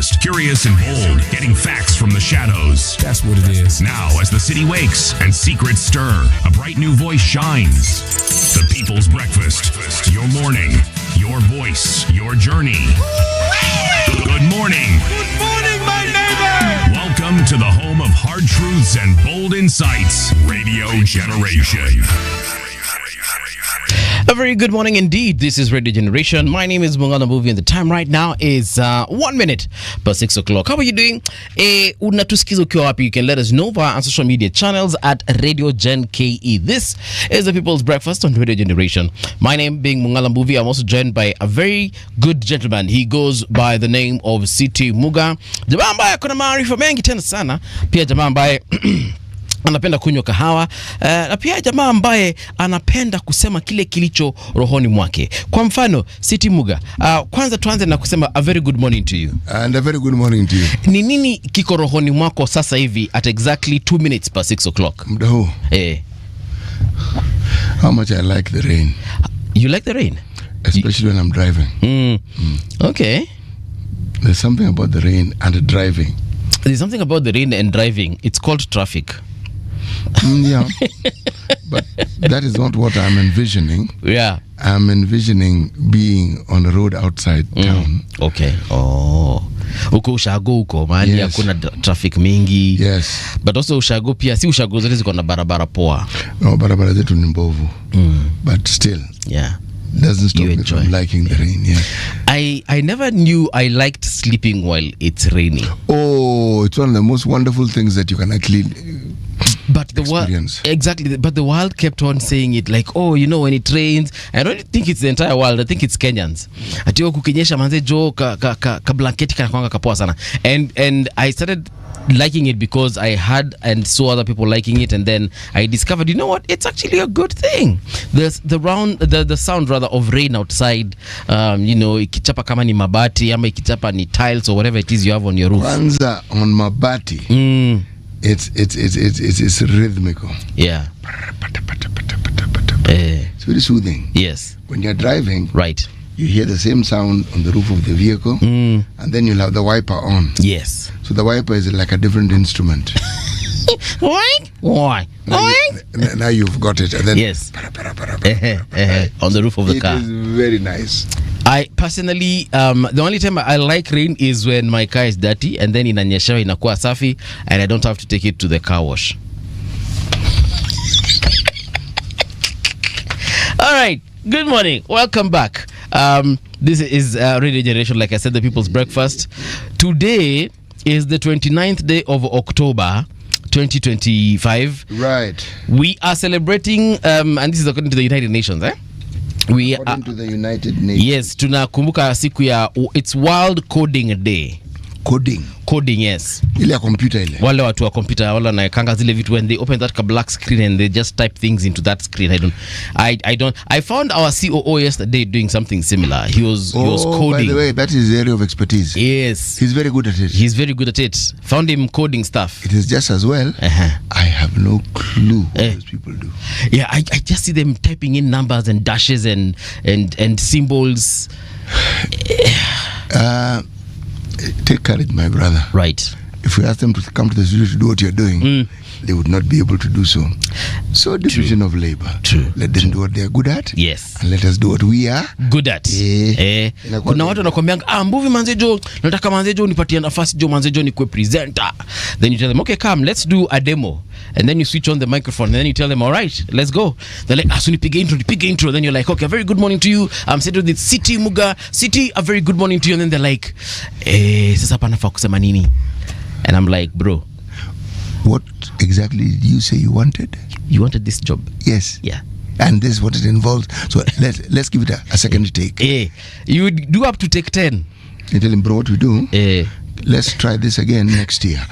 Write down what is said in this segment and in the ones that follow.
breakfast, curious and bold, getting facts from the shadows. That's what it is. Now, as the city wakes and secrets stir, a bright new voice shines. The People's Breakfast. Your morning, your voice, your journey. Good morning. Good morning, my neighbor. Welcome to the home of hard truths and bold insights, Radio Generation. A very good morning indeed. This is Radio Generation. My name is Njagi Nicholas Oyoo and the time right now is 1 minute past 6 o'clock. How are you doing? Unatusikiza ukiwa wapi? You can let us know via our social media channels at Radio Gen KE. This is the People's Breakfast on Radio Generation. My name being Njagi Nicholas Oyoo. I'm also joined by a very good gentleman. He goes by the name of City Muga. Jamaa ambaye kuna maarifa mengi tena sana. Pia jamaa ambaye anapenda kunywa kahawa na pia jamaa ambaye anapenda kusema kile kilicho rohoni mwake. Kwa mfano, City Muga, kwanza tuanze na kusema a very good morning to you. And a very good morning to you. Ni nini kiko rohoni mwako sasa hivi at exactly 2 minutes past 6 o'clock? Muda huu. How much I like the rain. You like the rain? Especially when I'm driving. Okay. There's something about the rain and the driving. There's something about the rain and driving. It's called traffic. Yeah, but that is not what I'm envisioning. Yeah. I'm envisioning being on the road outside town. Okay. Oh. Uko ushago uko mahali hakuna traffic mingi. Yes. But also ushago pia si ushago zote ziko na barabara poa. No, barabara zetu ni mbovu. But still. Yeah. Doesn't stop me from liking the rain. Yeah. I never knew I liked sleeping while it's raining. Oh, it's one of the most wonderful things that you can actually but the world exactly, but the world kept on saying it like, oh, you know, when it rains. I don't think it's the entire world. I think it's Kenyans. Atiwa kukinyesha manze jo ka blanketi kana kapoa sana. And I started liking it because I had and saw other people liking it, and then I discovered, you know what, it's actually a good thing. The sound rather of rain outside, you know, ikichapa kama ni mabati ama ikichapa ni tiles or whatever it is you have on your roof. Kwanza on mabati. It's rhythmical. Yeah. It's very soothing. Yes. When you're driving, right, you hear the same sound on the roof of the vehicle, and then you'll have the wiper on. Yes. So the wiper is like a different instrument. Why? Now you've got it. And then yes. On the roof of the car. It is very nice. I personally, the only time I like rain is when my car is dirty and then inanyesha inakuwa safi and I don't have to take it to the car wash. All right. Good morning. Welcome back. This is Radio Generation, like I said, the People's Breakfast. Today is the 29th day of October 2025. Right. We are celebrating, and this is according to the United Nations, According to the United Nations. Yes, tunakumbuka siku ya it's World Coding Day. Coding, yes. Ile ya computer ile. Wale watu wa computer wala naekanga zile vitu when they open that black screen and they just type things into that screen. I found our COO yesterday doing something similar. He was coding. By the way, that is his area of expertise. Yes. He's very good at it. He's very good at it. Found him coding stuff. It is just as well. I have no clue what those people do. Yeah, I just see them typing in numbers and dashes and symbols. Take courage, my brother. Right. If we ask them to come to the studio to do what you're doing, they would not be able to do so. So division of labor. True. Let them do what they are good at. Yes. And let us do what we are good at. Kuna watu wanakuambianga mbuvi manzejo, nataka manzejo nipatie nafasi jo manzejo ni kuwe presenter. Then you tell them, okay, come, let's do a demo. And then you switch on the microphone and then you tell them, all right, let's go. They're like, so nipige intro. Then you're like, okay, a very good morning to you. I'm sitting with City Muga. City, a very good morning to you. And then they're like, sasa panafaa kusema nini? And I'm like, bro, what exactly did you say you wanted? You wanted this job? Yes. Yeah. And this is what it involves. So let's give it a second take. You do up to take 10. You tell him, bro, what we do? Let's try this again next year.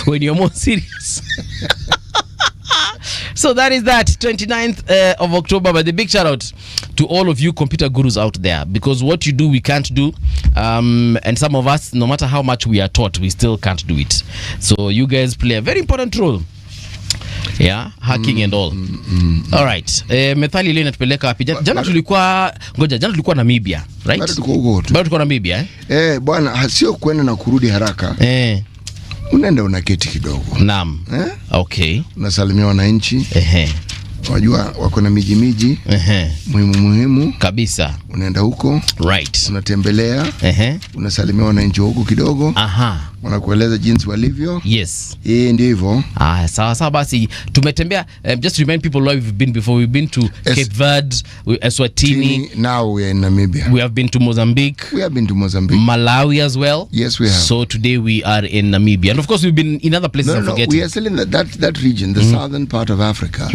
When you're more serious. So that is that 29th of October. But the big shout out to all of you computer gurus out there, because what you do we can't do, and some of us, no matter how much we are taught, we still can't do it. So you guys play a very important role Yeah, hacking and all. All right. Methali ile inatupeleka wapi? Jana tulikuwa Namibia, right? Bado tuko Namibia, bwana, sio kwenda na kurudi haraka. Unaenda unaketi kidogo. Naam. Okay. Unasalimia wananchi. Wajua wako na miji muhimu kabisa. Unaenda huko, right, unatembelea, unasalimia wananchi huko kidogo, wanakueleza jinsi walivyo. Yes, ndio hivyo. Sawa basi tumetembea. Just to remind people where we've been before. We've been to Cape Verde, Eswatini. Now we are in Namibia. We have been to Mozambique. Malawi as well. Yes, we have. So today we are in Namibia, and of course we've been in other places. No, we are still in that region, the southern part of Africa.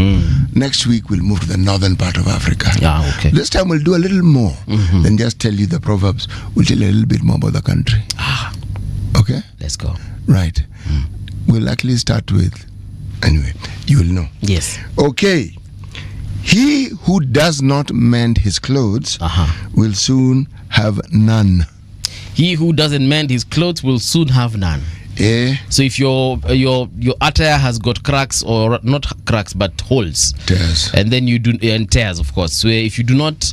Next week we'll move to the northern part of Africa. Okay. This time we'll do a little more than just tell you the proverbs. We'll tell you a little bit more about the country. Okay? Let's go. Right. We'll actually start with, anyway, you will know. Yes. Okay. He who does not mend his clothes will soon have none. He who doesn't mend his clothes will soon have none. So if your attire has got cracks, or not cracks but holes, tears, and then you do, and tears of course, so if you do not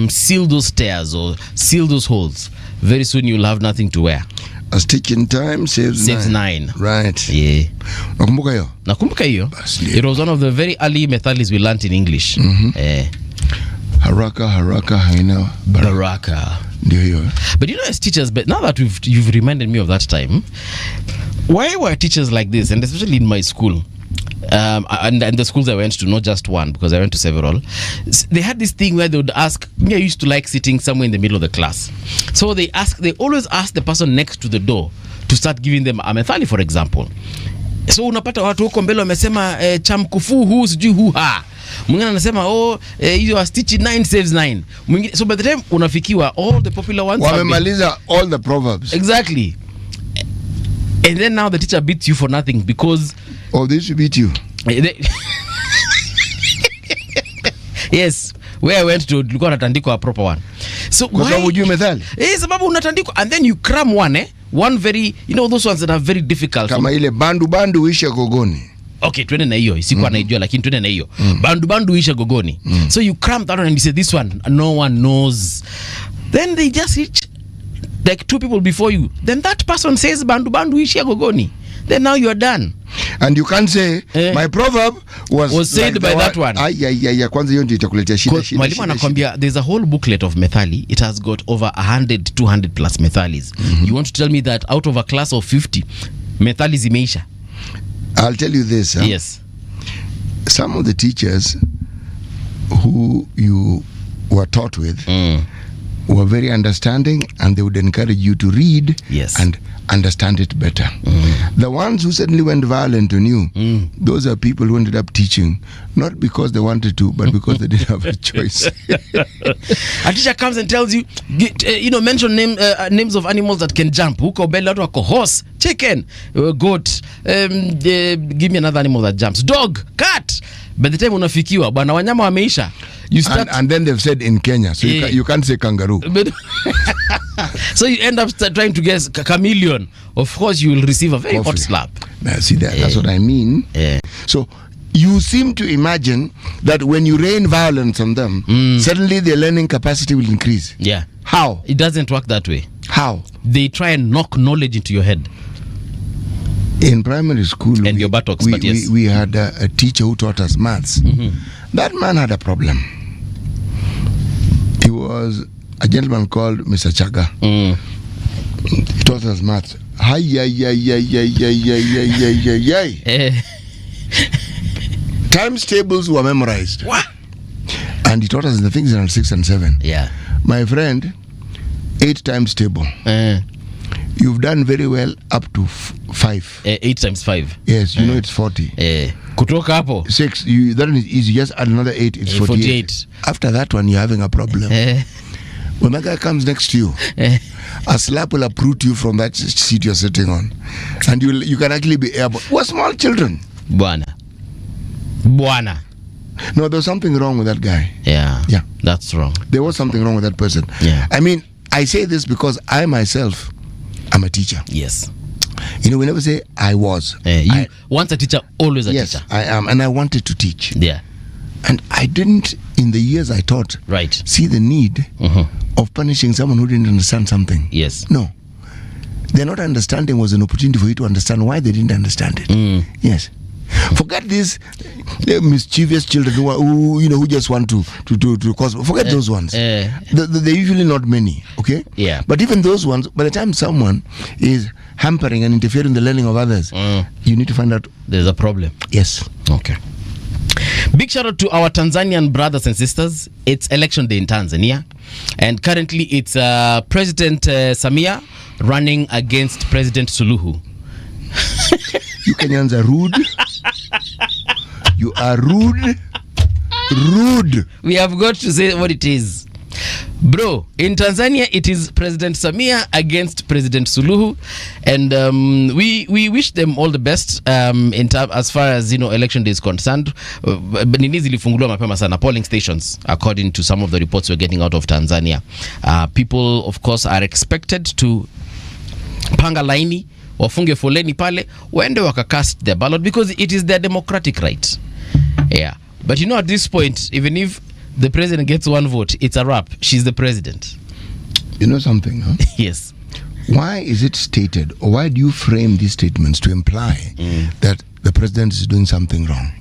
seal those tears or seal those holes, very soon you'll have nothing to wear. A stitch in time saves nine. Right. Yeah. Nakumbuka hiyo. It was one of the very early methods we learned in English. Haraka haina baraka. But you know, as teachers, but now that you've reminded me of that time, why were teachers like this? And especially in my school, and the schools I went to, not just one, because I went to several, they had this thing where they would ask me. I used to like sitting somewhere in the middle of the class, so they always ask the person next to the door to start giving them a methali, for example. So unapata watu huko mbele wamesema chamkufu huu sijui huu ha, mwingine anasema hiyo a stitch 9 saves 9, mwingine. So by the time unafikiwa, all the popular ones wamemaliza all the proverbs. Exactly. And then now the teacher beats you for nothing because they should beat you. Yes, where I went to, tulikuwa natandikwa a proper one. So kwa sababu hujui methali? Sababu unatandikwa and then you cram one very, you know, those ones that are very difficult. Kama ile bandu isha gogoni. Okay, twende na hiyo. Sikuwa naijua lakini twende na hiyo. Bandu isha gogoni. So you cram that one and you say this one no one knows. Then they just reach like two people before you. Then that person says bandu isha gogoni. Then now you are done. And you can't say my proverb was said like by that one. Kwanza hiyo ndio itakuletea shida. Mwalimu anakuambia there's a whole booklet of methali. It has got over 100 200 plus methalis. You want to tell me that out of a class of 50 methali zimeisha? I'll tell you this. Yes. Some of the teachers who you were taught with were very understanding, and they would encourage you to read and understand it better. The ones who suddenly went violent on you, those are people who ended up teaching not because they wanted to, but because they didn't have a choice. A teacher comes and tells you, mention names of animals that can jump. Huko mbele watu wako horse, chicken, goat, give me another animal that jumps, dog, cat. By the time unafikiwa bwana wanyama wameisha, you start and then they've said in Kenya, so you can't say kangaroo. So you end up trying to guess chameleon. Of course you will receive a very hot slap. See that's what I mean. So you seem to imagine that when you rain violence on them, suddenly their learning capacity will increase. Yeah. How? It doesn't work that way. How? They try and knock knowledge into your head. In primary school, and your buttocks, but yes, we had a teacher who taught us maths. That man had a problem. He was a gentleman called Mr. Chaga. He taught us maths. Times tables were memorized. What? And he taught us the things in 6 and 7. Yeah. My friend, 8 times table. You've done very well up to 5. 8 times 5. Yes, you know it's 40. Kutoka hapo 6, that is easy. Just add another 8, it's 48. After that one, you're having a problem. When that guy comes next to you, a slap will uproot you from that seat you're sitting on, and you can actually be airborne. We're small children. Bwana. No, there's something wrong with that guy. Yeah, that's wrong. There was something wrong with that person. Yeah. I mean, I say this because I myself am a teacher. Yes. You know, we never say I was. Once a teacher, always a yes, teacher. I am, and I wanted to teach. Yeah. And I didn't, in the years I taught, Right. see the need of punishing someone who didn't understand something. Yes. No. Their not understanding was an opportunity for you to understand why they didn't understand it. Yes. Forget these mischievous children who just want to cause. Forget those ones. They're usually not many. Okay. Yeah. But even those ones, by the time someone is hampering and interfering in the learning of others, you need to find out there's a problem. Yes. Okay. Big shout out to our Tanzanian brothers and sisters. It's election day in Tanzania, and currently it's President Samia running against President Suluhu. You Kenyans are rude. You are rude. Rude. We have got to say what it is. Bro, in Tanzania, it is President Samia against President Suluhu, and we wish them all the best as far as election day is concerned. Nini zilifunguliwa mapema sana polling stations, according to some of the reports we're getting out of Tanzania. People, of course, are expected to panga laini, wafunge foleni pale, waende wakacast their ballot because it is their democratic right. Yeah, but at this point, even if the president gets one vote, it's a wrap. She's the president. You know something, huh? Yes. Why is it stated, or why do you frame these statements to imply that the president is doing something wrong?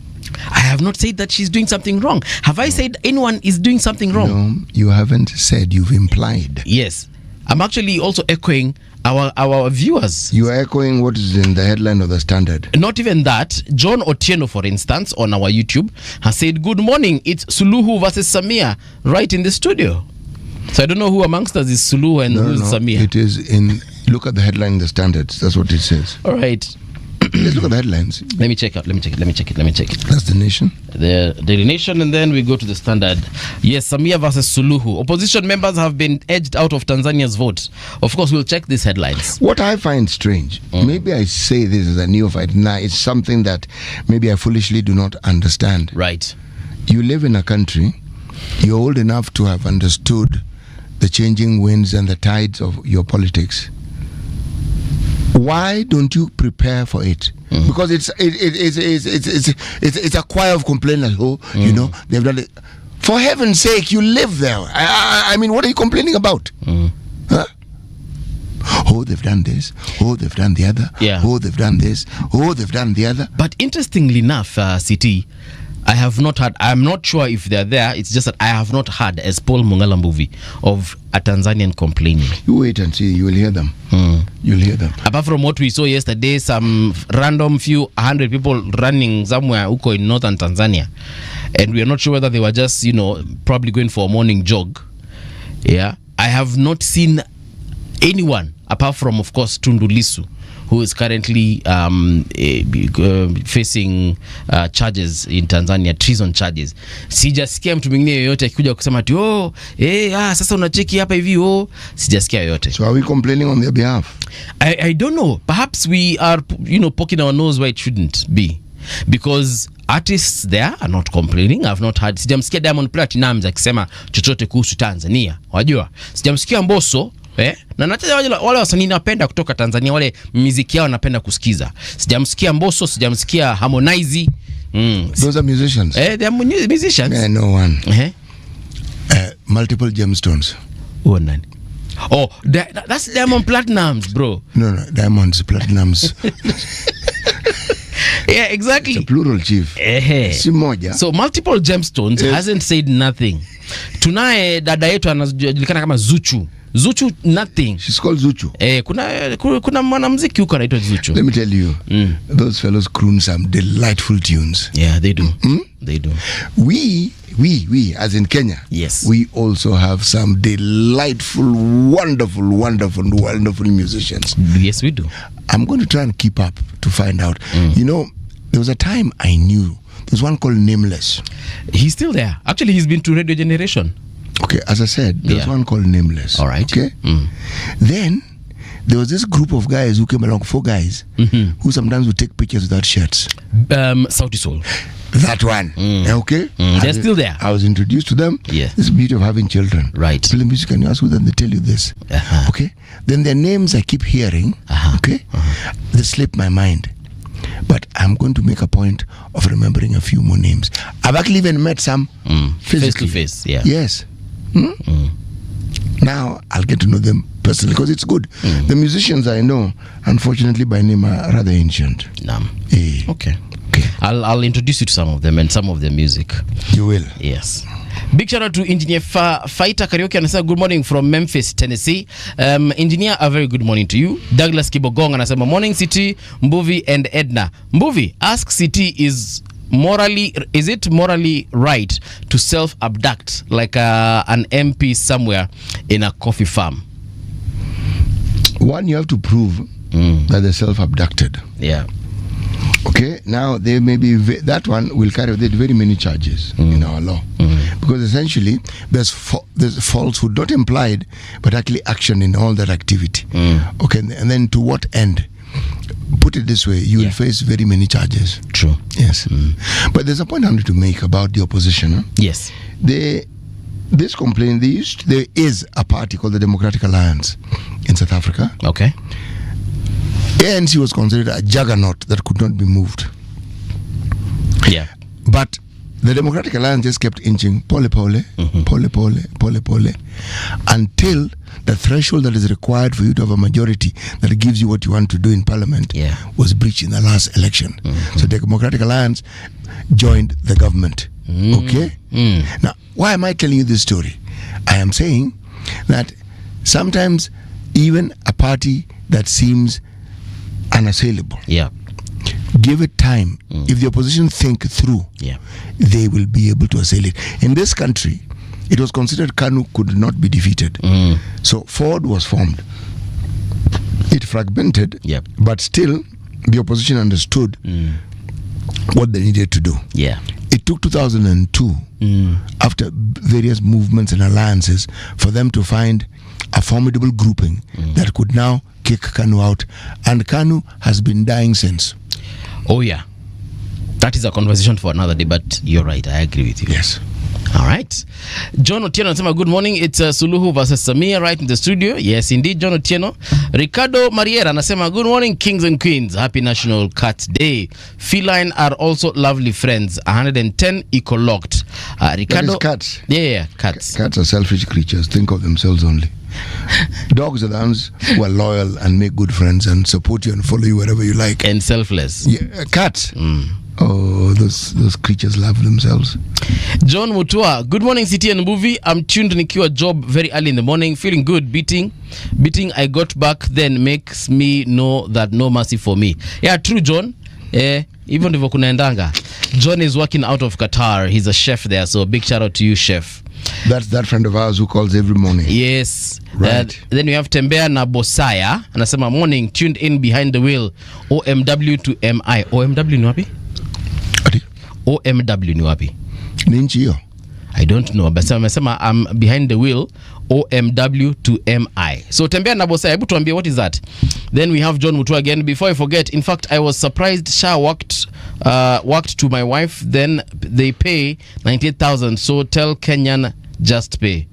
I have not said that she's doing something wrong. Have I said anyone is doing something wrong? No, you haven't said. You've implied. Yes. I'm actually also echoing our viewers. You are echoing what is in the headline of the Standard. Not even that. John Otieno, for instance, on our YouTube, has said, "Good morning, it's Suluhu versus Samia," right in the studio. So I don't know who amongst us is Suluhu and who is Samia. It is in, look at the headline in the Standards. That's what it says. All right. Let's look at the headlines. Let me check it. That's the Nation. The Daily Nation, and then we go to the Standard. Yes, Samia versus Suluhu. Opposition members have been edged out of Tanzania's vote. Of course, we'll check these headlines. What I find strange, maybe I say this as a neophyte, now it's something that maybe I foolishly do not understand. Right. You live in a country, you're old enough to have understood the changing winds and the tides of your politics. Why don't you prepare for it? Because it's a choir of complainers. They've done it. For heaven's sake, you live there. I mean, what are you complaining about? Huh? Oh, they've done this. Oh, they've done the other. Yeah. Oh, they've done this. Oh, they've done the other. But interestingly enough, CT, I have not heard, I'm not sure if they're there, it's just that I have not heard, as Paul Mungala movie, of a Tanzanian complaining. You wait and see, you will hear them. You'll hear them. Apart from what we saw yesterday, some random few 100 people running somewhere in northern Tanzania. And we are not sure whether they were just, probably going for a morning jog. Yeah. I have not seen anyone, apart from, of course, Tundu Lissu, who is currently facing charges in Tanzania, treason charges. Sijasikia mtu mwingine yoyote akikuja kusema ati sasa unacheki hapa hivi sijasikia yoyote. So are we complaining on their behalf? I don't know. Perhaps we are poking our nose where it shouldn't be. Because artists there are not complaining. I've not heard. Sijamsikia Diamond Platinum akisema chochote kuhusu Tanzania. Wajua? Sijamsikia Mbosso na nacheza wale wasanii napenda kutoka Tanzania, wale muziki yao napenda kusikiza. Sijamsikia Mbosso, sijamsikia Harmonize. Those are musicians. They are musicians. Yeah, no one. Multiple gemstones. Who are nani? Oh, that's Diamond Platinums, bro. No, Diamond's Platinums. Yeah, exactly. It's a plural, chief. Si moja. So multiple gemstones hasn't said nothing. Tunaye dada yetu anajulikana kama Zuchu. Zuchu, nothing. She's called Zuchu. Kuna mwanamuziki huko anaitwa Zuchu. Let me tell you, those fellows croon some delightful tunes. Yeah, they do. They do. We as in Kenya, yes, we also have some delightful, wonderful musicians. Yes, we do. I'm going to try and keep up to find out. There was a time I knew. There's one called Nameless. He's still there. Actually, he's been to Radio Generation. Okay, as I said, there's one called Nameless. All right. Okay. Then there was this group of guys who came along, 4 guys, who sometimes would take pictures without shirts. Sauti Sol. That one. Okay? They're still there. I was introduced to them. Yeah. This is the beauty of having children. Right. Play music and you ask who, then they tell you this. Okay? Then their names I keep hearing. Okay? They slip my mind. But I'm going to make a point of remembering a few more names. I've actually even met some physically. Face to face, yeah. Yes. Now I'll get to know them personally because it's good. The musicians I know, unfortunately by name, are rather ancient. Okay. I'll introduce you to some of them and some of their music. You will. Yes. Big shout out to Engineer Fighter Karaoke anasema good morning from Memphis, Tennessee. Engineer, a very good morning to you. Douglas Kibogong anasema morning City, Mbuvi and Edna. Mbuvi, ask City is it morally right to self-abduct like an MP somewhere in a coffee farm? One, you have to prove that they're self-abducted. Yeah. Okay, now they may be that one will carry with it very many charges in our law, because essentially there's falsehood, not implied, but actually action in all that activity. Okay, and then to what end? Put it this way, you will face very many charges. True. Yes. But there's a point I need to make about the opposition. Huh? Yes. This complaint, there is a party called the Democratic Alliance in South Africa. Okay. ANC was considered a juggernaut that could not be moved. Yeah. But the Democratic Alliance just kept inching pole, until the threshold that is required for you to have a majority that gives you what you want to do in parliament was breached in the last election. So the Democratic Alliance joined the government. Okay? Now, why am I telling you this story? I am saying that sometimes even a party that seems unassailable, give it time. If the opposition think through, they will be able to assail it. In this country, it was considered KANU could not be defeated. So Ford was formed. It fragmented, but still the opposition understood what they needed to do. It took 2002, after various movements and alliances, for them to find a formidable grouping that could now kick KANU out, and KANU has been dying since. Oh yeah, that is a conversation for another day, but you're right, I agree with you. Yes. All right. John Otieno anasema good morning, it's Suluhu versus Samia right in the studio. Yes indeed, John Otieno. Ricardo Mariera anasema good morning kings and queens, happy National Cat Day. Feline are also lovely friends. 110 eco-locked. Ricardo, cats. Yeah, cats. Cats are selfish creatures, think of themselves only. Dogs are the ones who are loyal and make good friends and support you and follow you wherever you like. And selfless. Yeah, cats. Oh, those creatures love themselves. John Mutua, good morning City and Movie. I'm tuned nikiwa job very early in the morning, feeling good. Beating I got back then makes me know that no mercy for me. Yeah, true John. Even ndivyo kunaendanga. John is working out of Qatar. He's a chef there, so big shout out to you, chef. That's that friend of ours who calls every morning. Yes. Right. Then we have Tembea na Bosaya anasema morning, tuned in behind the wheel. OMW to MI. OMW ni wapi? OMW ni wapi? Ni nchi hiyo. I don't know, but amesema I'm behind the wheel. OMW to MI. So Tembea na Bosaya, hebu tuambie what is that? Then we have John Mutua again. Before I forget, in fact, I was surprised Sha worked to my wife. Then they pay 98,000. So tell Kenyan just pay.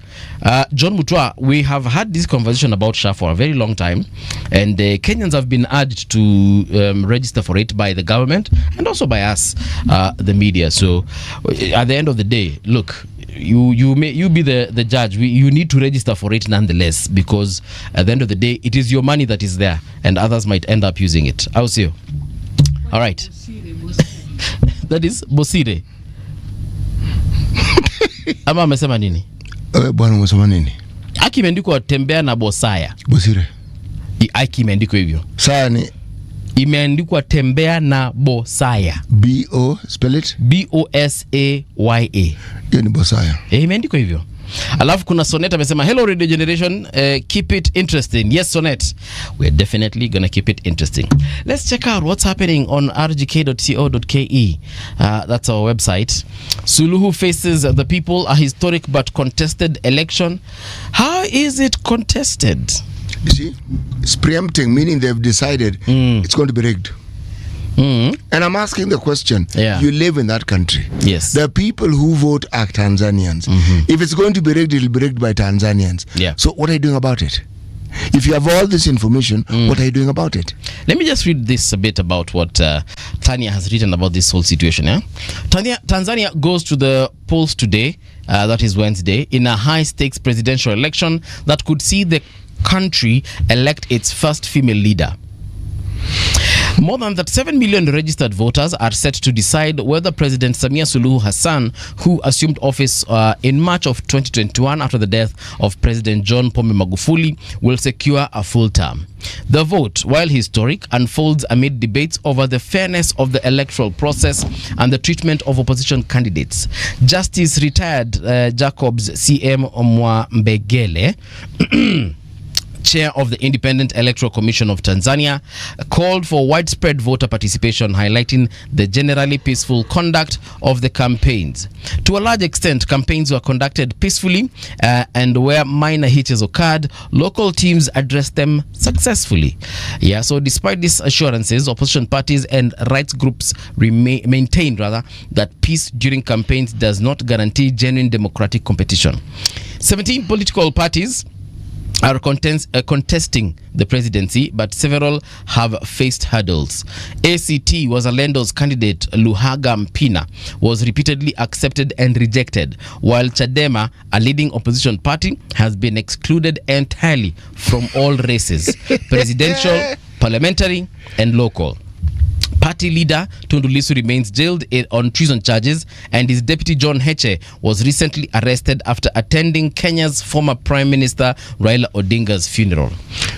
John Mutua, we have had this conversation about Sha for a very long time, and Kenyans have been urged to register for it by the government and also by us, the media. So at the end of the day, look, you be the judge. You need to register for it nonetheless, because at the end of the day, it is your money that is there, and others might end up using it. I'll see you. All right. That is Bosire. Ama amesema nini? Bwana umesema nini? Aki imeandikwa Tembea na Bosaya. Bosire. Aki imeandikwa hivyo. Saya ni imeandikwa Tembea na Bosaya. B-O, spell it? B-O-S-A-Y-A. Hiyo ni Bosaya. Imeandikwa hivyo. Alafu kuna Sonet amesema hello Radio Generation, keep it interesting. Yes Sonet, we're definitely gonna keep it interesting. Let's check out what's happening on rgk.co.ke. That's our website. Suluhu faces the people, a historic but contested election. How is it contested? You see, it's preempting, meaning they've decided it's going to be rigged. And I'm asking the question, Yeah. you live in that country. Yes. The people who vote are Tanzanians. If it's going to be rigged, it'll be rigged by Tanzanians. Yeah. So what are you doing about it? If you have all this information, what are you doing about it? Let me just read this a bit about what Tanya has written about this whole situation. Tanzania goes to the polls today, that is Wednesday, in a high-stakes presidential election that could see the country elect its first female leader. More than 7 million registered voters are set to decide whether President Samia Suluhu Hassan, who assumed office in March of 2021 after the death of President John Pombe Magufuli, will secure a full term. The vote, while historic, unfolds amid debates over the fairness of the electoral process and the treatment of opposition candidates. Justice retired Jacobs CM Mwambegele chair of the Independent Electoral Commission of Tanzania, called for widespread voter participation, highlighting the generally peaceful conduct of the campaigns. To a large extent, campaigns were conducted peacefully, and where minor hitches occurred, local teams addressed them successfully. So despite these assurances, opposition parties and rights groups maintained that peace during campaigns does not guarantee genuine democratic competition. 17 political parties are contesting the presidency, but several have faced hurdles. ACT Wazalendo's candidate Luhaga Mpina was repeatedly accepted and rejected, while Chadema, a leading opposition party, has been excluded entirely from all races, presidential, parliamentary, and local. Party leader Tundu Lissu remains jailed on treason charges, and his deputy John Heche was recently arrested after attending Kenya's former Prime Minister Raila Odinga's funeral.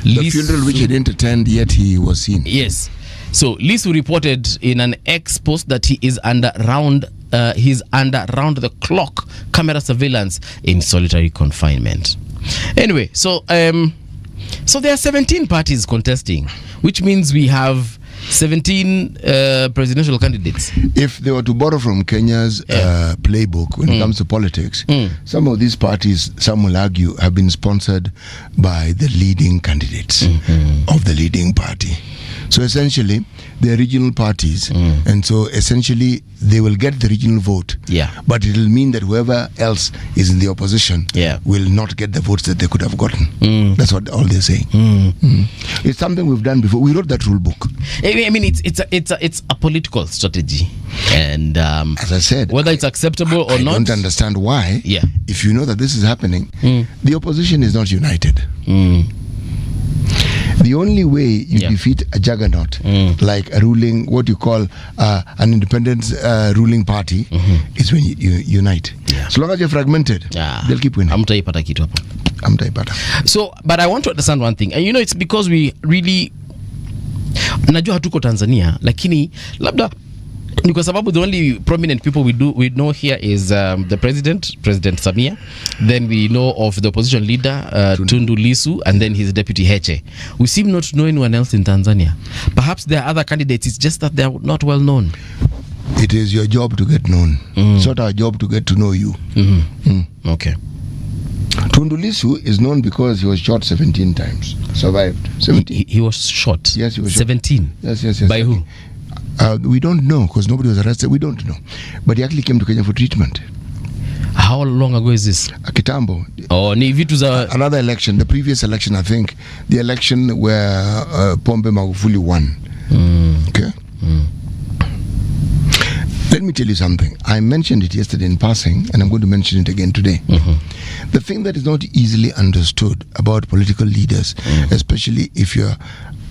The funeral which he didn't attend, yet he was seen. Yes. So Lissu reported in an X post that he is under round-the-clock camera surveillance in solitary confinement. Anyway, so there are 17 parties contesting, which means we have 17 presidential candidates. If they were to borrow from Kenya's playbook when it comes to politics, some of these parties, some will argue, have been sponsored by the leading candidates of the leading party. So essentially, they're regional parties, and so essentially they will get the regional vote. But it will mean that whoever else is in the opposition will not get the votes that they could have gotten. That's what all they're saying. It's something we've done before. We wrote that rule book. I mean, it's a political strategy, and as I said, whether it's acceptable or not, I don't understand why. If you know that this is happening, the opposition is not united. The only way you defeat a juggernaut like a ruling, what you call an independent ruling party, is when you unite. So long as you're fragmented, they'll keep winning. Hamtaipata kitu hapo. Hamtaipata. So, but I want to understand one thing, and you know, it's because we really, najua hatuko Tanzania, lakini labda ni kwa sababu the only prominent people we know here is the President Samia, then we know of the opposition leader Tundu Lissu, and then his deputy Heche. We seem not to know anyone else in Tanzania. Perhaps there are other candidates, it's just that they are not well known. It is your job to get known. It's not our job to get to know you. Okay. Tundu Lissu is known because he was shot 17 times. Survived. 17. He was shot? Yes, he was 17? Yes. By who? We don't know, because nobody was arrested. We don't know. But he actually came to Kenya for treatment. How long ago is this? Kitambo. Oh, ni vitu za... Another election, the previous election, I think, the election where Pombe Magufuli won. Okay? Let me tell you something. I mentioned it yesterday in passing, and I'm going to mention it again today. The thing that is not easily understood about political leaders, especially if you're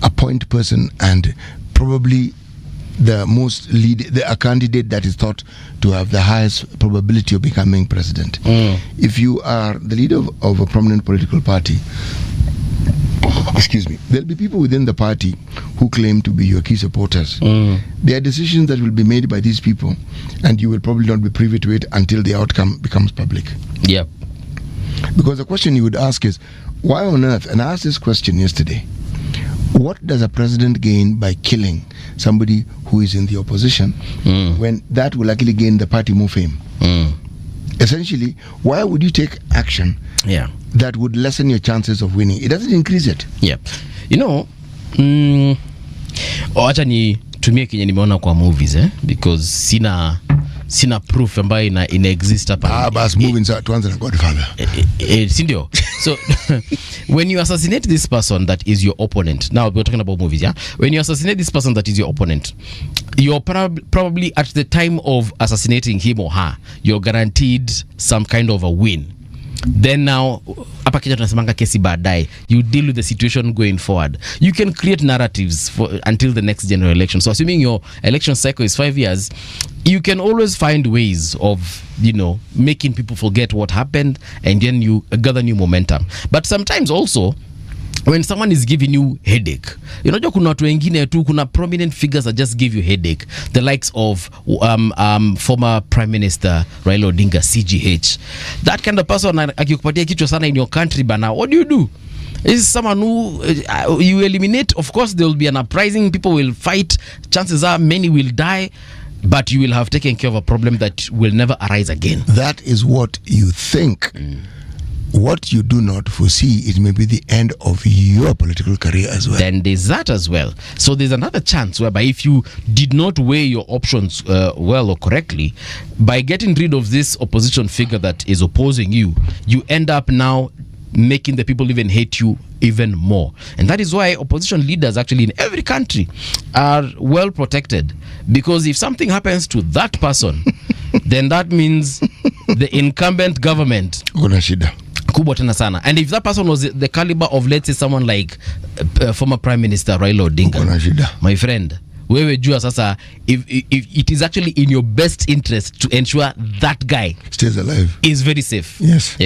a point person and probably a candidate that is thought to have the highest probability of becoming president. If you are the leader of a prominent political party, excuse me, there'll be people within the party who claim to be your key supporters. There are decisions that will be made by these people, and you will probably not be privy to it until the outcome becomes public. Because the question you would ask is, why on earth, and I asked this question yesterday, what does a president gain by killing somebody who is in the opposition when that will actually gain the party more fame? Essentially, why would you take action that would lessen your chances of winning? It doesn't increase it. You know, acha tumia kenye nimeona kwa movies because sina proof ambayo ina exist hapa. Bas moving tuanze na Godfather. Si ndio? So when you assassinate this person that is your opponent, now we're talking about movies, yeah? When you assassinate this person that is your opponent, you're probably at the time of assassinating him or her, you're guaranteed some kind of a win. Then now hapa Kenya tunasemanga kesi baadaye, you deal with the situation going forward. You can create narratives until the next general election. So assuming your election cycle is 5 years, you can always find ways of, making people forget what happened, and then you gather new momentum. But sometimes also when someone is giving you headache, kuna watu wengine tu, kuna prominent figures that just give you headache, the likes of former Prime Minister Raila Odinga, CGH. That kind of person akikupatia kichwa sana in your country bana, what do? Is someone who you eliminate. Of course there will be an uprising, people will fight, chances are many will die, but you will have taken care of a problem that will never arise again. That is what you think. What you do not foresee, it may be the end of your political career as well. Then there's that as well. So there's another chance whereby if you did not weigh your options well or correctly, by getting rid of this opposition figure that is opposing you, you end up now making the people even hate you even more. And that is why opposition leaders actually in every country are well protected, because if something happens to that person, then that means the incumbent government kubwa tena sana. And if that person was the caliber of, let's say, someone like former Prime Minister Raila Odinga, my friend, wewe jua sasa if it is actually in your best interest to ensure that guy stays alive, is very safe. Yes.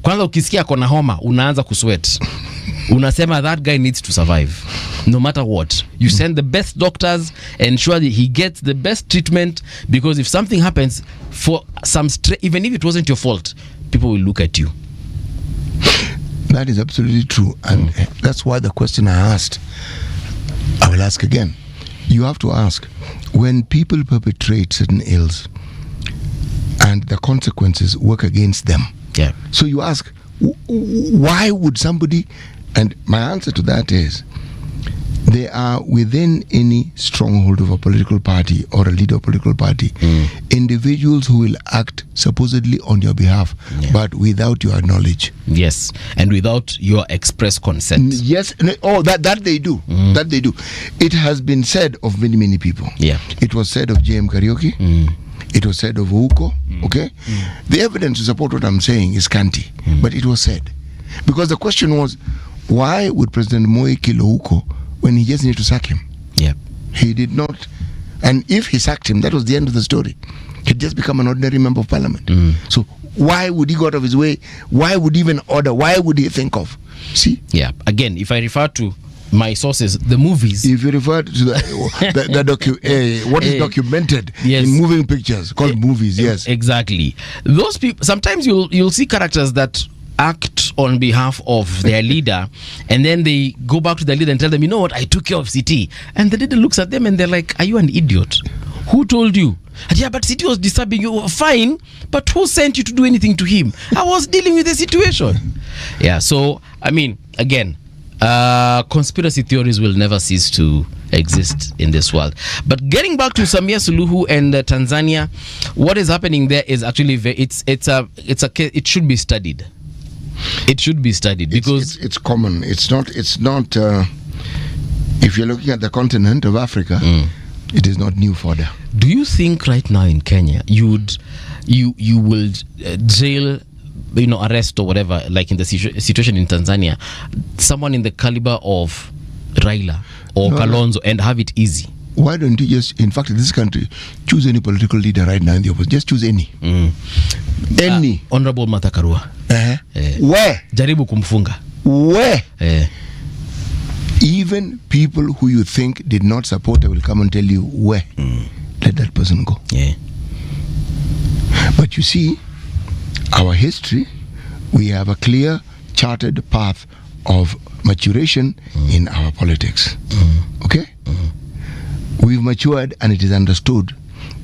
Kwanza ukisikia kona homa unaanza kusweat. Unasema that guy needs to survive no matter what. You send the best doctors, ensure that he gets the best treatment, because if something happens for some even if it wasn't your fault, people will look at you. That is absolutely true, and that's why the question I asked, I will ask again. You have to ask, when people perpetrate certain ills and the consequences work against them. Yeah. So you ask, why would somebody, and my answer to that is, they are within any stronghold of a political party or a leader of a political party, individuals who will act supposedly on your behalf, but without your knowledge. Yes, and without your express consent. Yes, that they do. That they do. It has been said of many people. Yeah. It was said of JM Karaoke. It was said of Ouko. Okay? The evidence to support what I'm saying is scanty, but it was said. Because the question was, why would President Moi kill Ouko when he just needed to sack him? Yeah. He did not. And if he sacked him, that was the end of the story. He'd just become an ordinary member of parliament. So why would he go out of his way? Why would he even order? Why would he think of? See? Yeah. Again, if I refer to my sources, the movies. If you refer to what is documented in moving pictures called movies, yes. Exactly. Those people, sometimes you'll see characters that act on behalf of their leader, and then they go back to the leader and tell them, you know what, I took care of CT. And the leader looks at them and they're like, are you an idiot? Who told you? Yeah, but CT was disturbing you. Fine, but who sent you to do anything to him? I was dealing with the situation. Yeah, so, I mean, again, conspiracy theories will never cease to exist in this world. But getting back to Samia Suluhu and Tanzania, what is happening there is actually it should be studied. It should be studied because it's common. It's not. If you're looking at the continent of Africa, it is not new fodder. Do you think right now in Kenya you will jail, arrest or whatever, like in the situation in Tanzania, someone in the caliber of Raila or Kalonzo and have it easy? Why don't you just, in fact, in this country, choose any political leader right now in the opposition? Just choose any. Any. Honorable Martha Karua. Where? Jaribu kumfunga. Where? Even people who you think did not support her will come and tell you where. Let that person go. Yeah. But you see, our history, we have a clear, charted path of maturation in our politics. Okay? We've matured, and it is understood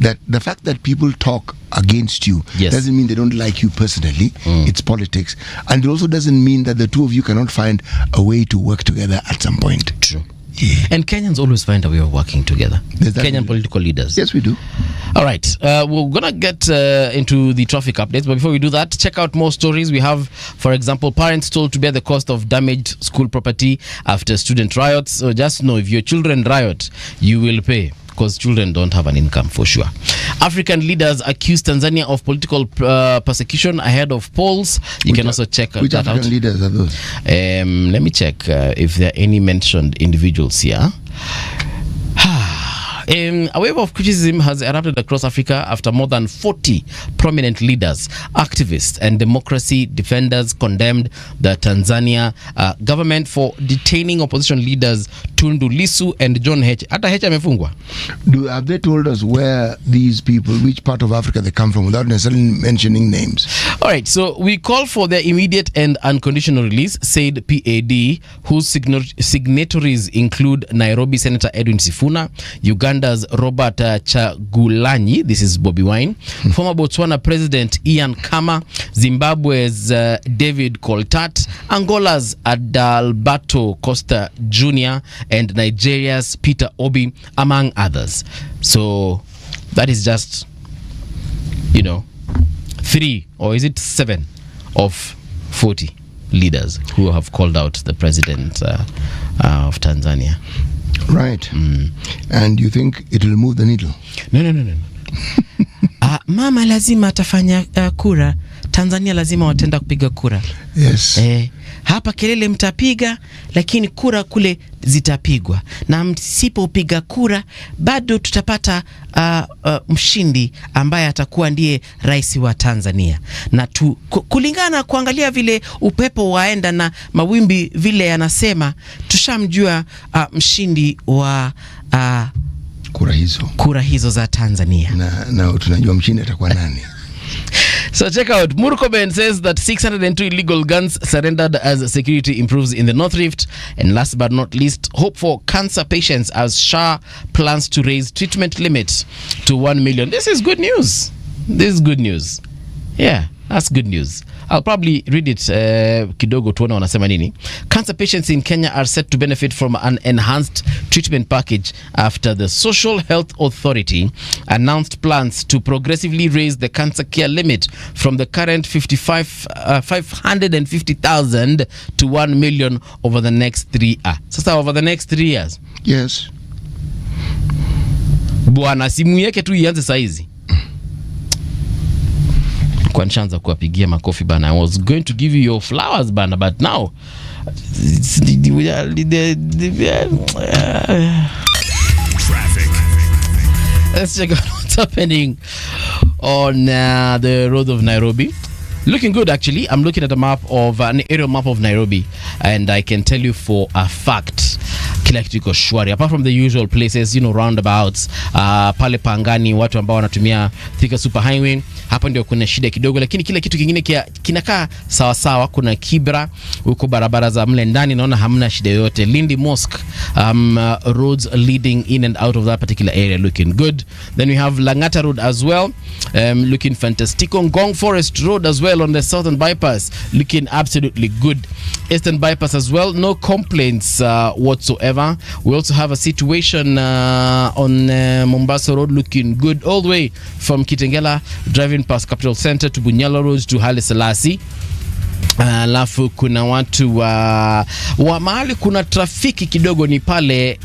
that the fact that people talk against you doesn't mean they don't like you personally. It's politics. And it also doesn't mean that the two of you cannot find a way to work together at some point. True. And Kenyans always find a way of working together. Kenyan political leaders. Yes, we do. All right. We're going to get into the traffic updates. But before we do that, check out more stories. We have, for example, parents told to bear the cost of damaged school property after student riots. So just know, if your children riot, you will pay, because children don't have an income for sure. African leaders accuse Tanzania of political persecution ahead of polls. You can also check which that African out. leaders are those? Let me check if there are any mentioned individuals here. A wave of criticism has erupted across Africa after more than 40 prominent leaders, activists, and democracy defenders condemned the Tanzania government for detaining opposition leaders Tundu Lissu and John Heche. Hata Heche amefungwa. Have they told us where these people, which part of Africa they come from, without necessarily mentioning names? All right, so we call for their immediate and unconditional release, said PAD, whose signatories include Nairobi Senator Edwin Sifuna, Uganda's Robert Chagulanyi, this is Bobby Wine, former Botswana President Ian Khama, Zimbabwe's David Coltart, Angola's Adalberto Costa Jr., and Nigeria's Peter Obi, among others. So that is just, 3, or is it 7 of 40 leaders who have called out the president of Tanzania. Right. And you think it will move the needle? No. Mama lazima atafanya kura. Tanzania lazima watenda kupiga kura. Yes. Hapa kelele mtapiga, lakini kura kule zitapigwa. Na msipopiga kura, bado tutapata mshindi ambaye atakuwa ndiye rais wa Tanzania. Na kulingana kuangalia vile upepo waenda na mawimbi vile yanasema, tushamjua mshindi wa kura hizo za Tanzania. Na tunajua mshindi atakuwa nani. So check out, Murkomen says that 602 illegal guns surrendered as security improves in the North Rift. And last but not least, hope for cancer patients as SHA plans to raise treatment limits to 1 million. This is good news. Yeah, that's good news. I'll probably read it kidogo tuone wanasema nini. Cancer patients in Kenya are set to benefit from an enhanced treatment package after the Social Health Authority announced plans to progressively raise the cancer care limit from the current 550,000 to 1 million over the next 3 years. Sasa over the next 3 years. Yes. Bwana simu yake tu ianze saizi. Kwa nshanza kuwapigia makofi bana. I was going to give you your flowers bana, but now Traffic. Let's check out what's happening on the road of Nairobi. Looking good, actually. I'm looking at an aerial map of Nairobi, and I can tell you for a fact, kila kitu iko shwari, apart from the usual places, roundabouts, pale Pangani, watu ambao wanatumia Thika Super Highway, hapa ndio kuna shida kidogo, lakini kila kitu kingine kinakaa sawa sawa. Kuna Kibra huko, barabara za mle ndani naona hamna shida yoyote. Lindi Mosque, roads leading in and out of that particular area looking good. Then we have Langata Road as well, looking fantastic. Ngong Forest Road as well on the southern bypass, looking absolutely good. Eastern bypass as well, no complaints whatsoever. We also have a situation on Mombasa Road looking good all the way from Kitengela, driving past Capital Center to Bunyala Road to Haile Selassie. Alafu kuna watu wa mahali kuna trafiki kidogo ni pale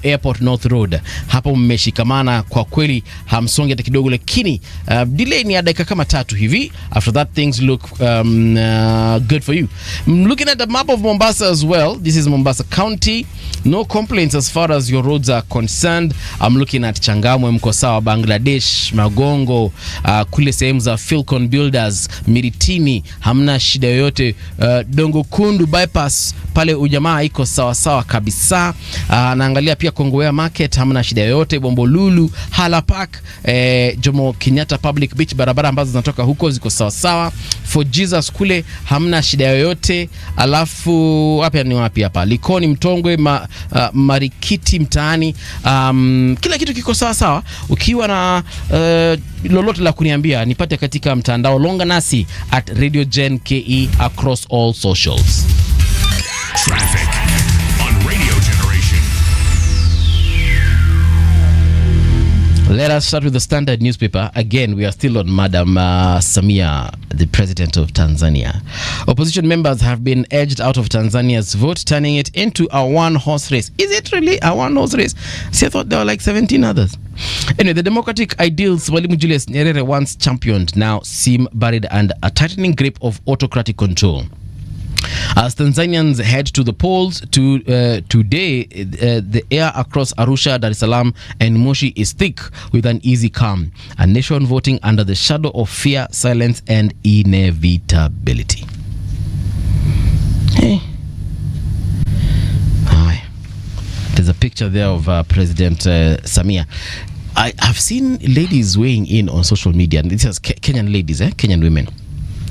Airport North Road. Hapo mmeshikamana kwa kweli, hamsongi hata kidogo, lakini delay ni ya dakika kama 3 hivi. After that things look good for you. I'm looking at the map of Mombasa as well. This is Mombasa County. No complaints as far as your roads are concerned. I'm looking at Changamwe, mko sawa, Bangladesh, Magongo, kule sehemu za Philcon Builders, Miritini, hamna shida yoyote. Dongo Kundu bypass pale ujamaa iko sawa sawa kabisa. Naangalia pia Kongowea Market, hamna shida yoyote. Bombolulu, Hala Park, Jomo Kenyatta Public Beach, barabara ambazo zinatoka huko ziko sawa sawa. For Jesus kule hamna shida yoyote. Alafu wapi hapa Likoni, Mtongwe, Marikiti mtaani, kila kitu kiko sawa sawa. Ukiwa na lolote la kuniambia nipate katika mtandao, longa nasi at Radio Gen KE across all socials. Traffic on Radio Gen. Let us start with the Standard newspaper. Again, we are still on Madam Samia, the president of Tanzania. Opposition members have been edged out of Tanzania's vote, turning it into a one-horse race. Is it really a one-horse race? See, I thought there were like 17 others. Anyway, the democratic ideals Mwalimu Julius Nyerere once championed now seem buried under a tightening grip of autocratic control. As Tanzanians head to the polls today, the air across Arusha, Dar es Salaam and Moshi is thick with an easy calm. A nation voting under the shadow of fear, silence and inevitability. Hey. There's a picture there of President Samia. I have seen ladies weighing in on social media. This is Kenyan ladies, Kenyan women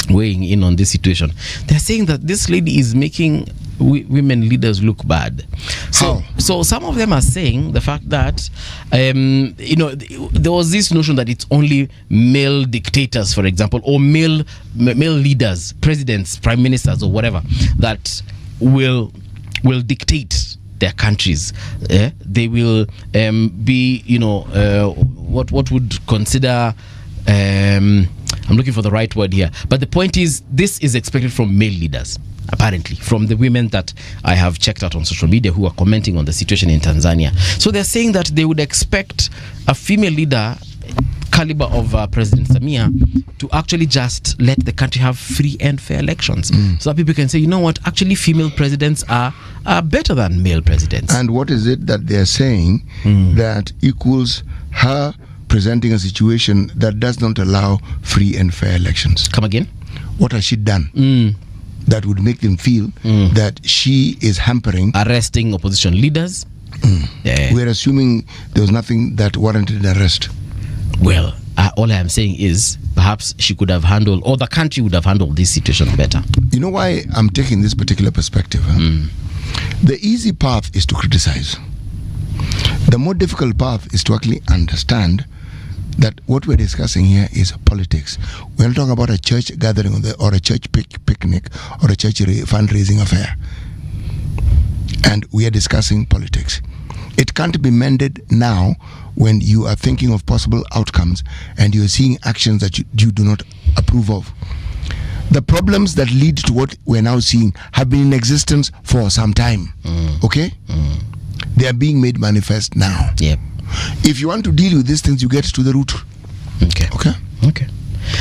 weighing in on this situation. They're saying that this lady is making women leaders look bad. So some of them are saying the fact that there was this notion that it's only male dictators, for example, or male leaders, presidents, prime ministers or whatever, that will dictate their countries. They will be what would consider I'm looking for the right word here, but the point is this is expected from male leaders, apparently, from the women that I have checked out on social media who are commenting on the situation in Tanzania. So they're saying that they would expect a female leader caliber of President Samia to actually just let the country have free and fair elections, so that people can say, you know what, actually female presidents are better than male presidents. And what is it that they're saying that equals her presenting a situation that does not allow free and fair elections? Come again? What has she done that would make them feel that she is hampering, arresting opposition leaders? We're assuming there was nothing that warranted arrest. Well, all I am saying is perhaps she could have handled, or the country would have handled this situation better. You know why I'm taking this particular perspective? The easy path is to criticize. The more difficult path is to actually understand that what we're discussing here is politics. We're not talking about a church gathering or a church picnic or a church fundraising affair. And we are discussing politics. It can't be mended now when you are thinking of possible outcomes and you're seeing actions that you do not approve of. The problems that lead to what we're now seeing have been in existence for some time. Okay? They are being made manifest now. Yep. If you want to deal with these things, you get to the root. Okay.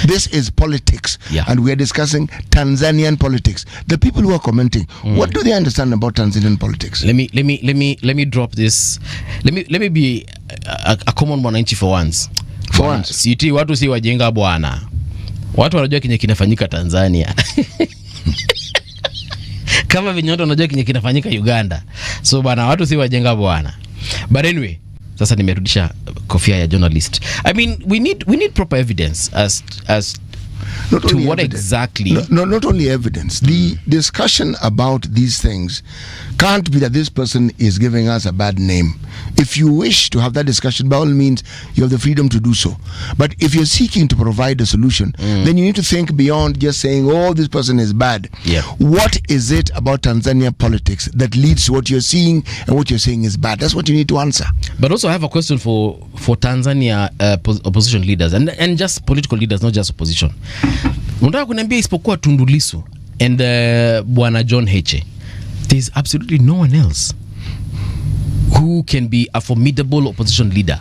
This is politics, and we are discussing Tanzanian politics. The people who are commenting, what do they understand about Tanzanian politics? Let me drop this. Let me be a common mwananchi for once. Siti watu si wajenga bwana. Watu wanajua kinye kinafanyika Tanzania. Kama venye watu wanajua kinye kinafanyika Uganda. So bwana, watu si wajenga bwana. But anyway, sasa nimerudisha kofia ya journalist. I mean, we need proper evidence as not to what evidence. Exactly. Not only evidence. The discussion about these things can't be that this person is giving us a bad name. If you wish to have that discussion, by all means, you have the freedom to do so. But if you're seeking to provide a solution, then you need to think beyond just saying, oh, this person is bad. Yeah. What is it about Tanzania politics that leads to what you're seeing and what you're saying is bad? That's what you need to answer. But also I have a question for Tanzania opposition leaders and just political leaders, not just opposition. Unataka kuniambia isipokuwa Tundu Lissu and Bwana John Heche, there's absolutely no one else who can be a formidable opposition leader.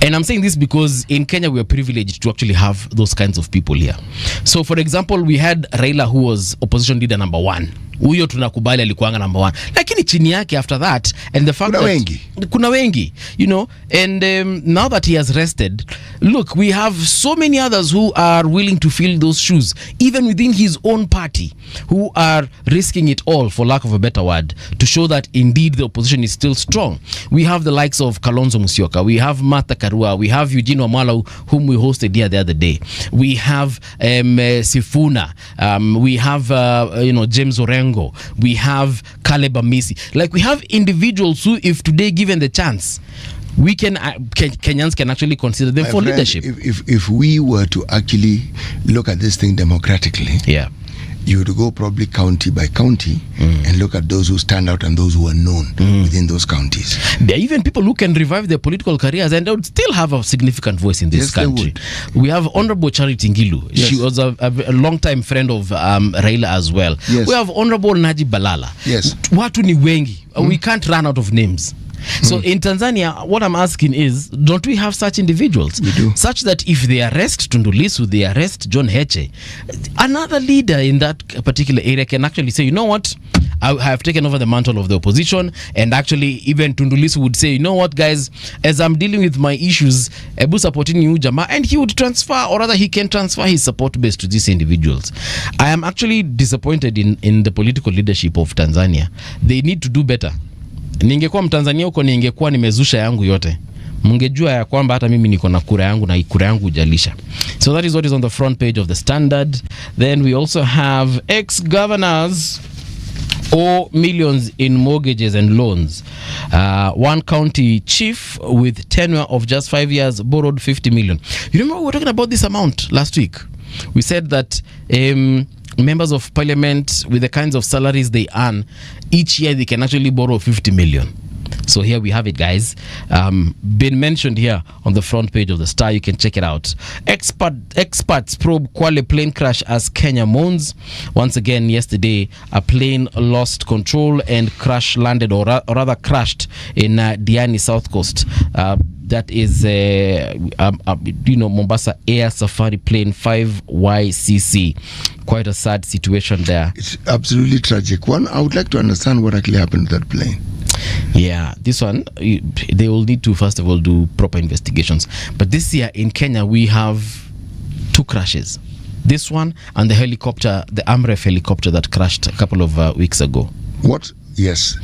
And I'm saying this because in Kenya we are privileged to actually have those kinds of people here. So for example, we had Raila, who was opposition leader number 1. Huyo tunakubali alikuanga number 1. Lakini chini yake after that, and the fact kuna wengi, you know, and now that he has rested, look, we have so many others who are willing to fill those shoes, even within his own party, who are risking it all, for lack of a better word, to show that indeed the opposition is still strong. We have the likes of Kalonzo Musyoka, we have Martha Karua, we have Eugene Wamalwa, whom we hosted here the other day. We have Sifuna, we have James Orengo, we have Caleb Amisi. Like, we have individuals who, if today given the chance, we can Kenyans can actually consider them for leadership. If we were to actually look at this thing democratically, you would go probably county by county and look at those who stand out and those who are known within those counties. There are even people who can revive their political careers and they would still have a significant voice in this country. We have Honorable Charity Ngilu. Yes. She was a long-time friend of Raila as well. Yes. We have Honorable Najib Balala. Yes. Watu ni wengi. We can't run out of names. So in Tanzania, what I'm asking is, don't we have such individuals? We do. Such that if they arrest Tundu Lissu, they arrest John Heche, another leader in that particular area can actually say, you know what, I have taken over the mantle of the opposition, and actually even Tundu Lissu would say, you know what guys, as I'm dealing with my issues, Ebu supporting you Jama, and he would transfer, or rather he can transfer his support base to these individuals. I am actually disappointed in the political leadership of Tanzania. They need to do better. Ningekuwa Mtanzania huko ningekuwa nimezusha yangu yote. Mungejua ya kwamba hata mimi niko na kura yangu na kura yangu hujalisha. So that is what is on the front page of the Standard. Then we also have ex-governors owe millions in mortgages and loans. One county chief with tenure of just 5 years borrowed 50 million. You remember we were talking about this amount last week? We said that members of parliament with the kinds of salaries they earn each year, they can actually borrow 50 million. So here we have it, guys. Been mentioned here on the front page of the Star. You can check it out. Experts probe Kwale plane crash as Kenya mourns. Once again, yesterday, a plane lost control and landed, or rather crashed in Diani, South Coast. That is, Mombasa Air Safari Plane 5YCC. Quite a sad situation there. It's absolutely tragic. One, I would like to understand what actually happened to that plane. Yeah, this one, they will need to, first of all, do proper investigations. But this year in Kenya, we have 2 crashes. This one and the helicopter, the Amref helicopter that crashed a couple of weeks ago. What? Yes.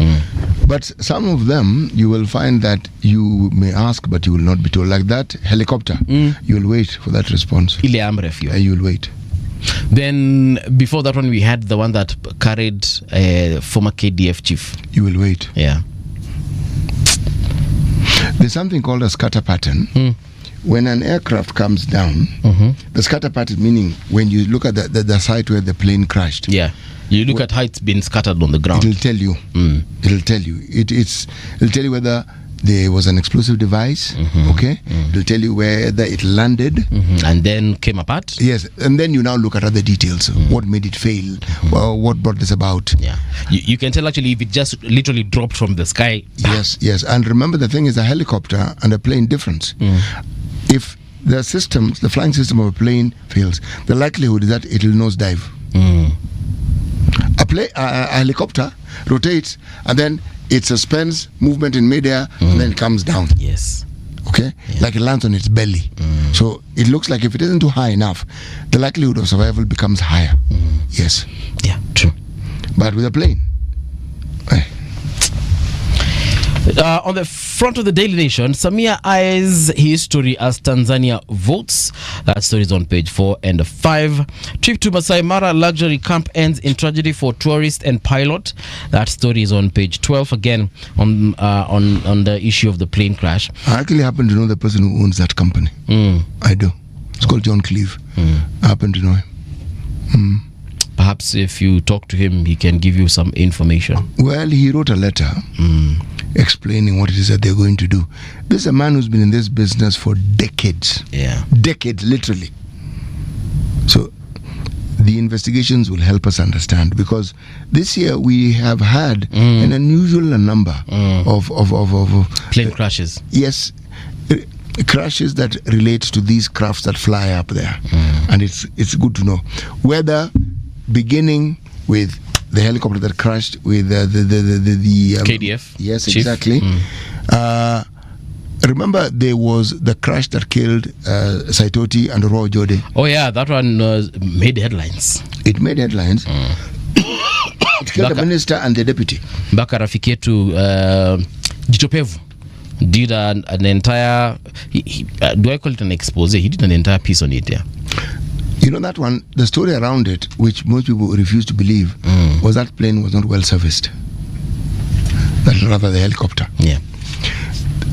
But some of them, you will find that you may ask, but you will not be told. Like that helicopter, you will wait for that response. Ile Amref, you will wait. Then before that one, we had the one that carried former KDF chief. You will wait. Yeah. There's something called a scatter pattern. When an aircraft comes down, the scatter pattern, meaning when you look at the site where the plane crashed. Yeah. You look at how it's been scattered on the ground. It'll tell you. It'll tell you. It'll tell you whether there was an explosive device. Okay. It'll tell you whether it landed and then came apart. Yes, and then you now look at other details. What made it fail? Well, what brought this about? Yeah, you can tell actually if it just literally dropped from the sky. Yes. And remember, the thing is, a helicopter and a plane difference. If the flying system of a plane fails, the likelihood is that it will nosedive. A helicopter rotates and then it suspends movement in midair and then it comes down. Yes. Okay? Yeah. Like it lands on its belly. So it looks like if it isn't too high enough, the likelihood of survival becomes higher. Yes. Yeah, true. But with a plane, on the front of the Daily Nation, Samia eyes history as Tanzania votes. That story is on page 4 and 5. Trip to Masai Mara luxury camp ends in tragedy for tourist and pilot. That story is on page 12 again on the issue of the plane crash. I actually happen to know the person who owns that company. I do. It's called John Cleave. I happen to know him. Perhaps if you talk to him, he can give you some information. Well, he wrote a letter explaining what it is that they're going to do. This is a man who's been in this business for decades. Yeah. Decades, literally. So the investigations will help us understand, because this year we have had an unusual number of plane crashes. Yes. Crashes that relate to these crafts that fly up there. And it's good to know. Whether beginning with the helicopter that crashed with the KDF. Yes, Chief. exactly. Remember, there was the crash that killed Saitoti and Roy Jode. Oh yeah, that one made headlines. It made headlines. It killed the minister and the deputy. Mpaka rafiki yetu Jitopevu did an entire, do I call it an expose? He did an entire piece on it, yeah. You know that one, the story around it, which most people refuse to believe, was that plane was not well serviced. That rather the helicopter. Yeah.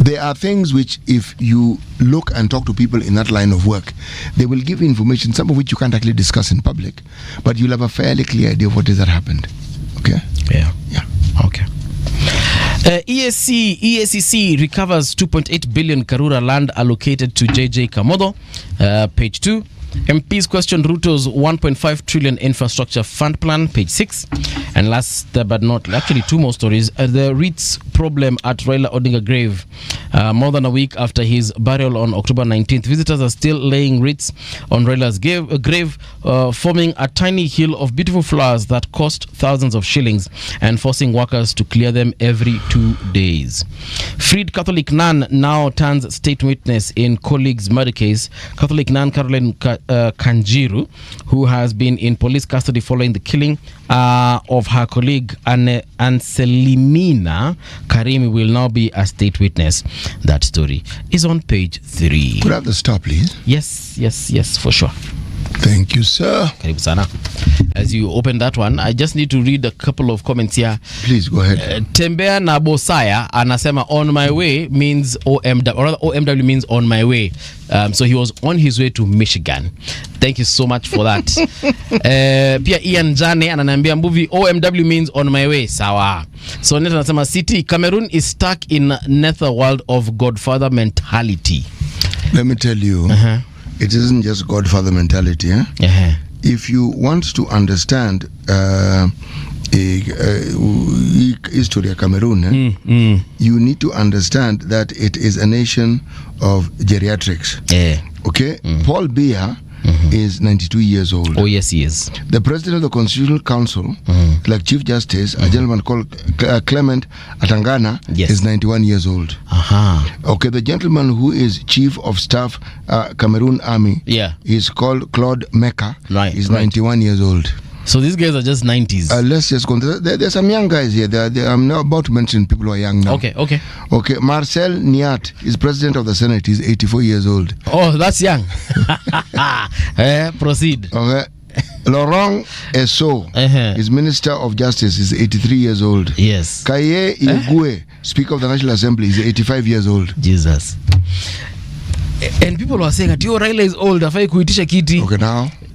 There are things which, if you look and talk to people in that line of work, they will give you information, some of which you can't actually discuss in public, but you'll have a fairly clear idea of what is that happened. Okay? Yeah. Yeah. Okay. EACC recovers 2.8 billion Karura land allocated to JJ Kamodo. Page 2. MPs question Ruto's 1.5 trillion infrastructure fund plan. Page 6. And last but not, actually two more stories. The wreaths problem at Raila Odinga grave. More than a week after his burial on October 19th, visitors are still laying wreaths on Raila's grave, forming a tiny hill of beautiful flowers that cost thousands of shillings and forcing workers to clear them every 2 days. Freed Catholic nun now turns state witness in colleague's murder case. Catholic nun Caroline Kanjiru, who has been in police custody following the killing of her colleague Anselimina Karimi, will now be a state witness. That story is on page 3. Could I have the stop, please? Yes, for sure. Thank you, sir. Karibu sana. As you open that one, I just need to read a couple of comments here. Please go ahead. Tembea na Bosaya anasema on my way means OMW, or rather OMW means on my way. So he was on his way to Michigan. Thank you so much for that. Pia Ian Jane ananiambia movie OMW means on my way. Sawa. So Neta anasema city Cameroon is stuck in nether world of Godfather mentality. Let me tell you, it isn't just Godfather mentality. If you want to understand history of Cameroon, you need to understand that it is a nation of geriatrics. Okay? Paul Biya is 92 years old. Oh, yes, he is. The president of the Constitutional Council, like Chief Justice, a gentleman called Clement Atangana, is 91 years old. Okay, the gentleman who is Chief of Staff, Cameroon Army, is called Claude Mecca, is 91 years old. So these guys are just 90s. Let's just go. There's some young guys here. I'm not about to mention people who are young now. Okay. Marcel Niat is president of the Senate. He's 84 years old. Oh, that's young. Proceed. Okay. Laurent Esso is Minister of Justice. He's 83 years old. Yes. Kaye Igwe, Speaker of the National Assembly, is 85 years old. Jesus. And people were saying that Raila is old, afai kuitisha kiti. Okay,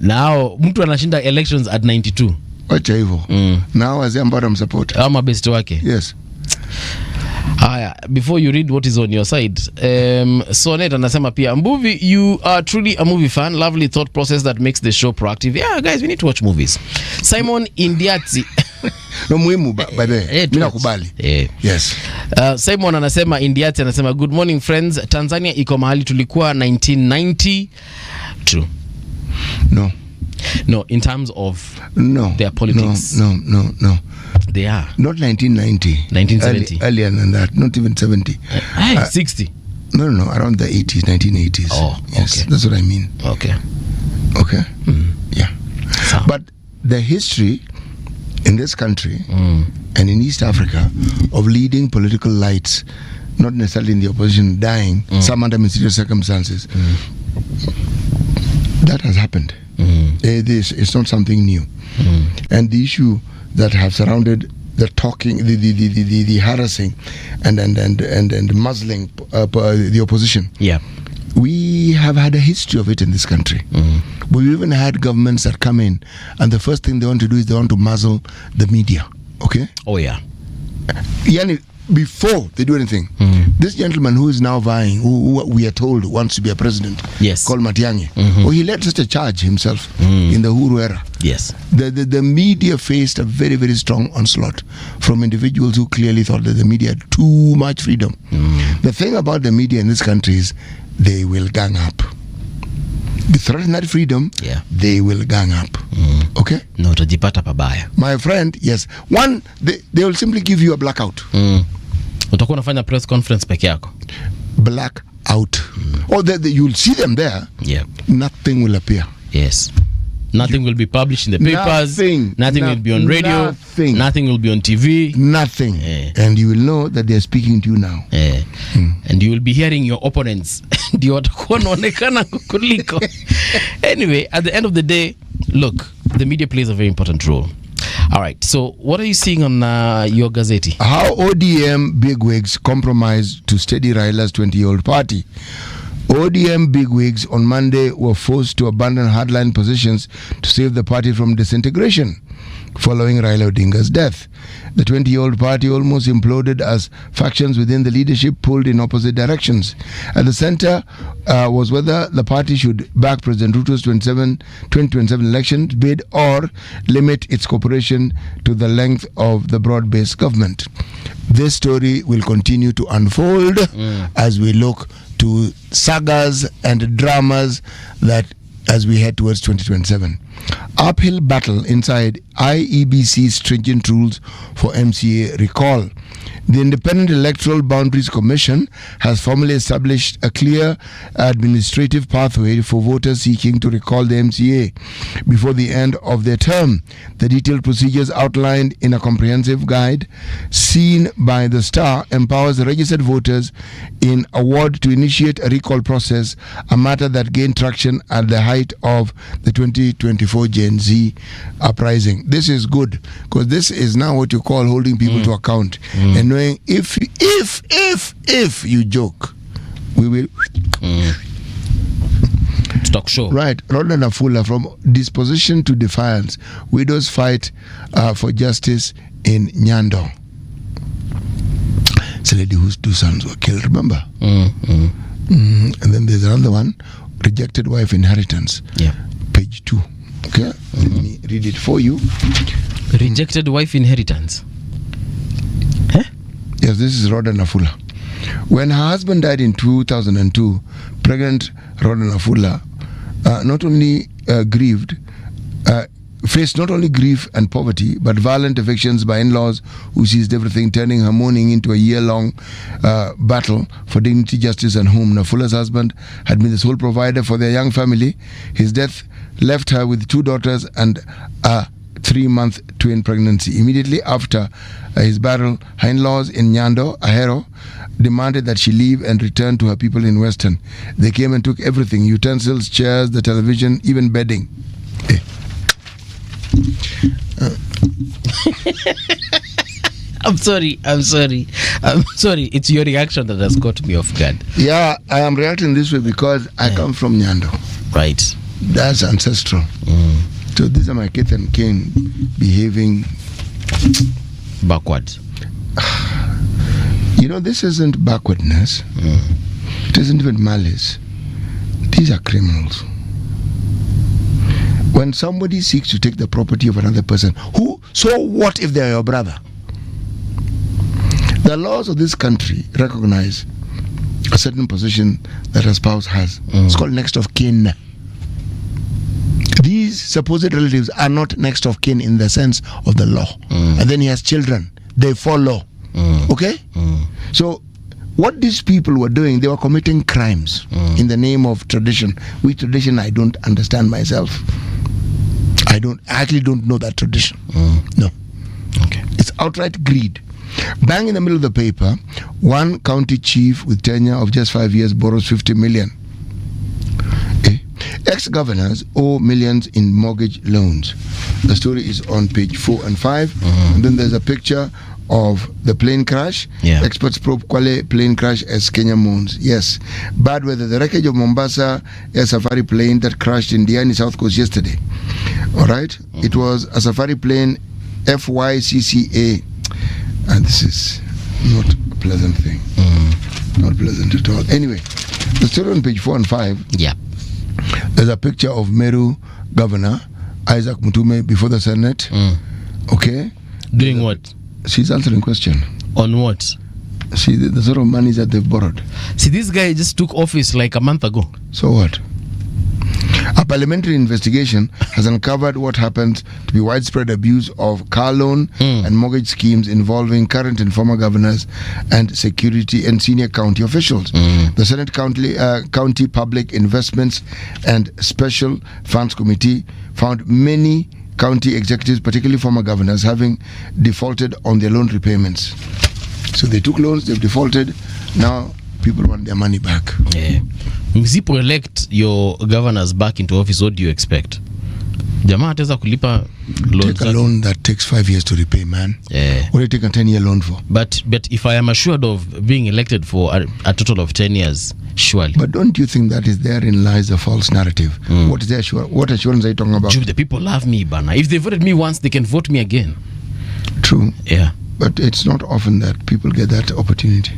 now mtu anashinda elections at 92. Wacha hivyo. Now wazee ambao namsupport. Ama best wake. Yes. Haya, before you read what is on your side, Sonet anasema pia, Mbuvi, you are truly a movie fan. Lovely thought process that makes the show proactive. Yeah, guys, we need to watch movies. Simon Indiati. No muhimu by the way. Mimi nakubali. Yes. Simon anasema, Indiati anasema, good morning friends. Tanzania iko mahali tulikuwa 1990. True. No, in terms of their politics. No. They are. Not 1990. 1970. Earlier than that. Not even 70. 60. No, around the 80s, 1980s. Oh, yes, okay. That's what I mean. Okay. Yeah. So. But the history in this country and in East Africa of leading political lights, not necessarily in the opposition, dying, some under mysterious circumstances, that has happened. It's not something new. And the issue that have surrounded the talking, the harassing and muzzling the opposition. Yeah. We have had a history of it in this country. We've even had governments that come in and the first thing they want to do is they want to muzzle the media. Okay? Oh yeah. Yani, before they do anything, this gentleman who is now vying, who we are told wants to be a president, called Matiang'i, he led such a charge himself in the Uhuru era. Yes. The media faced a very, very strong onslaught from individuals who clearly thought that the media had too much freedom. The thing about the media in this country is they will gang up. They threaten that freedom, they will gang up. Okay? No, utajipata pabaya. My friend, yes. One, they will simply give you a blackout. Utakuwa unafanya press conference peke yako. Blackout. Or you'll see them there. Yeah. Nothing will appear. Yes. Nothing will be published in the papers. Nothing will be on radio. Nothing will be on TV. Nothing. And you will know that they are speaking to you now. And you will be hearing your opponents. Ndio watakuwa wanaonekana kuliko. Anyway, at the end of the day, look, the media plays a very important role. All right. So, what are you seeing on your Gazette? How ODM bigwigs compromised to steady Raila's 20-year-old party. ODM bigwigs on Monday were forced to abandon hardline positions to save the party from disintegration following Raila Odinga's death. The 20-year-old party almost imploded as factions within the leadership pulled in opposite directions. At the center was whether the party should back President Ruto's 2027 election bid or limit its cooperation to the length of the broad-based government. This story will continue to unfold as we look to sagas and dramas that as we head towards 2027. Uphill battle inside IEBC's stringent rules for MCA recall. The Independent Electoral Boundaries Commission has formally established a clear administrative pathway for voters seeking to recall the MCA before the end of their term. The detailed procedures outlined in a comprehensive guide seen by the Star empowers the registered voters in a ward to initiate a recall process, a matter that gained traction at the height of the 2024 Gen Z uprising. This is good because this is now what you call holding people to account and knowing if you joke, we will Talk show. Right. Rodney Nafula, from disposition to defiance, widows fight for justice in Nyando. It's a lady whose 2 sons were killed, remember? And then there's another one, rejected wife inheritance. Yeah. Page 2. Okay? Let me read it for you. Rejected wife inheritance. Yes, this is Rhoda Nafula. When her husband died in 2002, pregnant Rhoda Nafula not only faced not only grief and poverty, but violent evictions by in-laws who seized everything, turning her mourning into a year-long battle for dignity, justice, and home. Nafula's husband had been the sole provider for their young family. His death left her with 2 daughters and a 3-month twin pregnancy. Immediately after his burial, her in-laws in Nyando, Ahero, demanded that she leave and return to her people in Western. They came and took everything: utensils, chairs, the television, even bedding. I'm sorry. It's your reaction that has got me off guard. Yeah, I am reacting this way because I come from Nyando. Right. That's ancestral. So these are my kith and kin behaving backwards. You know, this isn't backwardness. It isn't even malice. These are criminals. When somebody seeks to take the property of another person, so what if they are your brother? The laws of this country recognize a certain position that a spouse has. It's called next of kin. These supposed relatives are not next of kin in the sense of the law. And then he has children. They follow. Okay? So what these people were doing, they were committing crimes in the name of tradition. Which tradition I don't understand myself. I actually don't know that tradition. No. Okay. It's outright greed. Bang in the middle of the paper, one county chief with tenure of just 5 years borrows 50 million. Ex-governors owe millions in mortgage loans. The story is on page 4 and 5. And then there's a picture of the plane crash. Experts probe Kwale plane crash as Kenya mourns. Yes. Bad weather. The wreckage of Mombasa air safari plane that crashed in Diani, South Coast yesterday. All right. It was a safari plane FYCCA. And this is not a pleasant thing. Not pleasant at all. Anyway, the story on page 4 and 5. Yeah. There's a picture of Meru Governor Isaac Mutume before the Senate. Okay. Doing what? She's answering question. On what? See the sort of money that they've borrowed. See, this guy just took office like a month ago. So what? A parliamentary investigation has uncovered what happens to be widespread abuse of car loan and mortgage schemes involving current and former governors and security and senior county officials. The Senate County Public Investments and Special Funds Committee found many county executives, particularly former governors, having defaulted on their loan repayments. So they took loans, they've defaulted. Now people want their money back. Yeah. If people elect your governors back into office, what do you expect? Jamaa ataweza kulipa loan. Take a loan that takes 5 years to repay, man. Yeah. What do you take a 10-year loan for? But if I am assured of being elected for a total of 10 years, surely. But don't you think that is therein lies a false narrative? What is the what assurance are you talking about? Jude, the people love me, Bana. If they voted me once, they can vote me again. True. Yeah. But it's not often that people get that opportunity.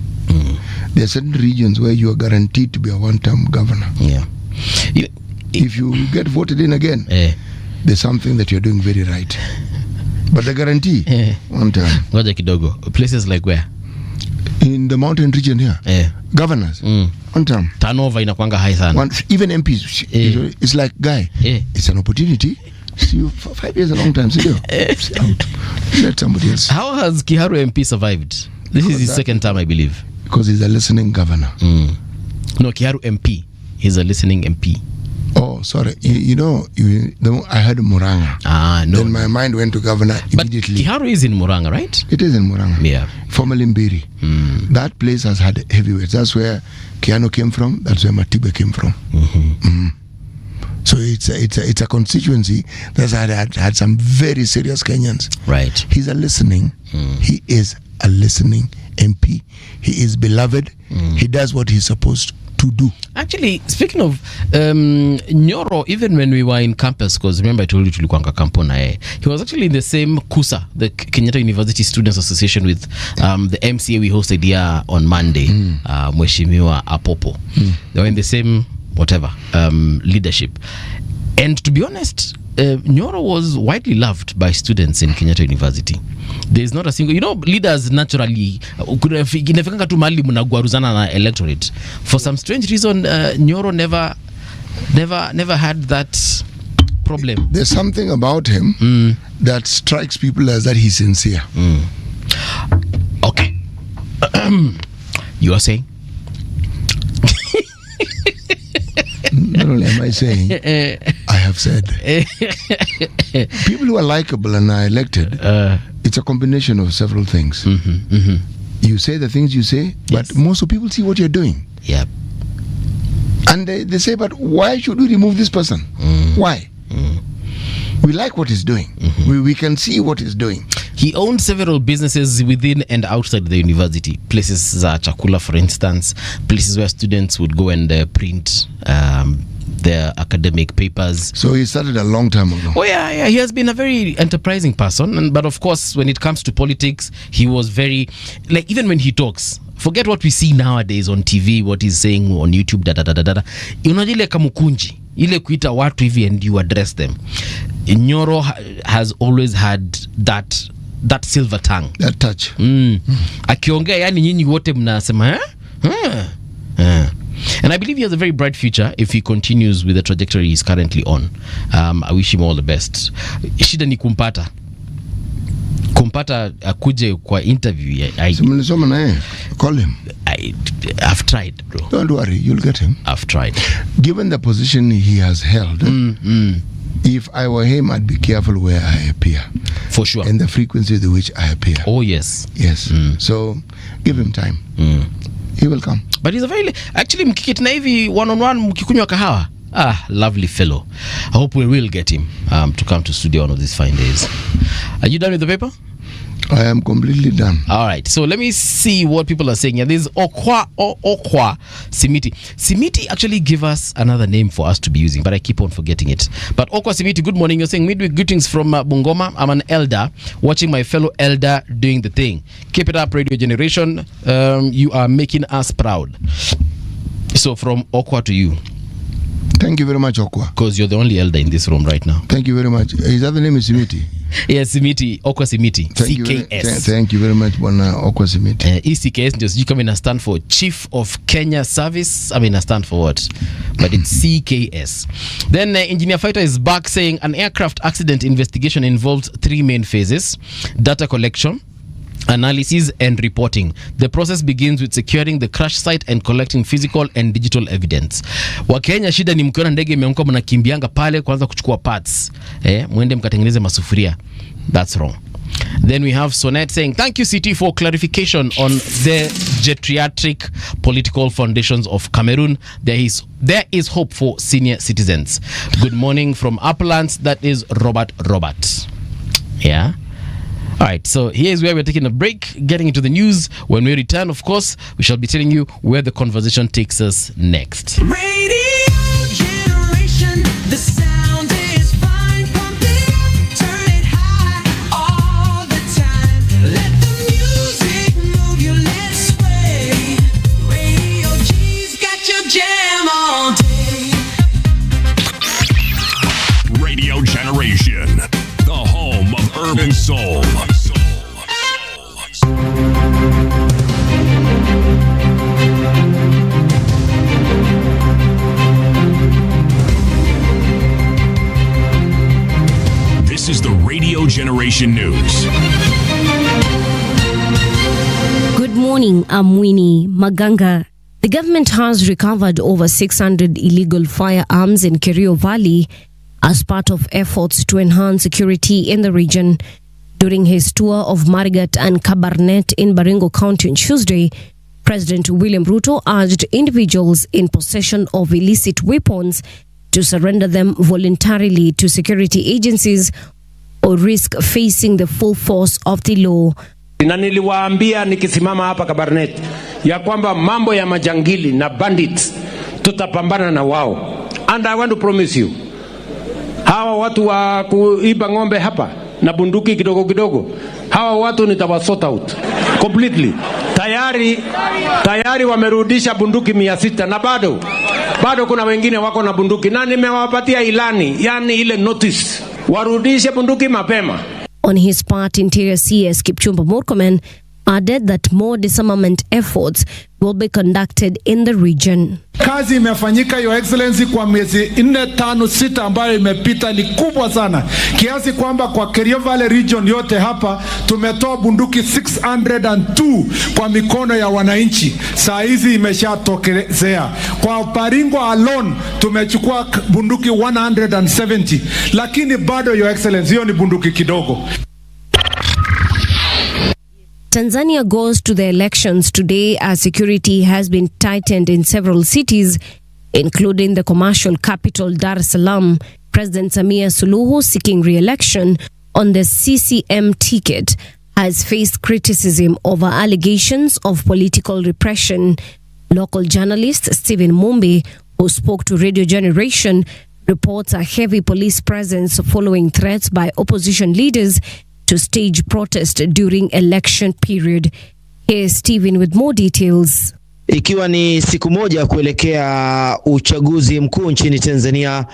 There are certain regions where you are guaranteed to be a one-term governor. Yeah. If you get voted in again, there's something that you're doing very right. But the guarantee, one term. Ngoja kidogo. Places like where? In the mountain region here, governors, one term. Turnover inakwanga high sana. Even MPs, it's like, guy, it's an opportunity. See you 5 years, a long time. See you. Out. Let somebody else. How has Kiharu MP survived? This is his second time, I believe. Because he's a listening governor. No, Kiharu MP. He's a listening MP. Oh, sorry. I heard Muranga. No. Then my mind went to governor immediately. But Kiharu is in Muranga, right? It is in Muranga. Yeah. Formerly Mbiri. That place has had heavyweights. That's where Kiano came from. That's where Matibe came from. So it's a constituency that's had some very serious Kenyans. Right. He's a listening. He is a listening MP. He is beloved. He does what he's supposed to do. Actually, speaking of Nyoro, even when we were in campus, because remember I told you tulikuanga kampona, he was actually in the same KUSA, the Kenyatta University Students Association, with the MCA we hosted here on Monday, Mheshimiwa Apopo. They were in the same leadership. And to be honest, Nyoro was widely loved by students in Kenyatta University. There's not a single, leaders naturally inafika tu mahali mnagwaruzana na electorate. For some strange reason, Nyoro never had that problem. There's something about him that strikes people as that he's sincere. Okay. You are saying? Not only am I saying, I have said. People who are likable and are elected, it's a combination of several things. You say the things you say, but most of people see what you're doing. Yeah. And they say, but why should we remove this person? Why? We like what he's doing. We can see what he's doing. He owned several businesses within and outside the university. Places chakula, for instance, places where students would go and print their academic papers. So he started a long time ago. Oh yeah. He has been a very enterprising person, but of course, when it comes to politics, he was very, like, even when he talks, forget what we see nowadays on TV, what he's saying on YouTube, unajua ile kamukunji, ile kuita watu hivi and you address them. Nyoro has always had that silver tongue, that touch. Akiongea yani nyinyi wote mnasema and I believe he has a very bright future if he continues with the trajectory he's currently on. I wish him all the best. Shida ni kumpata akuje kwa interview. Mlisoma naye, call him. I've tried, bro. Don't worry, you'll get him. I've tried. Given the position he has held, if I were him, I'd be careful where I appear. For sure. And the frequency with which I appear. Oh, yes. Yes. So, give him time. He will come. But he's a very... Actually, mkiketi na hivi one-on-one mkikunywa kahawa. Lovely fellow. I hope we will get him to come to studio one of these fine days. Are you done with the paper? I am completely done. All right. So let me see what people are saying. Yeah, there's Okwa Simiti. Simiti actually gave us another name for us to be using, but I keep on forgetting it. But Okwa Simiti, good morning. You're saying midweek greetings from Bungoma. I'm an elder watching my fellow elder doing the thing. Keep it up, Radio Generation. You are making us proud. So from Okwa to you. Thank you very much, Okwa. Because you're the only elder in this room right now. Thank you very much. His other name is Simiti. Yes, Simiti. Okwa Simiti. CKS. Thank you very much, Bwana Okwa Simiti. CKS just you come in and stand for Chief of Kenya Service. I mean, I stand for what? But it's CKS. Then Engineer Fighter is back saying an aircraft accident investigation involves 3 main phases: data collection, analysis and reporting. The process begins with securing the crash site and collecting physical and digital evidence. Wakenya, shida ni mkiona ndege imeanguka mnakimbianga pale kwanza kuchukua parts. Mwende mkatengeneze masufuria. That's wrong. Then we have Sonette saying, thank you, CT, for clarification on the geriatric political foundations of Cameroon. There is hope for senior citizens. Good morning from Uplands. That is Robert. Yeah. All right, so here's where we're taking a break, getting into the news. When we return, of course, we shall be telling you where the conversation takes us next. Radio generation, the sound is fine. Pump it up, turn it high all the time. Let the music move you, let's sway. Radio G's got your jam all day. Radio Generation, the home of urban soul. This is the Radio Generation News. Good morning, I'm Winnie Maganga. The government has recovered over 600 illegal firearms in Kerio Valley as part of efforts to enhance security in the region. During his tour of Marigat and Kabarnet in Baringo County on Tuesday, President William Ruto urged individuals in possession of illicit weapons to surrender them voluntarily to security agencies or risk facing the full force of the law. Na niliwaambia nikisimama hapa Kabarnet ya kwamba mambo ya majangili na bandits tutapambana na wao. And I want to promise you, hawa watu wa kuiba ng'ombe hapa na bunduki kidogo kidogo, hawa watu nitawasort out completely. Tayari wamerudisha bunduki 600 na bado kuna wengine wako na bunduki na nimewapatia ilani, yani ile notice warudishe bunduki mapema. On his part, Interior CS Kipchumba Murkomen added that more disarmament efforts will be conducted in the region. Kazi imefanyika, Your Excellency, kwa miezi 4, 5, 6 ambayo imepita ni kubwa sana, kiasi kwamba kwa Kerio Valley region yote hapa tumetoa bunduki 602 kwa mikono ya wananchi. Saa hizi imeshatokelezea. Kwa Baringo alone tumechukua bunduki 170, lakini bado, Your Excellency, hiyo ni bunduki kidogo. Tanzania goes to the elections today as security has been tightened in several cities, including the commercial capital Dar es Salaam. President Samia Suluhu, seeking re-election on the CCM ticket, has faced criticism over allegations of political repression. Local journalist Stephen Mumbi, who spoke to Radio Generation, reports a heavy police presence following threats by opposition leaders to stage protest during election period. Here's Stephen with more details. Ikiwa ni siku moja kuelekea uchaguzi mkuu nchini Tanzania,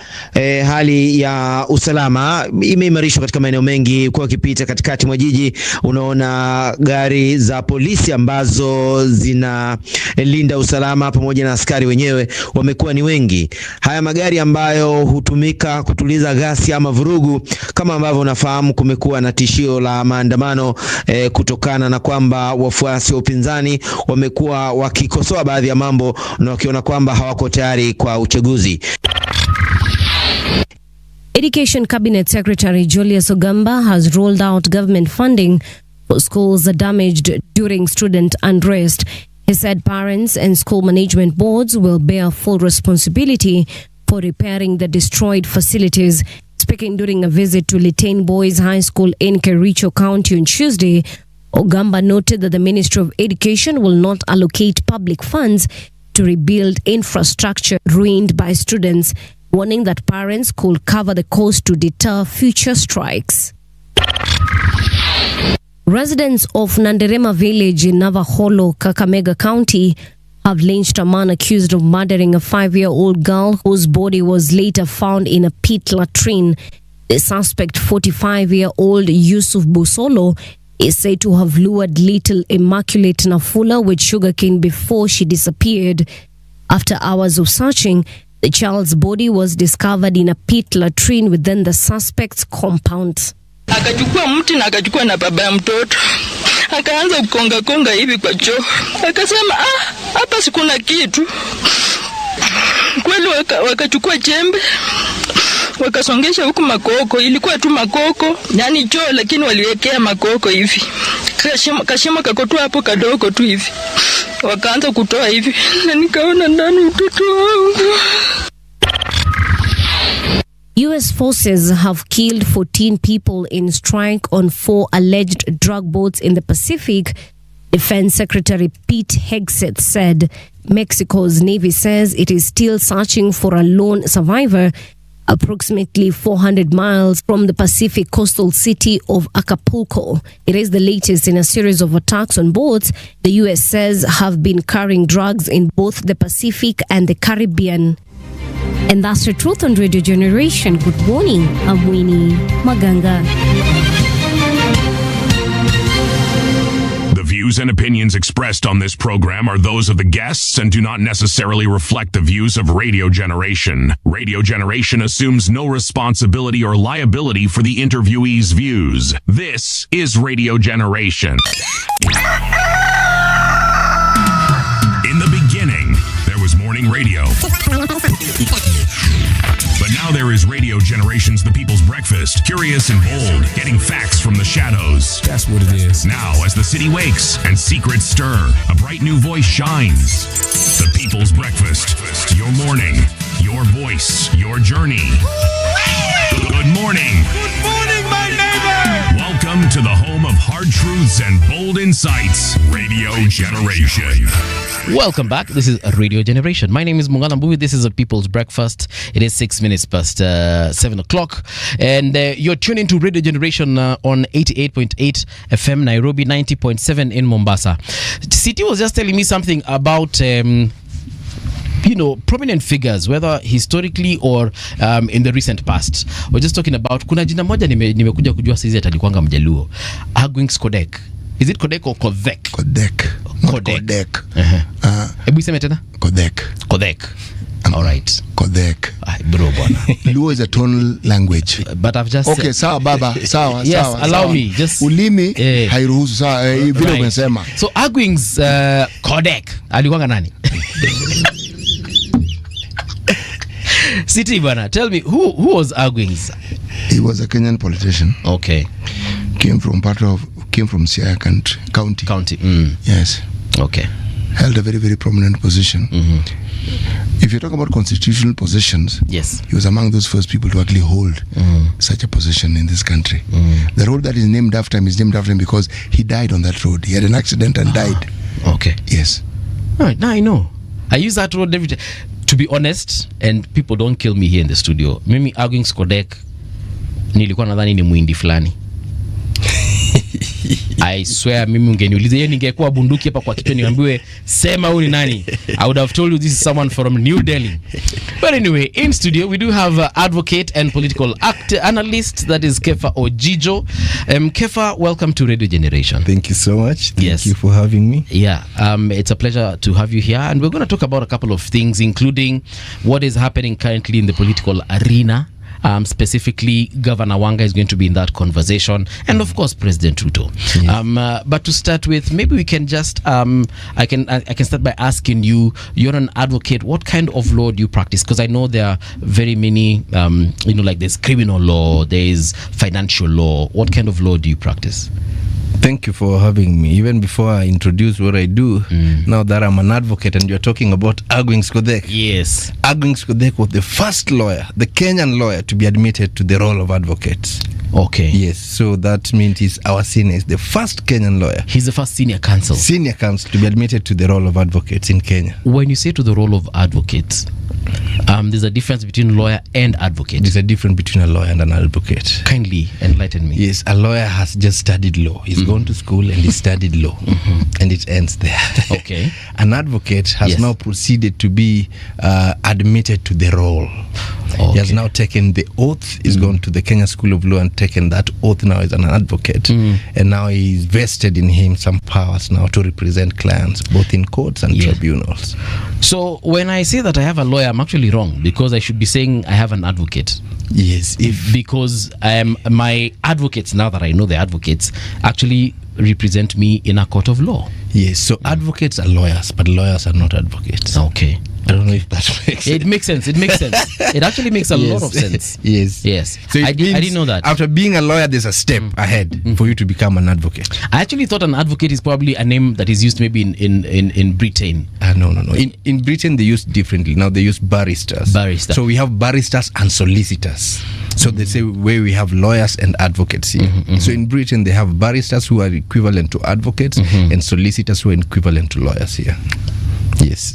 hali ya usalama imeimarishwa katika maeneo mengi. Kwa kipita katikati mwa jiji, unaona gari za polisi ambazo zinalinda usalama pamoja na askari wenyewe wamekuwa ni wengi. Haya magari ambayo hutumika kutuliza ghasia ama vurugu, kama ambavyo unafahamu, kumekuwa na tishio la maandamano kutokana na kwamba wafuasi wa upinzani wamekuwa wakikosoa baadhi ya mambo na wakiona kwamba hawako tayari kwa uchaguzi. Education Cabinet Secretary Julius Ogamba has rolled out government funding for schools damaged during student unrest. He said parents and school management boards will bear full responsibility for repairing the destroyed facilities. Speaking during a visit to Litane Boys High School in Kericho County on Tuesday, Ogamba noted that the Ministry of Education will not allocate public funds to rebuild infrastructure ruined by students, warning that parents could cover the cost to deter future strikes. Residents of Nanderema village in Navaholo, Kakamega County, have lynched a man accused of murdering a 5-year-old girl whose body was later found in a pit latrine. The suspect, 45-year-old Yusuf Busolo, is said to have lured little Immaculate Nafula with sugarcane before she disappeared. After hours of searching, the child's body was discovered in a pit latrine within the suspect's compound. Akachukua mti na akachukua na baba ya mtoto. Akaanza kukonga hivi kwa choo. Akasema hapa sikuna kitu. Kweli wakachukua jembe. wakasongesha huku makoko, ilikuwa tu makoko, yani choo lakini waliwekea makoko hivi. Kashima kakotua hapo kadogo tu hivi. Wakaanza kutoa hivi na nikaona ndani mtoto wangu. US forces have killed 14 people in strike on 4 alleged drug boats in the Pacific, Defense Secretary Pete Hegseth said. Mexico's Navy says it is still searching for a lone survivor approximately 400 miles from the Pacific coastal city of Acapulco. It is the latest in a series of attacks on boats the US says have been carrying drugs in both the Pacific and the Caribbean. And that's the truth on Radio Generation. Good morning. I'm Winnie Maganga. The views and opinions expressed on this program are those of the guests and do not necessarily reflect the views of Radio Generation. Radio Generation assumes no responsibility or liability for the interviewee's views. This is Radio Generation. In the beginning, there was morning radio. But now there is Radio Generation's The People's Breakfast, curious and bold, getting facts from the shadows. That's what it is. Now, as the city wakes and secrets stir, a bright new voice shines. The People's Breakfast, your morning, your voice, your journey. Good morning. Good morning, my neighbor. Welcome to the home of hard truths and bold insights, Radio Generation. Welcome back. This is Radio Generation. My name is Mungana Mbuvi. This is a People's Breakfast. It is 6 minutes past 7 o'clock. And you're tuning to Radio Generation on 88.8 FM Nairobi, 90.7 in Mombasa. City was just telling me something about prominent figures, whether historically or in the recent past. We're just talking about, kuna jina moja nimekuja kujua saizi atalikuanga Mjaluo. Agwings Kodek. Is it Kodek or Kodek? Kodek. Kodek. Hebu iseme tena? Kodek. All right. Kodek. Bro bwana. Luo is a tonal language. But I've just okay, sawa baba. Sawa, yes, sawa. Allow sawa. me. Just ulimi hairuhusu sawa vile umesema. So Agwings Kodek alikuanga nani? City bwana, tell me who was Agwings? He was a Kenyan politician. Okay. Came from Siaya County. Yes. Okay. Held a very, very prominent position. If you talk about constitutional positions, yes, he was among those first people to actually hold such a position in this country. The road that is named after him is named after him because he died on that road. He had an accident and died. Okay. Yes. All right, now I know. I use that road every time. To be honest, and people don't kill me here in the studio, mimi Agwings Kodek nilikuwa nadhani ni muindi fulani. I swear mimi ungeniuliza yeye ningekuwa bunduki hapa kwa kichwa niambiwe sema huyu ni nani, I would have told you this is someone from New Delhi. But anyway, in studio we do have advocate and political analyst, that is Kefa Ojijo. Kefa, welcome to Radio Generation. Thank you so much. Thank Yes. you for having me. Yeah, it's a pleasure to have you here, and we're going to talk about a couple of things, including what is happening currently in the political arena. Specifically, Governor Wanga is going to be in that conversation, and of course, President Ruto. Yes. But to start with, maybe we can just I can start by asking you. You're an advocate. What kind of law do you practice? Because I know there are very many. Like there's criminal law, there's financial law. What kind of law do you practice? Thank you for having me. Even before I introduce what I do, now that I'm an advocate and you're talking about Agwings Kodek. Yes. Agwings Kodek was the first lawyer, the Kenyan lawyer, to be admitted to the role of advocate. Okay. Yes, so that means he's our senior. He's the first Kenyan lawyer. He's the first senior counsel. Senior counsel to be admitted to the role of advocates in Kenya. When you say to the role of advocates, there's a difference between lawyer and advocate. There's a difference between a lawyer and an advocate. Kindly enlighten me. Yes, a lawyer has just studied law. He's gone to school and he studied law. And it ends there. Okay. An advocate has now proceeded to be admitted to the role. Okay. He has now taken the oath. He's gone to the Kenya School of Law and taken that oath now as an advocate. And now he's vested in him some powers now to represent clients, both in courts and tribunals. So when I say that I have a lawyer, I'm actually wrong, because I should be saying I have an advocate. Yes. Because my advocates, now that I know the advocates, actually represent me in a court of law. Yes, so advocates are lawyers, but lawyers are not advocates. Okay. I don't know if that makes sense. It makes sense. It makes sense. It actually makes a lot of sense. Yes. Yes. So it I means didn't know that. After being a lawyer, there's a step ahead for you to become an advocate. I actually thought an advocate is probably a name that is used maybe in Britain. No. In Britain, they use differently. Now they use barristers. Barrister. So we have barristers and solicitors. So they say where we have lawyers and advocates here. So in Britain, they have barristers who are equivalent to advocates and solicitors who are equivalent to lawyers here. Yes.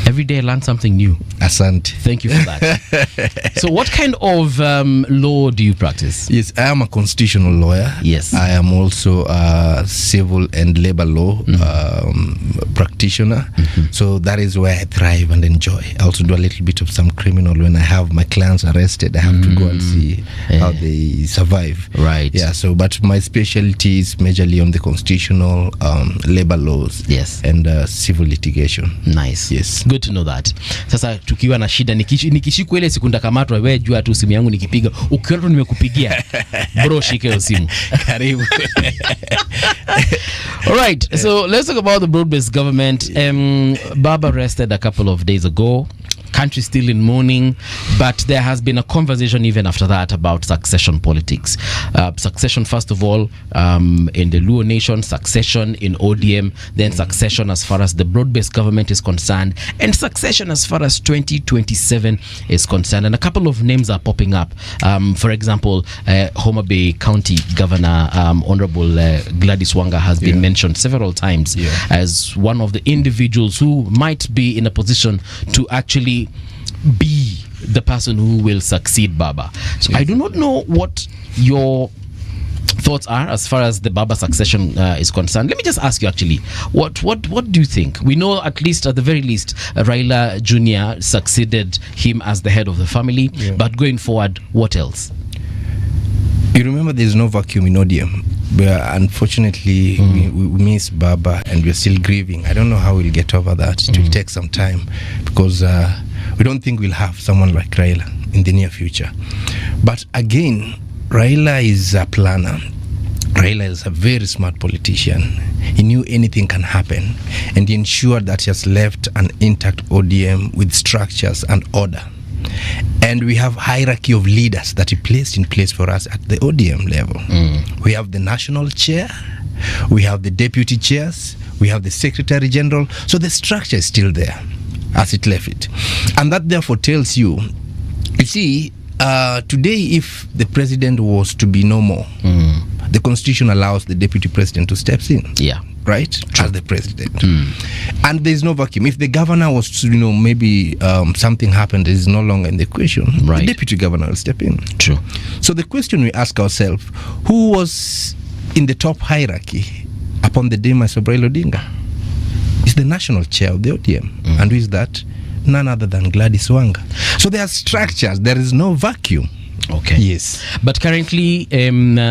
Every day I learn something new. Asante. Thank you for that. So what kind of law do you practice? Yes, I am a constitutional lawyer. Yes. I am also a civil and labor law practitioner. So that is where I thrive and enjoy. I also do a little bit of some criminal. When I have my clients arrested, I have to go and see how they survive. Right. Yeah. So, but my specialty is majorly on the constitutional, labor laws. Yes. And civil litigation. Nice. Yes. Good to know that. Sasa tukiwa na shida nikishikwa ile siku ndakamatwa, wewe jua tu simu yangu nikipiga, ukiona tu nimekupigia bro, shika hiyo simu. Karibu. All right. So let's talk about the broad-based government. Baba rested a couple of days ago. Country still in mourning, but there has been a conversation even after that about succession politics. Succession, first of all, in the Luo nation, succession in ODM, then succession as far as the broad-based government is concerned, and succession as far as 2027 is concerned. And a couple of names are popping up. For example, Homa Bay County Governor Honorable Gladys Wanga has been mentioned several times as one of the individuals who might be in a position to actually be the person who will succeed Baba. So I do not know what your thoughts are as far as the Baba succession is concerned. Let me just ask you actually, what do you think? We know at the very least, Raila Jr. succeeded him as the head of the family, but going forward, what else? You remember there's no vacuum in ODM. But unfortunately, we miss Baba and we're still grieving. I don't know how we'll get over that. It will take some time because we don't think we'll have someone like Raila in the near future. But again, Raila is a planner. Raila is a very smart politician. He knew anything can happen and he ensured that he has left an intact ODM with structures and order. And we have hierarchy of leaders that he placed in place for us at the ODM level. We have the national chair, we have the deputy chairs, we have the secretary general. So the structure is still there as it left it. And that therefore tells you, you see, today if the president was to be no more, the constitution allows the deputy president to step in. Yeah. Right? As the president. And there's no vacuum. If the governor was to, maybe something happened, is no longer in the question, the deputy governor will step in. True. So the question we ask ourselves, who was in the top hierarchy upon the demise of Raila Odinga? It's the national chair of the ODM. And who is that? None other than Gladys Wanga. So there are structures. There is no vacuum. Okay. Yes. But currently,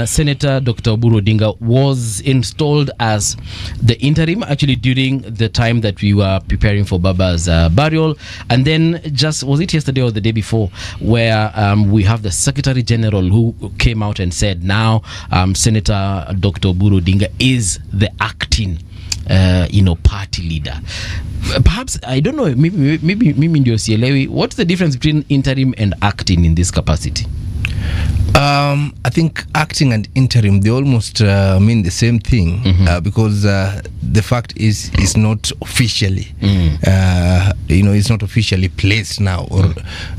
Senator Dr. Oburu Odinga was installed as the interim, actually during the time that we were preparing for Baba's burial. And then was it yesterday or the day before, where we have the Secretary General who came out and said now Senator Dr. Oburu Odinga is the acting party leader. Perhaps, I don't know, maybe ndio sielewi, what's the difference between interim and acting in this capacity? I think acting and interim, they almost mean the same thing, because the fact is not officially it's not officially placed now or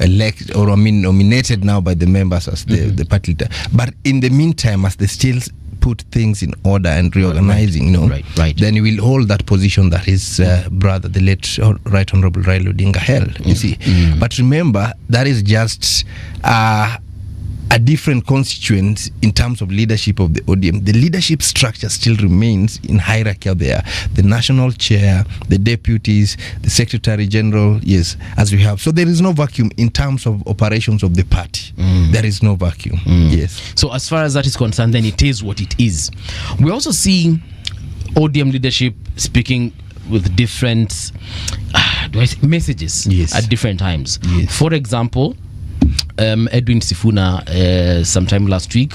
elected or nominated now by the members as the party leader, but in the meantime, as they still put things in order and reorganizing, then he will hold that position that his brother, the late Right Honorable Raila Odinga, held, you see. But remember, that is just a different constituent in terms of leadership of the ODM. The leadership structure still remains in hierarchy there. The national chair, the deputies, the secretary general, yes, as we have. So there is no vacuum in terms of operations of the party. There is no vacuum. Yes. So as far as that is concerned, then it is what it is. We're also seeing ODM leadership speaking with different messages at different times. For example, Edwin Sifuna sometime last week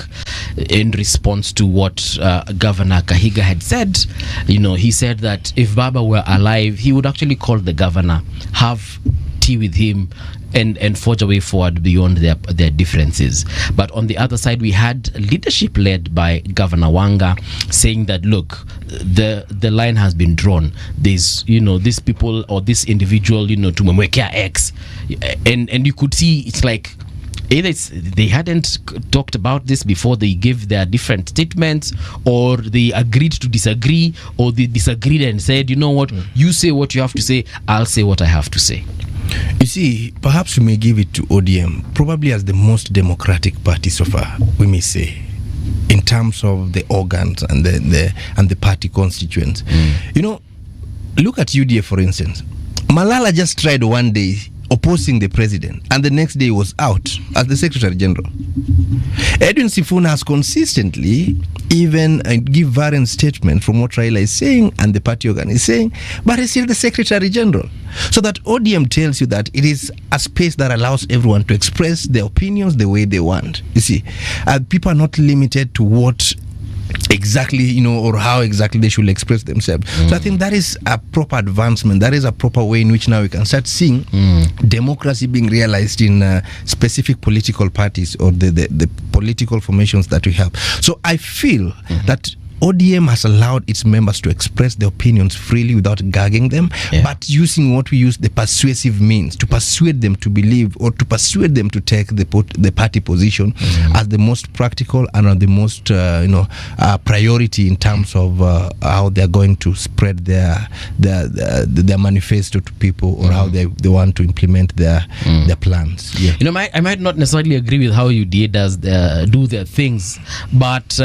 in response to what Governor Kahiga had said. He said that if Baba were alive, he would actually call the governor, have tea with him, and forge a way forward beyond their differences. But on the other side, we had leadership led by Governor Wanga saying that, look, the line has been drawn. There's these people or this individual tumemwekea X, and you could see it's like either they hadn't talked about this before they gave their different statements, or they agreed to disagree, or they disagreed and said, you know what, you say what you have to say, I'll say what I have to say. You see, perhaps we may give it to ODM, probably as the most democratic party so far, we may say, in terms of the organs and the party constituents. Look at UDA, for instance. Malala just tried one day opposing the president, and the next day he was out as the Secretary General. Edwin Sifuna has consistently even give variant statement from what Raila is saying and the party organ is saying, but he's still the Secretary General. So that ODM tells you that it is a space that allows everyone to express their opinions the way they want. You see, people are not limited to what exactly, or how exactly they should express themselves. So I think that is a proper advancement. That is a proper way in which now we can start seeing democracy being realized in specific political parties or the political formations that we have. So I feel that ODM has allowed its members to express their opinions freely without gagging them, but using what we use, the persuasive means, to persuade them to believe or to persuade them to take the party position as the most practical and the most priority in terms of how they're going to spread their manifesto to people, or how they want to implement their plans. I might not necessarily agree with how UDA do their things, but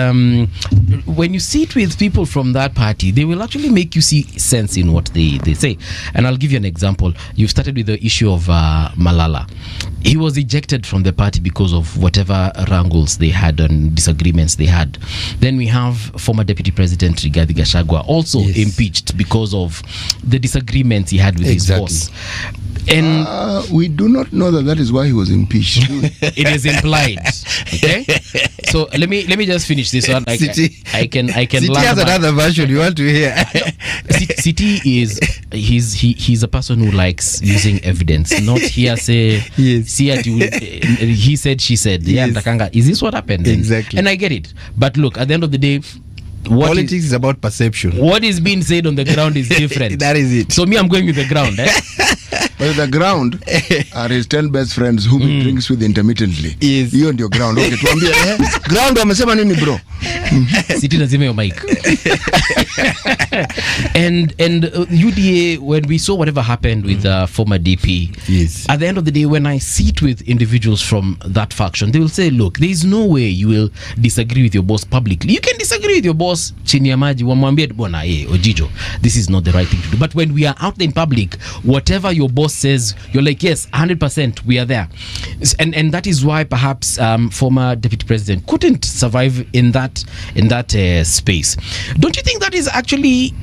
when you sit with people from that party, they will actually make you see sense in what they say. And I'll give you an example. You started with the issue of Malala. He was ejected from the party because of whatever wrangles they had and disagreements they had. Then we have former Deputy President Rigathi Gachagua also impeached because of the disagreements he had with his boss. And we do not know that is why he was impeached. It is implied. Okay, so let me just finish this one. I can. City has another version you want to hear. City is he's a person who likes using evidence, not hearsay. He said, she said. Is this what happened? Exactly. And I get it, but look, at the end of the day, politics is about perception. What is being said on the ground is different. That is it. So I'm going with the ground. But the ground are his 10 best friends whom he drinks with intermittently. You and your ground. Okay, tuambie ground wamesema nini bro? City nazima your mic. and UDA, when we saw whatever happened with former DP, at the end of the day, when I sit with individuals from that faction, they will say, look, there is no way you will disagree with your boss publicly. You can disagree with your boss chini ya maji, wamwambie bwana Ojijo, this is not the right thing to do. But when we are out there in public, whatever your boss says, you're like, yes, 100%, we are there. And that is why perhaps former Deputy President couldn't survive in that space. Don't you think that is actually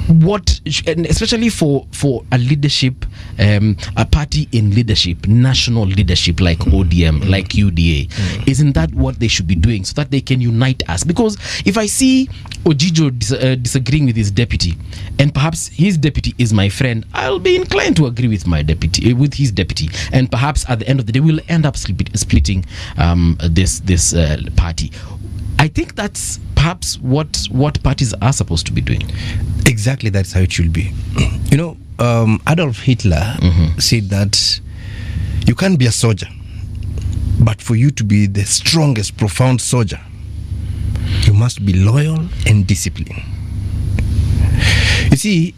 what, and especially for a leadership, a party in leadership, national leadership like ODM, like UDA, isn't that what they should be doing so that they can unite us? Because if I see Ojijo disagreeing with his deputy, and perhaps his deputy is my friend, I'll be inclined to agree with my deputy, with his deputy, and perhaps at the end of the day we'll end up splitting this party. I think that's perhaps what parties are supposed to be doing. Exactly, that's how it should be. Adolf Hitler said that you can't be a soldier, but for you to be the strongest, profound soldier, you must be loyal and disciplined. You see,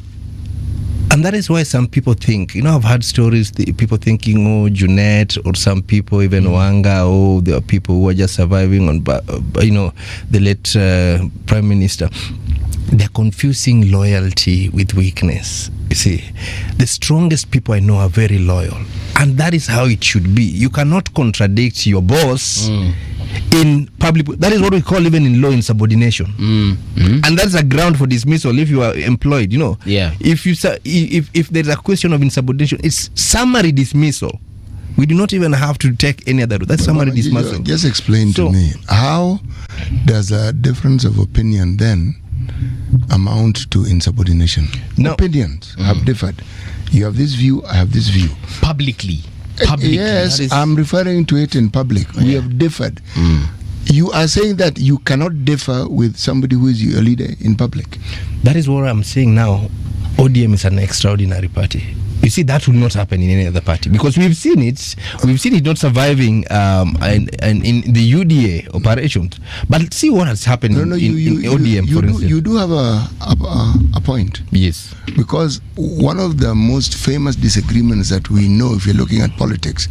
and that is why some people think, I've heard stories, people thinking, Junet, or some people, even Wanga, there are people who are just surviving on, the late Prime Minister. They're confusing loyalty with weakness. You see, the strongest people I know are very loyal. And that is how it should be. You cannot contradict your boss in public. That is what we call, even in law, insubordination. And that's a ground for dismissal if you are employed, If there's a question of insubordination, it's summary dismissal. We do not even have to take any other route. That's summary dismissal. Just explain to me, how does a difference of opinion then amount to insubordination? No. Opinions have differed. You have this view, I have this view. Publicly. Yes, I'm referring to it in public. We have differed. You are saying that you cannot differ with somebody who is your leader in public. That is what I'm saying now. ODM is an extraordinary party. You see, that will not happen in any other party, because we've seen it not surviving in the UDA operations. But see what has happened in ODM, for instance. You do have a point. Yes. Because one of the most famous disagreements that we know, if you're looking at politics,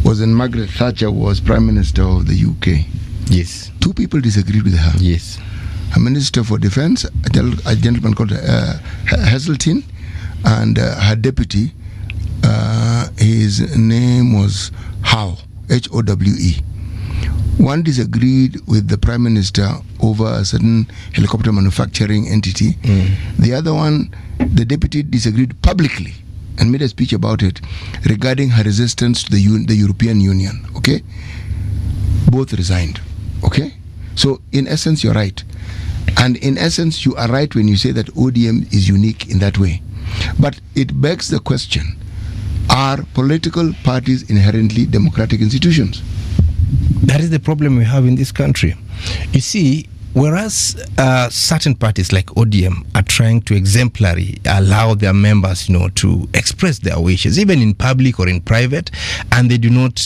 was when Margaret Thatcher was Prime Minister of the UK. Yes. Two people disagreed with her. Yes. A Minister for Defence, a gentleman called Heseltine, and her deputy, his name was Howe, Howe. One disagreed with the Prime Minister over a certain helicopter manufacturing entity. The other one, the deputy, disagreed publicly and made a speech about it regarding her resistance to the European Union. Okay? Both resigned. Okay? So, in essence, you're right. And in essence, you are right when you say that ODM is unique in that way. But it begs the question, are political parties inherently democratic institutions? That is the problem we have in this country. You see, whereas certain parties like ODM are trying to exemplary allow their members, to express their wishes, even in public or in private, and they do not,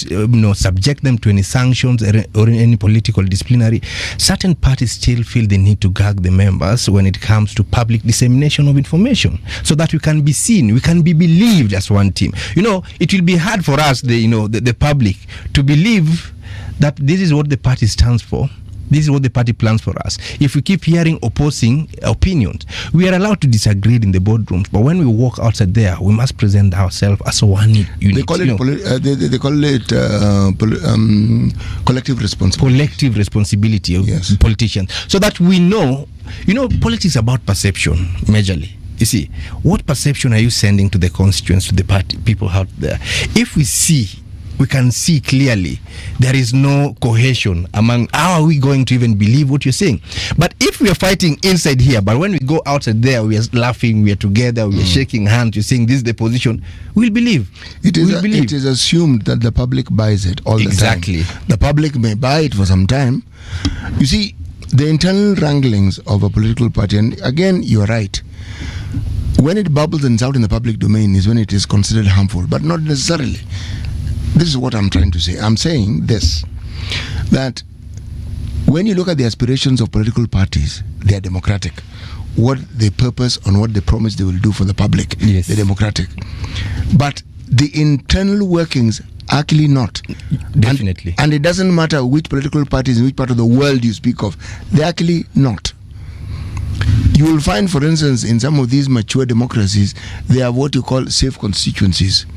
subject them to any sanctions or any political disciplinary, certain parties still feel the need to gag the members when it comes to public dissemination of information, so that we can be seen, we can be believed as one team. It will be hard for us, the public, to believe that this is what the party stands for. This is what the party plans for us. If we keep hearing opposing opinions, we are allowed to disagree in the boardrooms, but when we walk outside there, we must present ourselves as one unit. They call it collective responsibility. Collective responsibility of politicians, so that we know. Politics is about perception majorly. You see, what perception are you sending to the constituents, to the party people out there? If we can see clearly there is no cohesion among, how are we going to even believe what you're saying? But if we are fighting inside here, but when we go outside there, we are laughing, we are together, we are shaking hands, you're saying this is the position, we'll believe. It is assumed that the public buys it all the time. Exactly. The public may buy it for some time. You see, the internal wranglings of a political party, and again, you're right, when it bubbles and is out in the public domain is when it is considered harmful, but not necessarily. This is what I'm trying to say. I'm saying this, that when you look at the aspirations of political parties, they are democratic. What they purpose and what they promise they will do for the public, they're democratic. But the internal workings are actually not. Definitely. And it doesn't matter which political parties in which part of the world you speak of, they're actually not. You will find, for instance, in some of these mature democracies, they have what you call safe constituencies.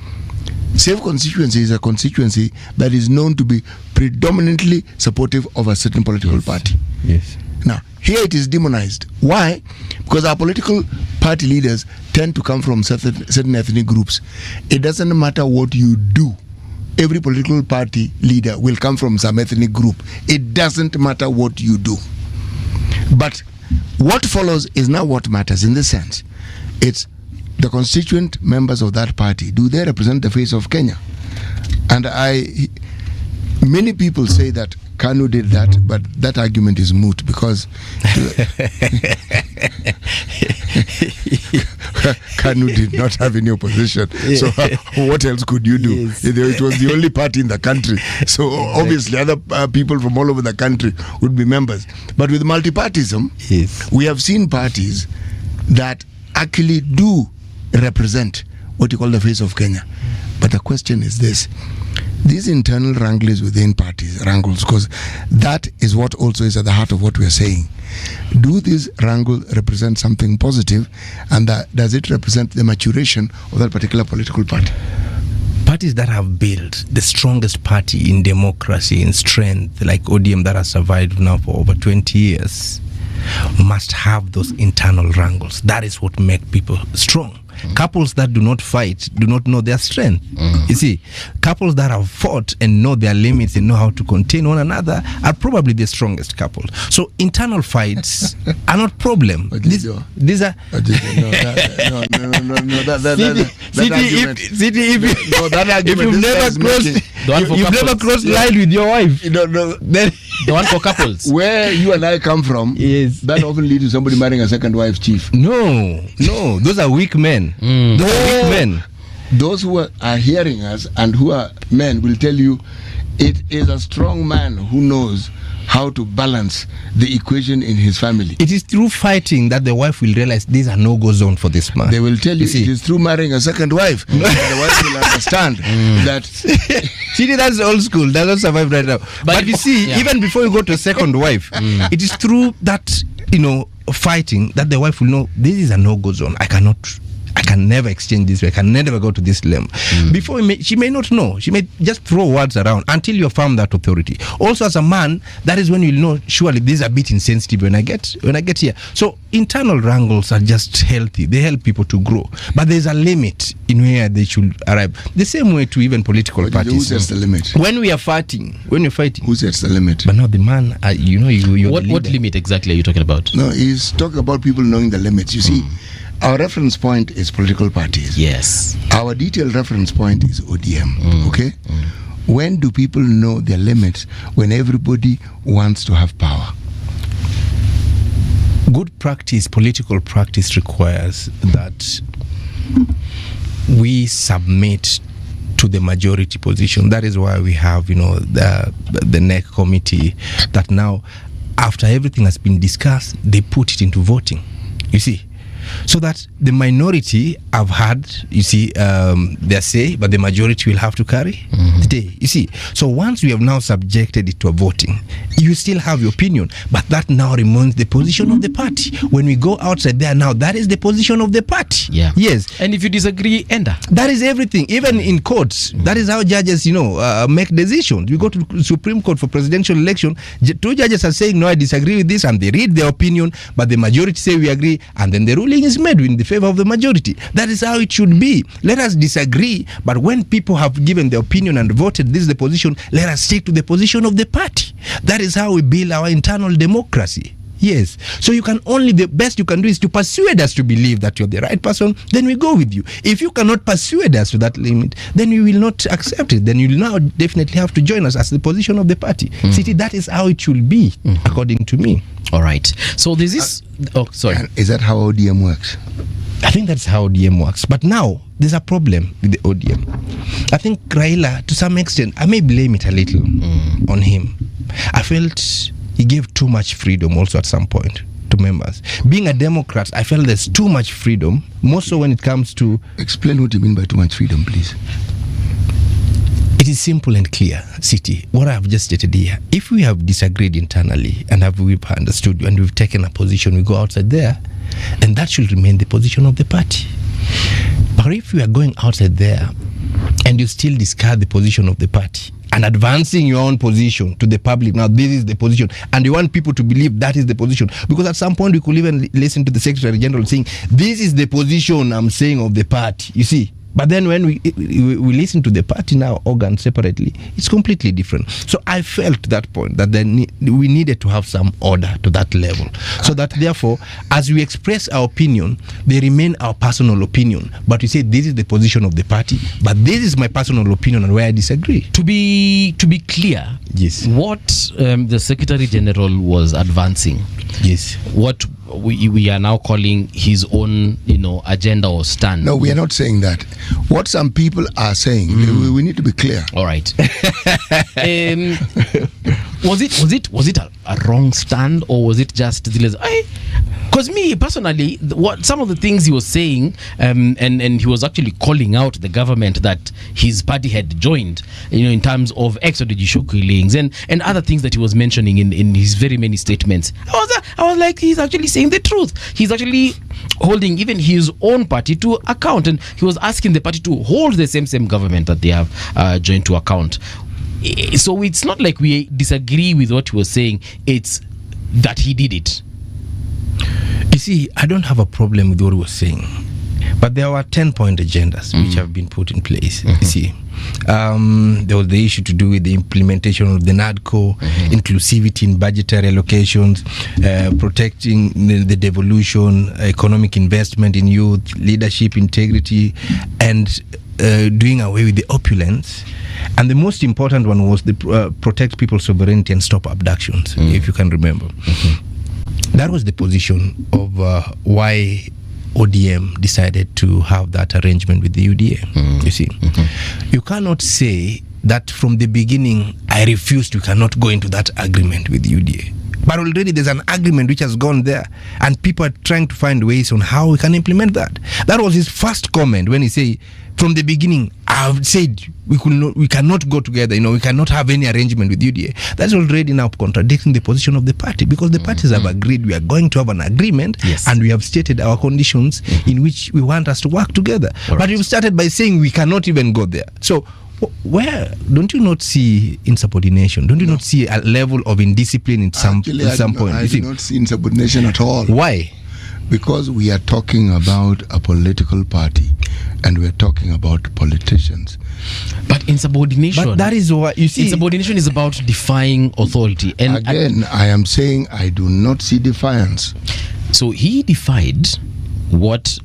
Safe constituency is a constituency that is known to be predominantly supportive of a certain political party. Yes. Now, here it is demonized. Why? Because our political party leaders tend to come from certain ethnic groups. It doesn't matter what you do. Every political party leader will come from some ethnic group. It doesn't matter what you do. But what follows is now what matters in this sense. It's the constituent members of that party. Do they represent the face of Kenya? And many people say that Kanu did that, but that argument is moot because Kanu did not have any opposition. So what else could you do? Yes. It was the only party in the country. So obviously other people from all over the country would be members. But with multipartyism, we have seen parties that actually do represent what you call the face of Kenya. But the question is this: these internal wranglings within parties, wrangles, because that is what also is at the heart of what we are saying. Do these wrangles represent something positive, and does it represent the maturation of that particular political party? Parties that have built the strongest party in democracy, in strength, like ODM that has survived now for over 20 years, must have those internal wrangles. That is what makes people strong. Couples that do not fight do not know their strength. You see, couples that have fought and know their limits and know how to contain one another are probably the strongest couple. So internal fights are not problem. These are That you've never crossed line with your wife. The one for couples. Where you and I come from, Yes. that often leads to somebody marrying a second wife, chief. No, those are weak men. Those are weak men. Those who are hearing us and who are men will tell you it is a strong man who knows how to balance the equation in his family. It is through fighting that the wife will realize these are no-go zone for this man. They will tell you see. it is through marrying a second wife that the wife will understand that. See, that's old school. That doesn't survive right now. But you see, even before you go to a second wife, it is through that, fighting that the wife will know this is a no-go zone. I can never exchange this way. I can never go to this level. Before she may not know. She may just throw words around until you affirm that authority. Also, as a man, that is when you'll know. Surely, this is a bit insensitive when I get here. So internal wrangles are just healthy. They help people to grow. But there's a limit in where they should arrive. The same way to even political parties. Who sets the limit? When we are fighting, Who sets the limit? But now the man, you're What limit exactly are you talking about? No, he's talking about people knowing the limits. You see. Our reference point is political parties. Yes. Our detailed reference point is ODM. Okay? When do people know their limits? When everybody wants to have power. Good practice, political practice requires that we submit to the majority position. That is why we have, the NEC committee that now, after everything has been discussed, they put it into voting. You see? So that the minority have had, their say, but the majority will have to carry the day. You see, so once we have now subjected it to a voting, you still have your opinion, but that now remains the position of the party. When we go outside there now, that is the position of the party. Yeah. Yes. And if you disagree, enter. That is everything. Even in courts, that is how judges, make decisions. We go to the Supreme Court for presidential election. Two judges are saying, no, I disagree with this, and they read their opinion, but the majority say we agree, and then the ruling is made in the favor of the majority. That is how it should be. Let us disagree, but when people have given their opinion and voted, this is the position, let us stick to the position of the party. That is how we build our internal democracy. Yes. So the best you can do is to persuade us to believe that you're the right person, then we go with you. If you cannot persuade us to that limit, then we will not accept it. Then you'll now definitely have to join us as the position of the party. See, that is how it should be, according to me. All right. So there's this... sorry. Is that how ODM works? I think that's how ODM works. But now, there's a problem with the ODM. I think Raila, to some extent, I may blame it a little on him. I felt he gave too much freedom also at some point to members. Being a Democrat, I felt there's too much freedom, more so when it comes to... Explain what you mean by too much freedom, please. It is simple and clear, City. What I have just stated here. If we have disagreed internally and we've understood and we've taken a position, we go outside there, and that should remain the position of the party. But if we are going outside there and you still discard the position of the party and advancing your own position to the public, now this is the position, and you want people to believe that is the position, because at some point we could even listen to the Secretary General saying, this is the position I'm saying of the party, you see. But then when we listen to the party now organ separately, it's completely different. So I felt that point that we needed to have some order to that level, so that therefore, as we express our opinion, they remain our personal opinion. But we say this is the position of the party, but this is my personal opinion and where I disagree. To be clear, yes, what the Secretary General was advancing, yes, what we are now calling his own, agenda or stand. No, we are not saying that. What some people are saying, we need to be clear. All right. Was it a wrong stand, or was it just because me personally, what some of the things he was saying, and he was actually calling out the government that his party had joined, in terms of extrajudicial killings and other things that he was mentioning in his very many statements. I was like, he's actually saying the truth. He's actually holding even his own party to account, and he was asking the party to hold the same government that they have joined to account. So it's not like we disagree with what he was saying, it's that he did it. You see, I don't have a problem with what he was saying. But there were 10-point agendas which have been put in place. You see, there was the issue to do with the implementation of the NADCO, inclusivity in budgetary allocations, protecting the devolution, economic investment in youth, leadership integrity, and doing away with the opulence. And the most important one was the protect people's sovereignty and stop abductions, if you can remember. That was the position of why ODM decided to have that arrangement with the UDA. You see, you cannot say that from the beginning I refused, you cannot go into that agreement with the UDA. But already there's an agreement which has gone there, and people are trying to find ways on how we can implement that. That was his first comment when he said, from the beginning, I've said we cannot go together. We cannot have any arrangement with UDA. That's already now contradicting the position of the party, because the parties have agreed we are going to have an agreement, and we have stated our conditions in which we want us to work together. But you've started by saying we cannot even go there. So where don't you not see insubordination? Don't you not see a level of indiscipline in some point? I do not see insubordination at all. Why? Because we are talking about a political party, and we are talking about politicians. But insubordination. But that is what you see. Insubordination is about defying authority. And again, I am saying I do not see defiance. So he defied what.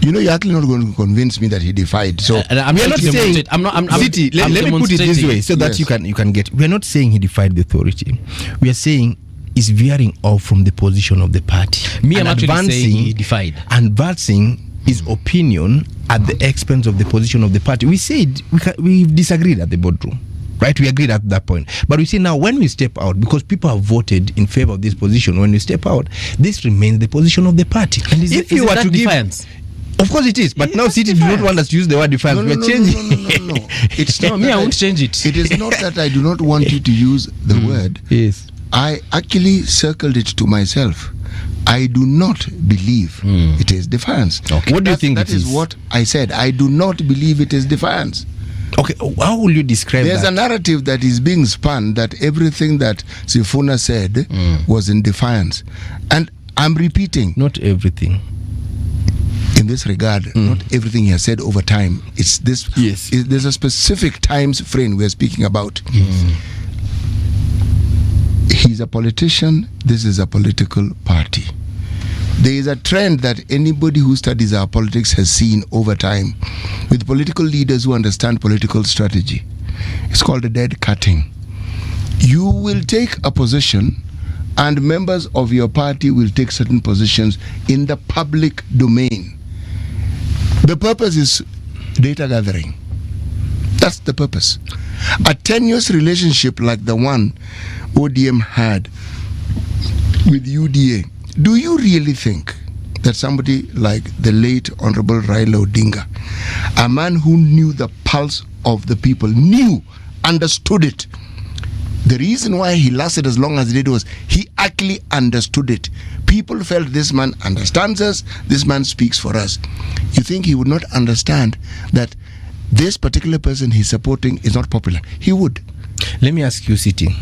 You're actually not going to convince me that he defied. So I'm not saying. Let me put it this way, so that you can get. We are not saying he defied the authority. We are saying is veering off from the position of the party. I'm actually saying he defied. Advancing his opinion at the expense of the position of the party. We said we disagreed at the boardroom, right? We agreed at that point. But we say now when we step out, because people have voted in favor of this position, when we step out, this remains the position of the party. And if you were to defiance? Of course it is, but now City do not want us to use the word defiance. We are changing. No. It's not. I won't change it. It is not that I do not want you to use the word. Yes. I actually circled it to myself. I do not believe it is defiance. Okay. What do you think that is? What I said. I do not believe it is defiance. Okay, how will you describe There's that? a narrative that is being spun that everything that Sifuna said was in defiance. And I'm repeating. Not everything. In this regard, not everything he has said over time. It's this. Yes. There's a specific times frame we're speaking about. He's a politician. This is a political party. There is a trend that anybody who studies our politics has seen over time with political leaders who understand political strategy. It's called a dead cutting. You will take a position, and members of your party will take certain positions in the public domain. The purpose is data gathering. That's the purpose. A tenuous relationship like the one ODM had with UDA. Do you really think that somebody like the late Honorable Raila Odinga, a man who knew the pulse of the people, understood it? The reason why he lasted as long as he did was he actually understood it. People felt this man understands us, this man speaks for us. You think he would not understand that this particular person he's supporting is not popular? He would. Let me ask you, Siti.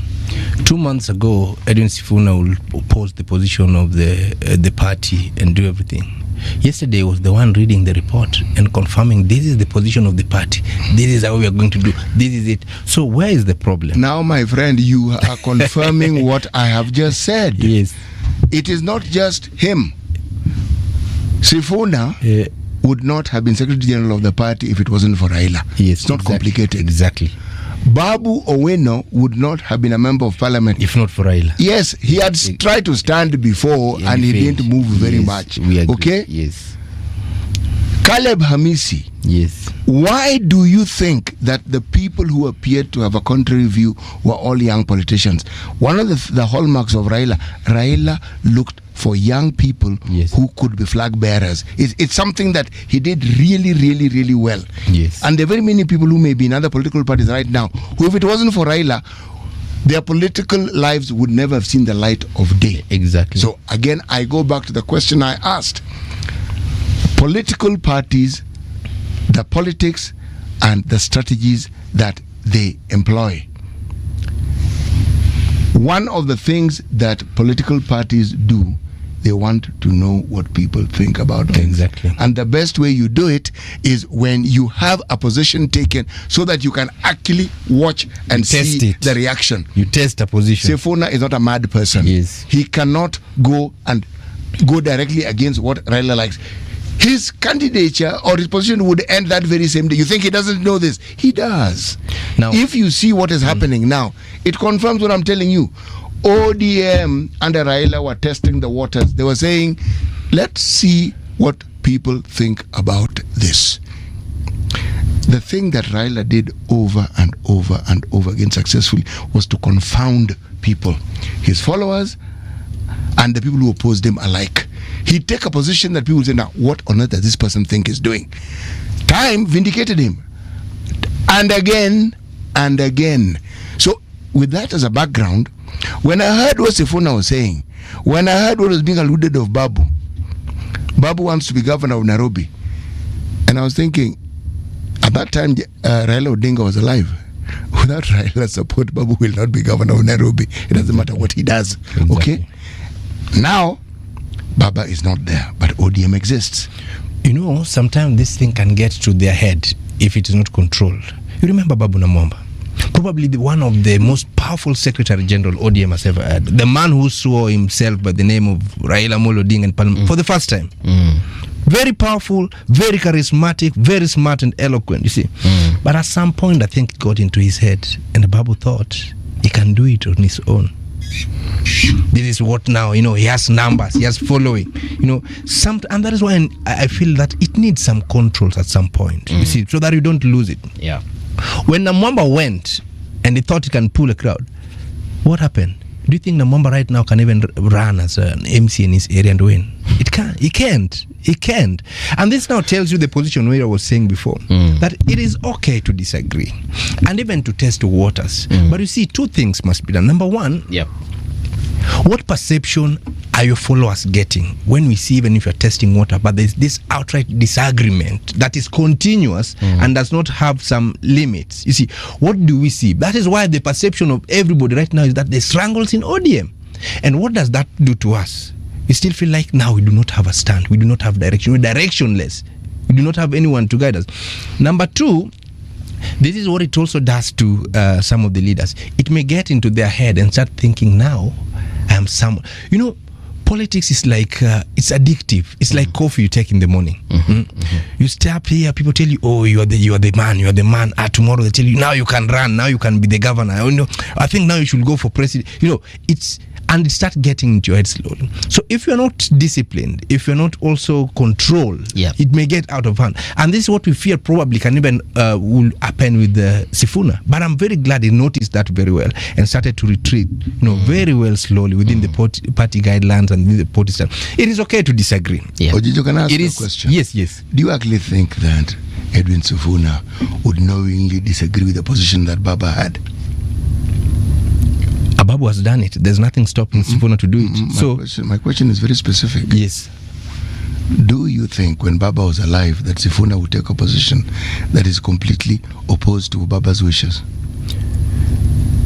2 months ago, Edwin Sifuna will oppose the position of the party and do everything. Yesterday was the one reading the report and confirming this is the position of the party. This is how we are going to do. This is it. So where is the problem? Now, my friend, you are confirming what I have just said. Yes. It is not just him. Sifuna would not have been Secretary General of the party if it wasn't for Raila. Yes, it's not complicated. Exactly. Babu Oweno would not have been a member of parliament if not for Raila. Yes, he had tried to stand before and he didn't move very much. We agree. Okay? Yes. Caleb Hamisi. Yes. Why do you think that the people who appeared to have a contrary view were all young politicians? One of the hallmarks of Raila looked for young people who could be flag bearers. It's something that he did really, really, really well. Yes. And there are very many people who may be in other political parties right now who, if it wasn't for Raila, their political lives would never have seen the light of day. Exactly. So again, I go back to the question I asked. Political parties, the politics and the strategies that they employ. One of the things that political parties do, they want to know what people think about things. Exactly. And the best way you do it is when you have a position taken so that you can actually watch and Test see it. the reaction. You test a position. Sifuna is not a mad person. Yes. He cannot go directly against what Raila likes. His candidature or his position would end that very same day. You think he doesn't know this? He does. Now, if you see what is happening now, it confirms what I'm telling you. ODM under Raila were testing the waters. They were saying, let's see what people think about this. The thing that Raila did over and over and over again successfully was to confound people, his followers and the people who opposed him alike. He'd take a position that people say, now, what on earth does this person think is doing? Time vindicated him. And again, and again. So, with that as a background, when I heard what Sifuna was saying, when I heard what was being alluded of Babu wants to be governor of Nairobi. And I was thinking, at that time, Raila Odinga was alive. Without Raila's support, Babu will not be governor of Nairobi. It doesn't matter what he does. Exactly. Okay? Now, Baba is not there, but ODM exists. You know, sometimes this thing can get to their head if it is not controlled. You remember Babu Namwamba? Probably one of the most powerful Secretary General ODM has ever had. The man who swore himself by the name of Raila Amolo Odinga in Parliament for the first time. Very powerful, very charismatic, very smart and eloquent, you see. But at some point, I think it got into his head, and Babu thought he can do it on his own. This is what now, you know, he has numbers, he has following, you know, and that is why I feel that it needs some controls at some point, you see, so that you don't lose it. Yeah. When Namwamba went and he thought he can pull a crowd, what happened? Do you think Namwamba right now can even run as an MC in his area and win? It can't. He can't. And this now tells you the position where I was saying before, that it is okay to disagree and even to test the waters. But you see, two things must be done. Number one, what perception are your followers getting when we see, even if you're testing water, but there's this outright disagreement that is continuous and does not have some limits? You see, what do we see? That is why the perception of everybody right now is that there's strangles in ODM. And what does that do to us? We still feel like now we do not have a stand. We do not have direction. We're directionless. We do not have anyone to guide us. Number two, this is what it also does to some of the leaders. It may get into their head and start thinking, now I am someone. You know, politics is like, it's addictive. It's like coffee you take in the morning. You stay up here, people tell you, oh, you are the man. Tomorrow they tell you, now you can run, now you can be the governor. You know, I think now you should go for president. You know, and it starts getting into your head slowly. So if you're not disciplined, if you're not also controlled, it may get out of hand. And this is what we fear probably can even will happen with Sifuna. But I'm very glad he noticed that very well and started to retreat, you know, very well slowly within the party guidelines and within the party style. It is okay to disagree. Ojijo, can I ask you a question? Yes. Do you actually think that Edwin Sifuna would knowingly disagree with the position that Baba had? Babu has done it. There's nothing stopping Sifuna to do it. My question is very specific. Yes. Do you think when Baba was alive that Sifuna would take a position that is completely opposed to Baba's wishes?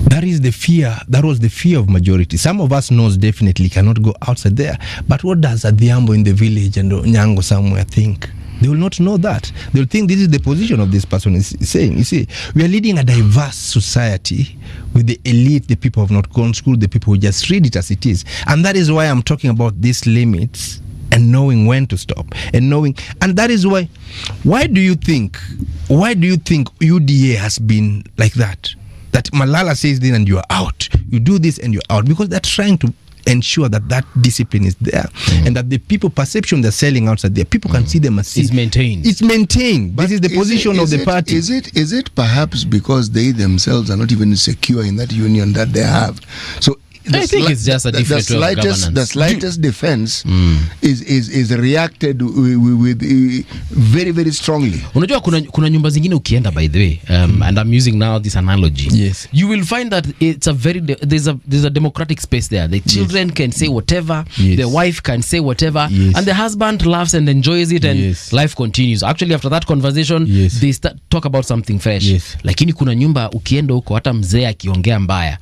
That is the fear. That was the fear of majority. Some of us knows definitely cannot go outside there. But what does Adhiambo in the village and Nyango somewhere think? They will not know that. They will think this is the position of this person is saying. You see, we are leading a diverse society with the elite, the people who have not gone to school, the people who just read it as it is. And that is why I'm talking about these limits and knowing when to stop and that is why do you think UDA has been like that? That Malala says this and you are out. You do this and you're out. Because they're trying to ensure that discipline is there and that the people perception they're selling outside there, people can see them as it's maintained. But this is the position of the party. Is it perhaps because they themselves are not even secure in that union that they have? So I think it's just a different way of governance. The slightest defense is reacted with very, very strongly. Unajua kuna nyumba zingine ukienda, by the way, and I'm using now this analogy. Yes. You will find that it's a very there's a democratic space there. The children can say whatever, the wife can say whatever, and the husband laughs and enjoys it, and life continues. Actually, after that conversation, they talk about something fresh. Lakini kuna nyumba ukienda huko hata mzee akiongea mbaya,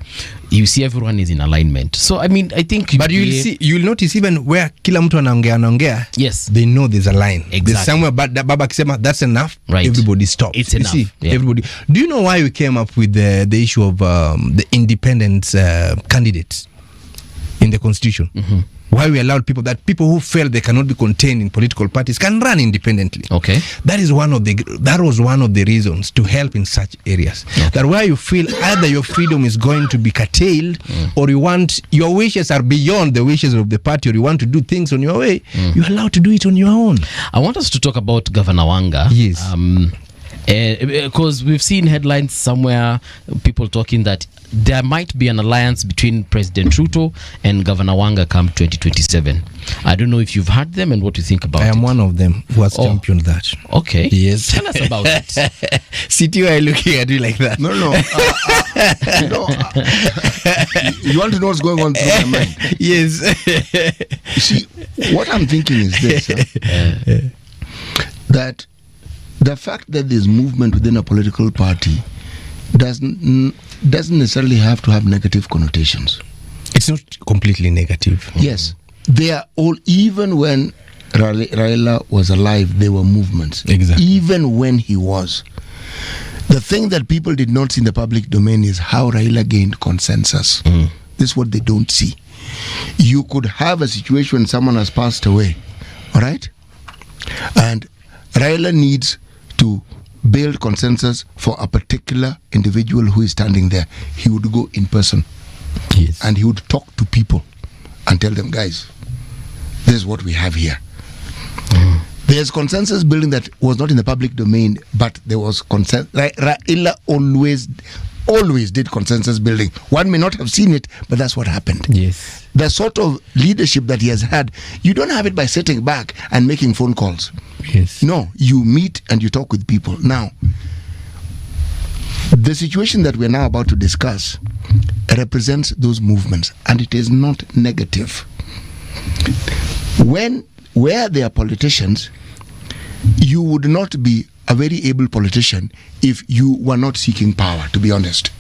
you see everyone is in alignment. So I mean, I think But you'll notice even where kila mtu anaongea, yes, they know there's a line. Exactly. There's somewhere Baba akisema that's enough, right, everybody stop. It's you enough. See, yeah. everybody. Do you know why we came up with the issue of the independent candidates in the constitution? Mm-hmm. Why we allowed people who felt they cannot be contained in political parties can run independently. Okay. That was one of the reasons to help in such areas. Okay. That where you feel either your freedom is going to be curtailed, or your wishes are beyond the wishes of the party, or you want to do things on your way, you're allowed to do it on your own. I want us to talk about Governor Wanga. Yes. Because we've seen headlines somewhere, people talking that there might be an alliance between President Ruto and Governor Wanga come 2027. I don't know if you've heard them and what you think about it. I am one of them who has championed that. Okay. Yes. Tell us about it. City, why are you looking at me like that? No. You want to know what's going on through my mind? Yes. You see, what I'm thinking is this, that the fact that there's movement within a political party doesn't necessarily have to have negative connotations. It's not completely negative. Yes. They are all, even when Raila was alive, there were movements. Exactly. Even when he was. The thing that people did not see in the public domain is how Raila gained consensus. This is what they don't see. You could have a situation when someone has passed away, all right? And Raila needs to build consensus for a particular individual who is standing there. He would go in person. Yes. And he would talk to people and tell them, guys, this is what we have here. There's consensus building that was not in the public domain, but there was consensus. Raila always did consensus building. One may not have seen it, but that's what happened. Yes. The sort of leadership that he has had, you don't have it by sitting back and making phone calls. Yes. No, you meet and you talk with people. Now, the situation that we're now about to discuss represents those movements, and it is not negative. Where there are politicians, you would not be a very able politician if you were not seeking power, to be honest.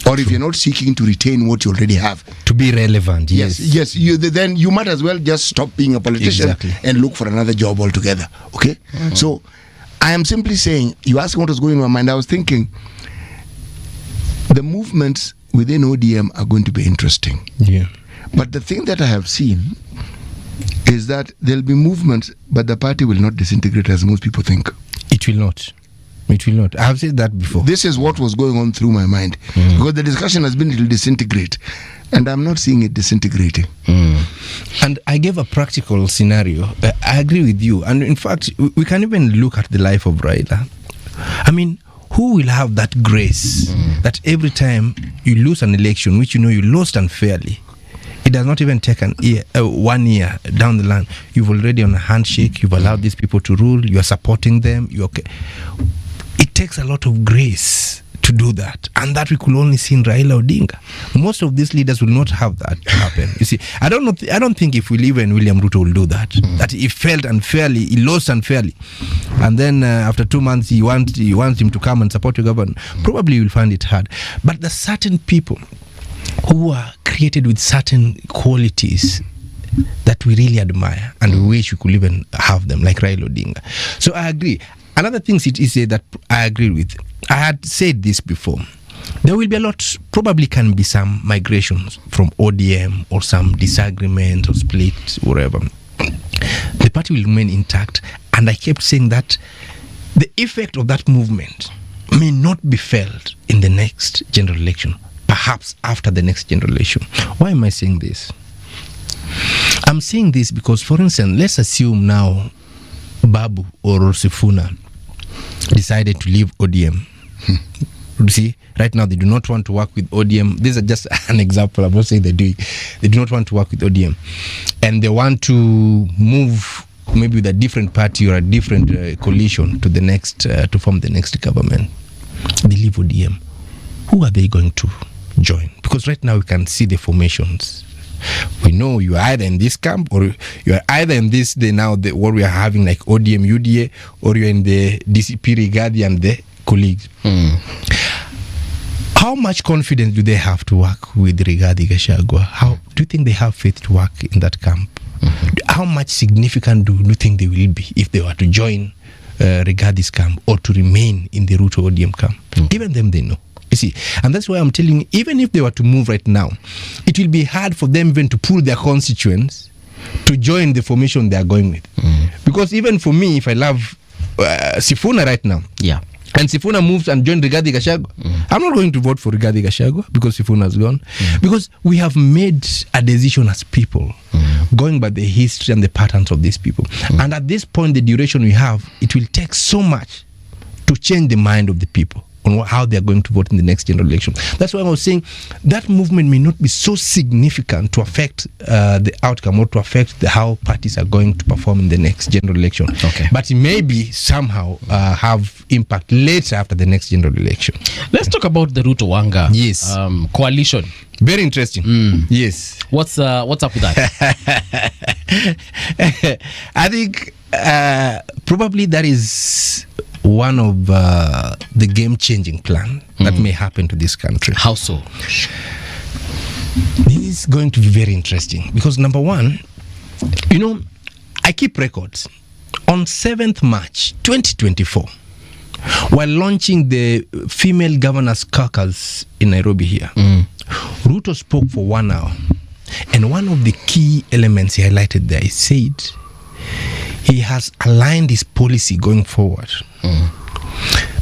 Or if you're not seeking to retain what you already have. To be relevant, yes. Yes. Then you might as well just stop being a politician. Exactly. And look for another job altogether. Okay? So I am simply saying, you asked what was going in my mind. I was thinking the movements within ODM are going to be interesting. Yeah. But the thing that I have seen is that there'll be movements, but the party will not disintegrate as most people think. It will not. It will not. I have said that before. This is what was going on through my mind. Because the discussion has been it will disintegrate. And I'm not seeing it disintegrating. And I gave a practical scenario. I agree with you. And in fact, we can even look at the life of Raila. I mean, who will have that grace that every time you lose an election, which you know you lost unfairly, it does not even take 1 year down the line, you've already on a handshake, you've allowed these people to rule, you're supporting them, you're okay. It takes a lot of grace to do that, and that we could only see in Raila Odinga. Most of these leaders will not have that happen. You see, I don't think if we live in William Ruto will do that. That he felt unfairly, he lost unfairly, and then after 2 months he wants him to come and support your government. Probably you will find it hard. But there's certain people who are created with certain qualities that we really admire and we wish we could even have them, like Raila Odinga. So I agree. Another thing it is that I agree with, I had said this before, there will be a lot, probably can be some migrations from ODM or some disagreements or splits, whatever. The party will remain intact, and I kept saying that the effect of that movement may not be felt in the next general election, perhaps after the next general election. Why am I saying this? I'm saying this because, for instance, let's assume now Babu or Sifuna decided to leave ODM. You see, right now they do not want to work with ODM. This is just an example. I'm not saying they do. They do not want to work with ODM, and they want to move maybe with a different party or a different coalition to the next to form the next government. They leave ODM. Who are they going to join? Because right now we can see the formations. We know you are either in this camp or you are either in this what we are having like ODM UDA, or you are in the DCP Rigadi and the colleagues. How much confidence do they have to work with Rigathi Gachagua? How do you think they have faith to work in that camp? How much significant do you think they will be if they were to join Rigathi's camp or to remain in the Ruto ODM camp? Even them, they know. You see, and that's why I'm telling you, even if they were to move right now, it will be hard for them even to pull their constituents to join the formation they are going with. Because even for me, if I love Sifuna right now, and Sifuna moves and joins Rigathi Gachagua, I'm not going to vote for Rigathi Gachagua because Sifuna has gone. Because we have made a decision as people, going by the history and the patterns of these people. And at this point, the duration we have, it will take so much to change the mind of the people on how they are going to vote in the next general election. That's why I was saying that movement may not be so significant to affect the outcome or to affect how parties are going to perform in the next general election. But it may be somehow have impact later after the next general election. Let's talk about the Ruto Wanga coalition. Very interesting. Yes. What's up with that? I think probably that is one of the game-changing plan that may happen to this country. How so? This is going to be very interesting because number one, you know, I keep records. On 7th March 2024, while launching the female governors caucus in Nairobi here, Ruto spoke for 1 hour. And one of the key elements he highlighted there, he said he has aligned his policy going forward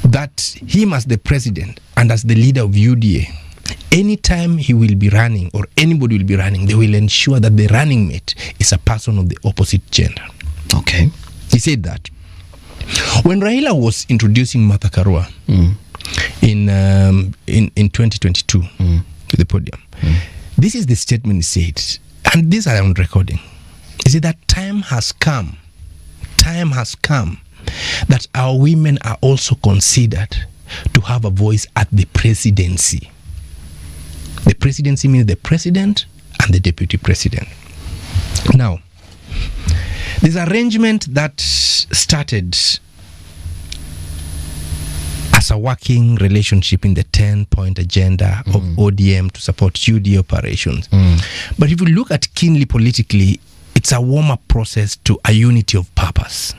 that him as the president and as the leader of UDA, anytime he will be running or anybody will be running, they will ensure that the running mate is a person of the opposite gender. Okay. He said that. When Raila was introducing Martha Karua in 2022 to the podium, this is the statement he said, and this I am recording. He said that time has come that our women are also considered to have a voice at the presidency. The presidency means the president and the deputy president. Now, this arrangement that started as a working relationship in the 10-point agenda of ODM to support UDA operations. But if you look at keenly politically, it's a warm-up process to a unity of purpose,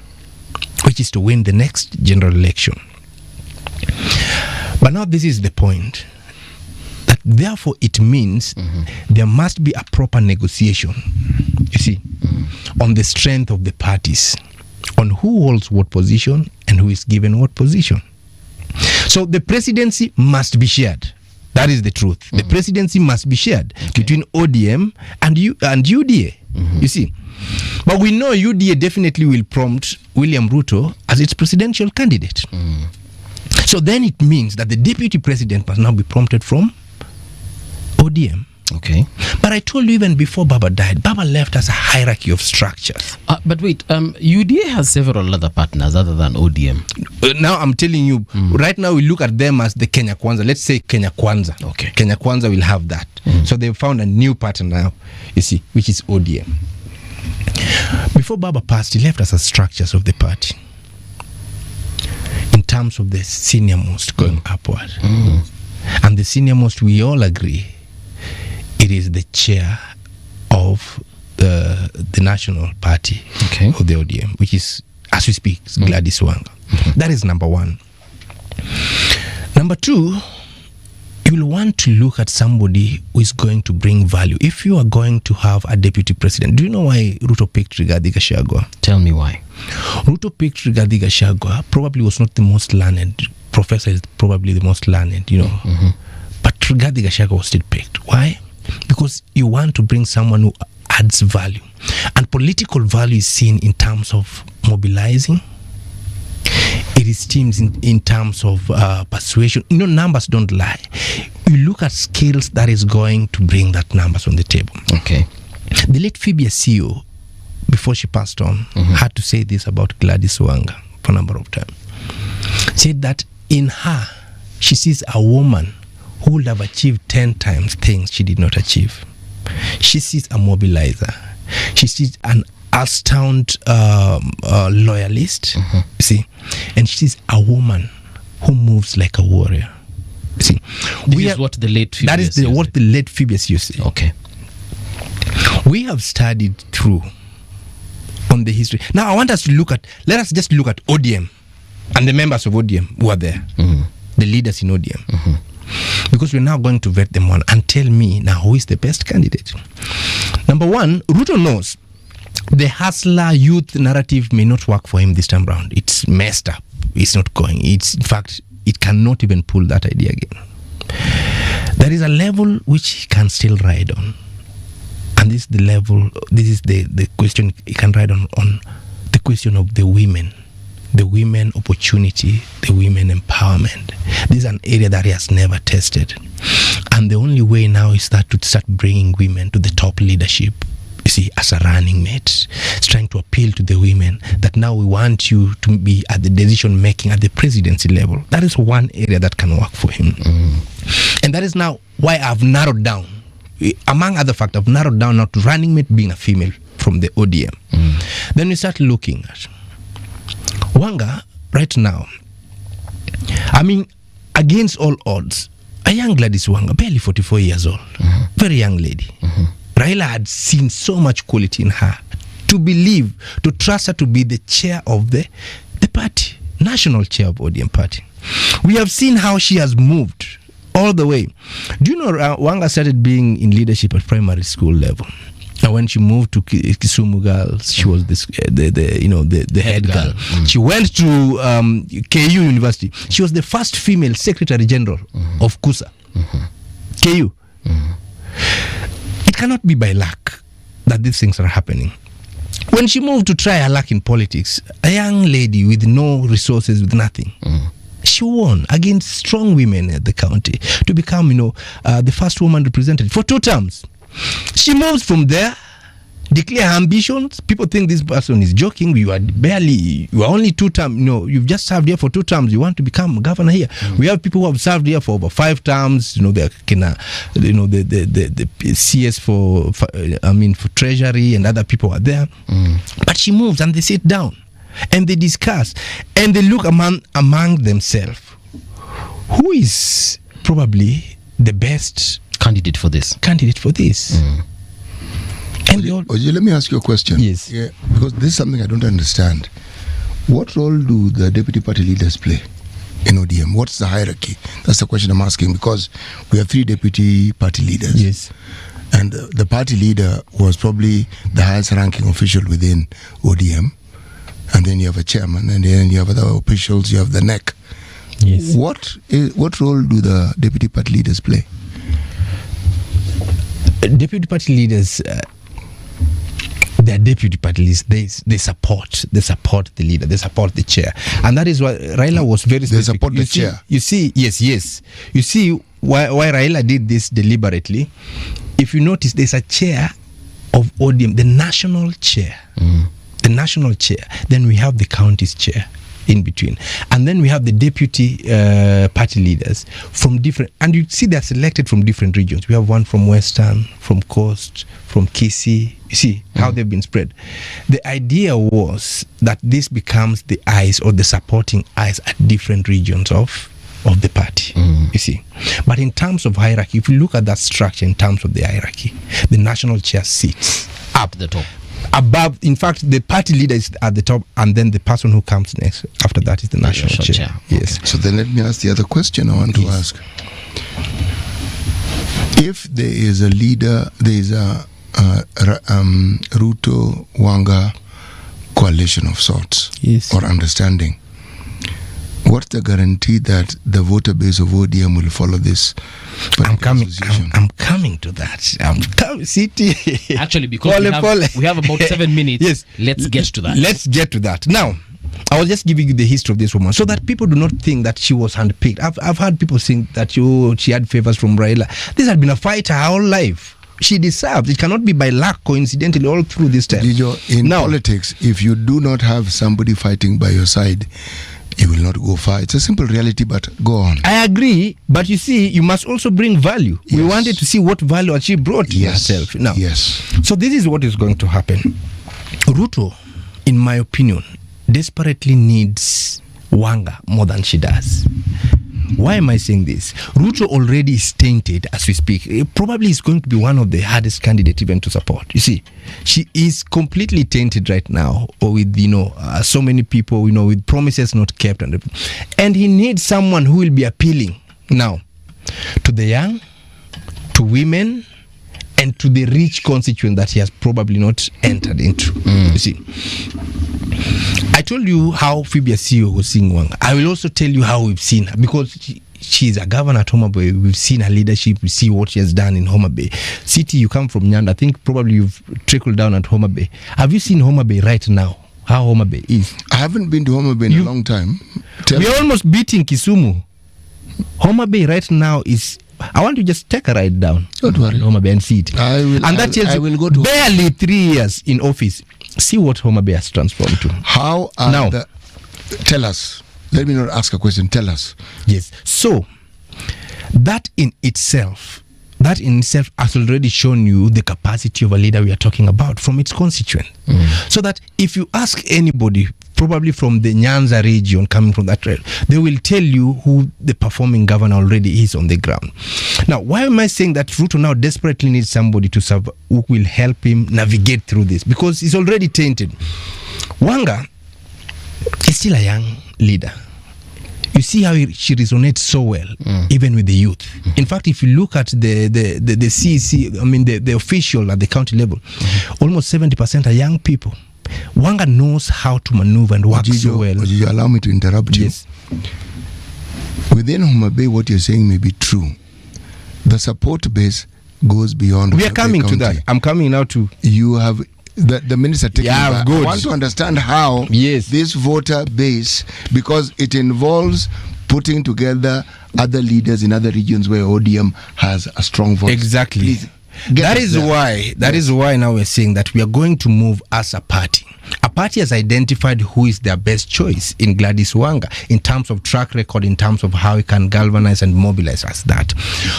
which is to win the next general election. But now this is the point, that therefore it means there must be a proper negotiation, you see, on the strength of the parties, on who holds what position and who is given what position. So the presidency must be shared. That is the truth. The presidency must be shared between ODM and UDA. You see, but we know UDA definitely will prompt William Ruto as its presidential candidate. So then it means that the deputy president must now be prompted from ODM. Okay. But I told you even before Baba died, Baba left us a hierarchy of structures. But wait, UDA has several other partners other than ODM. Now I'm telling you, right now we look at them as the Kenya Kwanza. Let's say Kenya Kwanza. Okay. Kenya Kwanza will have that. So they've found a new partner now, you see, which is ODM. Before Baba passed, he left us as structures of the party in terms of the senior most going upward. And the senior most, we all agree, it is the chair of the national party of the ODM, which is, as we speak, Gladys Wanga. That is number one. Number two, you will want to look at somebody who is going to bring value. If you are going to have a deputy president, do you know why Ruto picked Rigathi Gachagua? Tell me why. Ruto picked Rigathi Gachagua, probably was not the most learned. Professor is probably the most learned, you know. But Rigathi Gachagua was still picked. Why? Because you want to bring someone who adds value. And political value is seen in terms of mobilizing. It is teams in terms of persuasion. You know, numbers don't lie. You look at skills that is going to bring that numbers on the table. Okay. The late Phoebe CEO, before she passed on, had to say this about Gladys Wanga for a number of times. Said that in her, she sees a woman who would have achieved 10 times things she did not achieve. She sees a mobilizer. She sees an astound loyalist, you see, and she's a woman who moves like a warrior. See, This is what the late that is Phoebus what the late Phoebus used to say. Okay. We have studied through on the history. Now I want us to let us just look at ODM and the members of ODM who are there, the leaders in ODM. Because we're now going to vet them one and tell me now who is the best candidate. Number one, Ruto knows the hustler youth narrative may not work for him this time round. It's messed up. It's not going. In fact, it cannot even pull that idea again. There is a level which he can still ride on. And this is the level, this is the question he can ride on the question of the women opportunity, the women empowerment. This is an area that he has never tested. And the only way now is that to start bringing women to the top leadership. You see, as a running mate, it's trying to appeal to the women that now we want you to be at the decision making at the presidency level. That is one area that can work for him. And that is now why I've narrowed down, among other factors, I've narrowed down now to running mate being a female from the ODM. Then we start looking at Wanga right now. I mean, against all odds, a young Gladys Wanga, barely 44 years old, very young lady. Raila had seen so much quality in her to trust her to be the chair of the party, national chair of ODM party. We have seen how she has moved all the way. Do you know Wanga started being in leadership at primary school level? And when she moved to Kisumu Girls, she was the head girl. She went to KU University. She was the first female secretary general of KUSA. KU. It cannot be by luck that these things are happening. When she moved to try her luck in politics, a young lady with no resources, with nothing, she won against strong women at the county to become, the first woman representative for 2 terms. She moves from there, declare her ambitions. People think this person is joking. You are only 2 terms. You've just served here for 2 terms. You want to become governor here. We have people who have served here for over 5 terms. The CS for treasury, and other people are there. But she moves and they sit down and they discuss and they look among themselves. Who is probably the best candidate for this? And let me ask you a question. Yes. Yeah, because this is something I don't understand. What role do the deputy party leaders play in ODM? What's the hierarchy? That's the question I'm asking, because we have 3 deputy party leaders. Yes. And the party leader was probably the highest ranking official within ODM. And then you have a chairman, and then you have other officials, you have the NEC. Yes. What role do the deputy party leaders play? Deputy party leaders, they are deputy party leaders. They support the leader. They support the chair, and that is why Raila was very specific. They support the chair. You see, yes. You see why Raila did this deliberately. If you notice, there's a chair of ODM, the national chair. The national chair. Then we have the county's chair in between, and then we have the deputy party leaders from different, and you see they're selected from different regions. We have one from Western, from Coast, from Kisii. You see how they've been spread. The idea was that this becomes the eyes or the supporting eyes at different regions of the party. You see, but in terms of hierarchy, if you look at that structure in terms of the hierarchy, the national chair sits Up the top. above. In fact, the party leader is at the top, and then the person who comes next after that is the national chair. Yes. So then let me ask the other question I want to ask. If there is a leader, there is a Ruto Wanga coalition of sorts, Yes. or understanding, what's the guarantee that the voter base of ODM will follow this? I'm coming. association? I'm coming to that. I'm coming. City. Actually, because we have about 7 minutes. Yes. Let's get to that. Let's get to that. Now, I was just giving you the history of this woman so that people do not think that she was handpicked. I've heard people think that she had favors from Raila. This had been a fighter her whole life. She deserves. It cannot be by luck, coincidentally, all through this time. In politics, if you do not have somebody fighting by your side, you will not go far. It's a simple reality, but go on. I agree, but you see, you must also bring value. We wanted to see what value she brought herself. Now, so this is what is going to happen. Ruto, in my opinion, desperately needs Wanga more than she does. Why am I saying this? Ruto already is tainted as we speak. Probably is going to be one of the hardest candidates even to support. You see, she is completely tainted right now, or with so many people, with promises not kept, and he needs someone who will be appealing now to the young, to women, and to the rich constituent that he has probably not entered into. You see, I told you how Phoebe Asio was seeing Wanga. I will also tell you how we've seen her, because she's a governor at Homa Bay. We've seen her leadership. We see what she has done in Homa Bay. City, you come from Nyanda. I think probably you've trickled down at Homa Bay. Have you seen Homa Bay right now? How Homa Bay is? I haven't been to Homa Bay in a long time. We're almost beating Kisumu. Homa Bay right now is... I want to just take a ride down. Don't worry. Homa Bay and see it. I will go to barely 3 years in office. See what Homa Bay has transformed to. How are now? Tell us. Let me not ask a question. Tell us. Yes. So that in itself has already shown you the capacity of a leader we are talking about from its constituent. So that if you ask anybody, probably from the Nyanza region, coming from that area, they will tell you who the performing governor already is on the ground. Now, why am I saying that Ruto now desperately needs somebody to serve who will help him navigate through this? Because he's already tainted. Wanga is still a young leader. You see how she resonates so well, even with the youth. In fact, if you look at the CEC, the official at the county level, almost 70% are young people. Wanga knows how to maneuver and work so well. Would you allow me to interrupt you? Yes. Within Homa Bay, what you're saying may be true. The support base goes beyond. We are coming to that. I'm coming now to. You have the minister taking over. good. I want to understand how this voter base, because it involves putting together other leaders in other regions where ODM has a strong voice. Exactly. Please, that is why now we're saying that we are going to move as a party. A party has identified who is their best choice in Gladys Wanga in terms of track record, in terms of how he can galvanize and mobilize us that.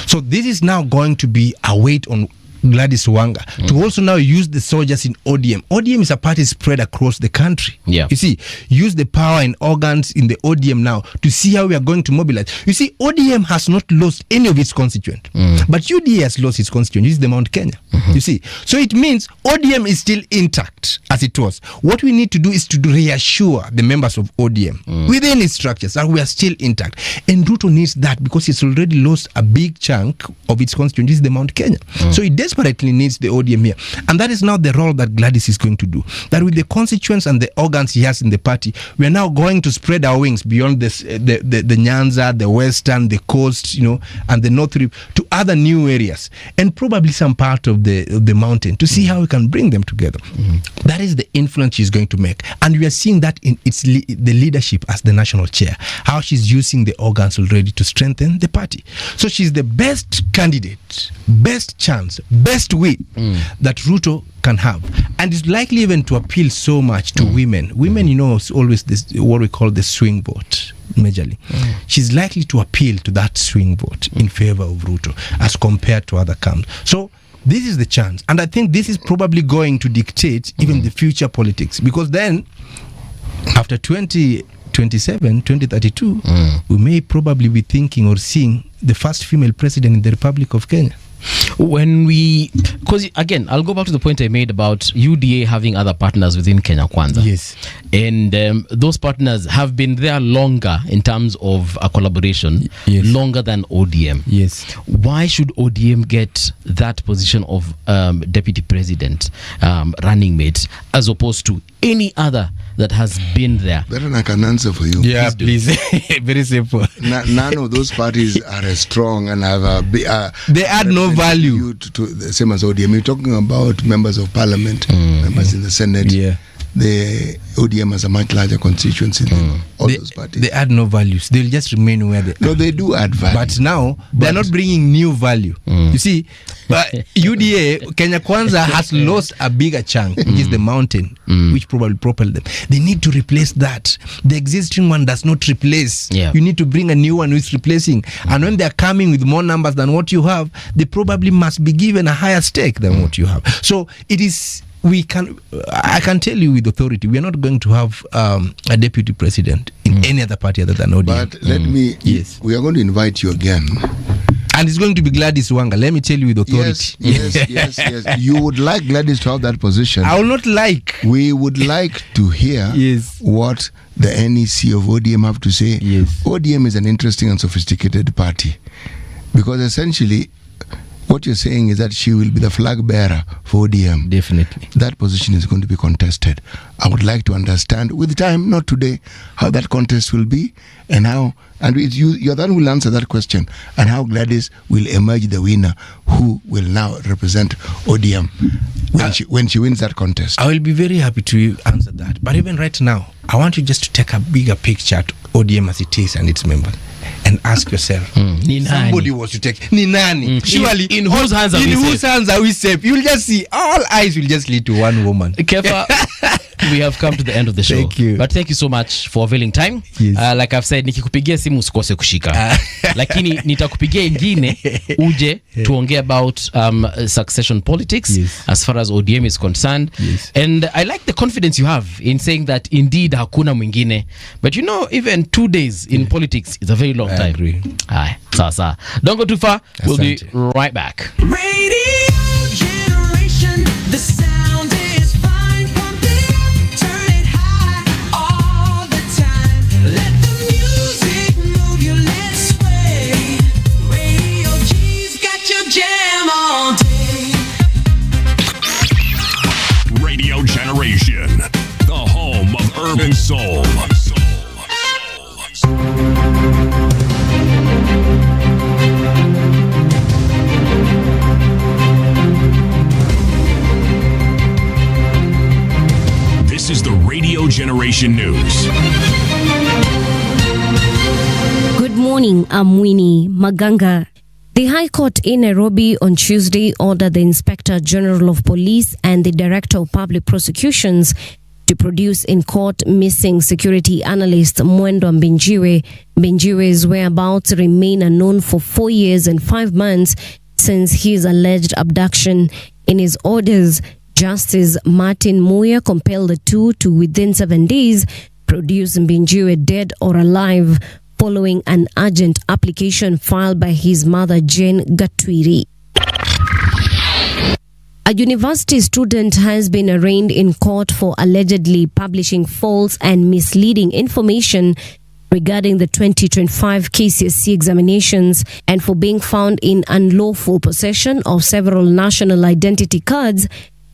So this is now going to be a weight on Gladys Wanga to also now use the soldiers in ODM. ODM is a party spread across the country. Yeah. You see, use the power and organs in the ODM now to see how we are going to mobilize. You see, ODM has not lost any of its constituent, but UDA has lost its constituent. This is the Mount Kenya. You see, so it means ODM is still intact as it was. What we need to do is to reassure the members of ODM within its structures that we are still intact. And Ruto needs that because it's already lost a big chunk of its constituent. This is the Mount Kenya. So it desperately needs the ODM here. And that is now the role that Gladys is going to do. That with the constituents and the organs he has in the party, we are now going to spread our wings beyond this, the Nyanza, the Western, the coast, and the North Rift to other new areas, and probably some part of the mountain to see how we can bring them together. That is the influence she's going to make. And we are seeing that in the leadership as the national chair, how she's using the organs already to strengthen the party. So she's the best candidate, best chance, best way that Ruto can have, and is likely even to appeal so much to women. Women, is always this what we call the swing vote. Majorly, she's likely to appeal to that swing vote in favor of Ruto as compared to other camps. So this is the chance, and I think this is probably going to dictate even the future politics, because then after 2027, 2032, we may probably be thinking or seeing the first female president in the Republic of Kenya. Because again, I'll go back to the point I made about UDA having other partners within Kenya Kwanza. Yes. And those partners have been there longer in terms of a collaboration, longer than ODM. Yes. Why should ODM get that position of deputy president, running mate, as opposed to any other that has been there? Then I can answer for you. Yeah, please. Very simple. None of those parties are as strong and have a they add no value to the same as ODM. You're talking about members of parliament, members in the Senate. Yeah. The ODM has a much larger constituency than all those parties. They add no values. They'll just remain where they are. No, they do add value. But now, they're not bringing new value. You see, but UDA, Kenya Kwanza has lost a bigger chunk, which is the mountain, which probably propelled them. They need to replace that. The existing one does not replace. Yeah. You need to bring a new one which is replacing. And when they're coming with more numbers than what you have, they probably must be given a higher stake than what you have. So it is we can. I can tell you with authority, we are not going to have a deputy president in any other party other than ODM. But let me. Yes. We are going to invite you again. And it's going to be Gladys Wanga. Let me tell you with authority. Yes. You would like Gladys to have that position. I will not like. We would like to hear what the NEC of ODM have to say. Yes. ODM is an interesting and sophisticated party, because essentially what you're saying is that she will be the flag bearer for ODM. Definitely. That position is going to be contested. I would like to understand, with time, not today, how that contest will be, and how, and you're the one who will answer that question, and how Gladys will emerge the winner, who will now represent ODM when she wins that contest. I will be very happy to answer that. But even right now, I want you just to take a bigger picture at ODM as it is and its members, and ask yourself, somebody was to take ni nani? Surely, in whose hands are we safe? You'll just see, all eyes will just lead to one woman. Kefa, we have come to the end of the show. Thank you. But thank you so much for availing time. Yes. Like I've said, nikikupigia simu usikose kushika. Lakini nitakupigia ingine uje tuongee about succession politics as far as ODM is concerned. Yes. And I like the confidence you have in saying that indeed hakuna mwingine. But you know, even 2 days in politics is a very long time. I agree. Aye, sasa. Don't go too far. We'll be right back. Radio generation, the sound is fine. Pump it up, turn it high all the time. Let the music move you, let's sway. Radio G's got your jam all day. Radio Generation, the home of urban soul. This is the Radio Generation News. Good morning, I'm Winnie Maganga. The High Court in Nairobi on Tuesday ordered the Inspector General of Police and the Director of Public Prosecutions to produce in court missing security analyst Mwendo Mbinjiwe. Mbinjiwe's whereabouts remain unknown for 4 years and 5 months since his alleged abduction. In his orders, Justice Martin Muya compelled the two to, within 7 days, produce Mbinjiwe dead or alive, following an urgent application filed by his mother, Jane Gatwiri. A university student has been arraigned in court for allegedly publishing false and misleading information regarding the 2025 KCSE examinations and for being found in unlawful possession of several national identity cards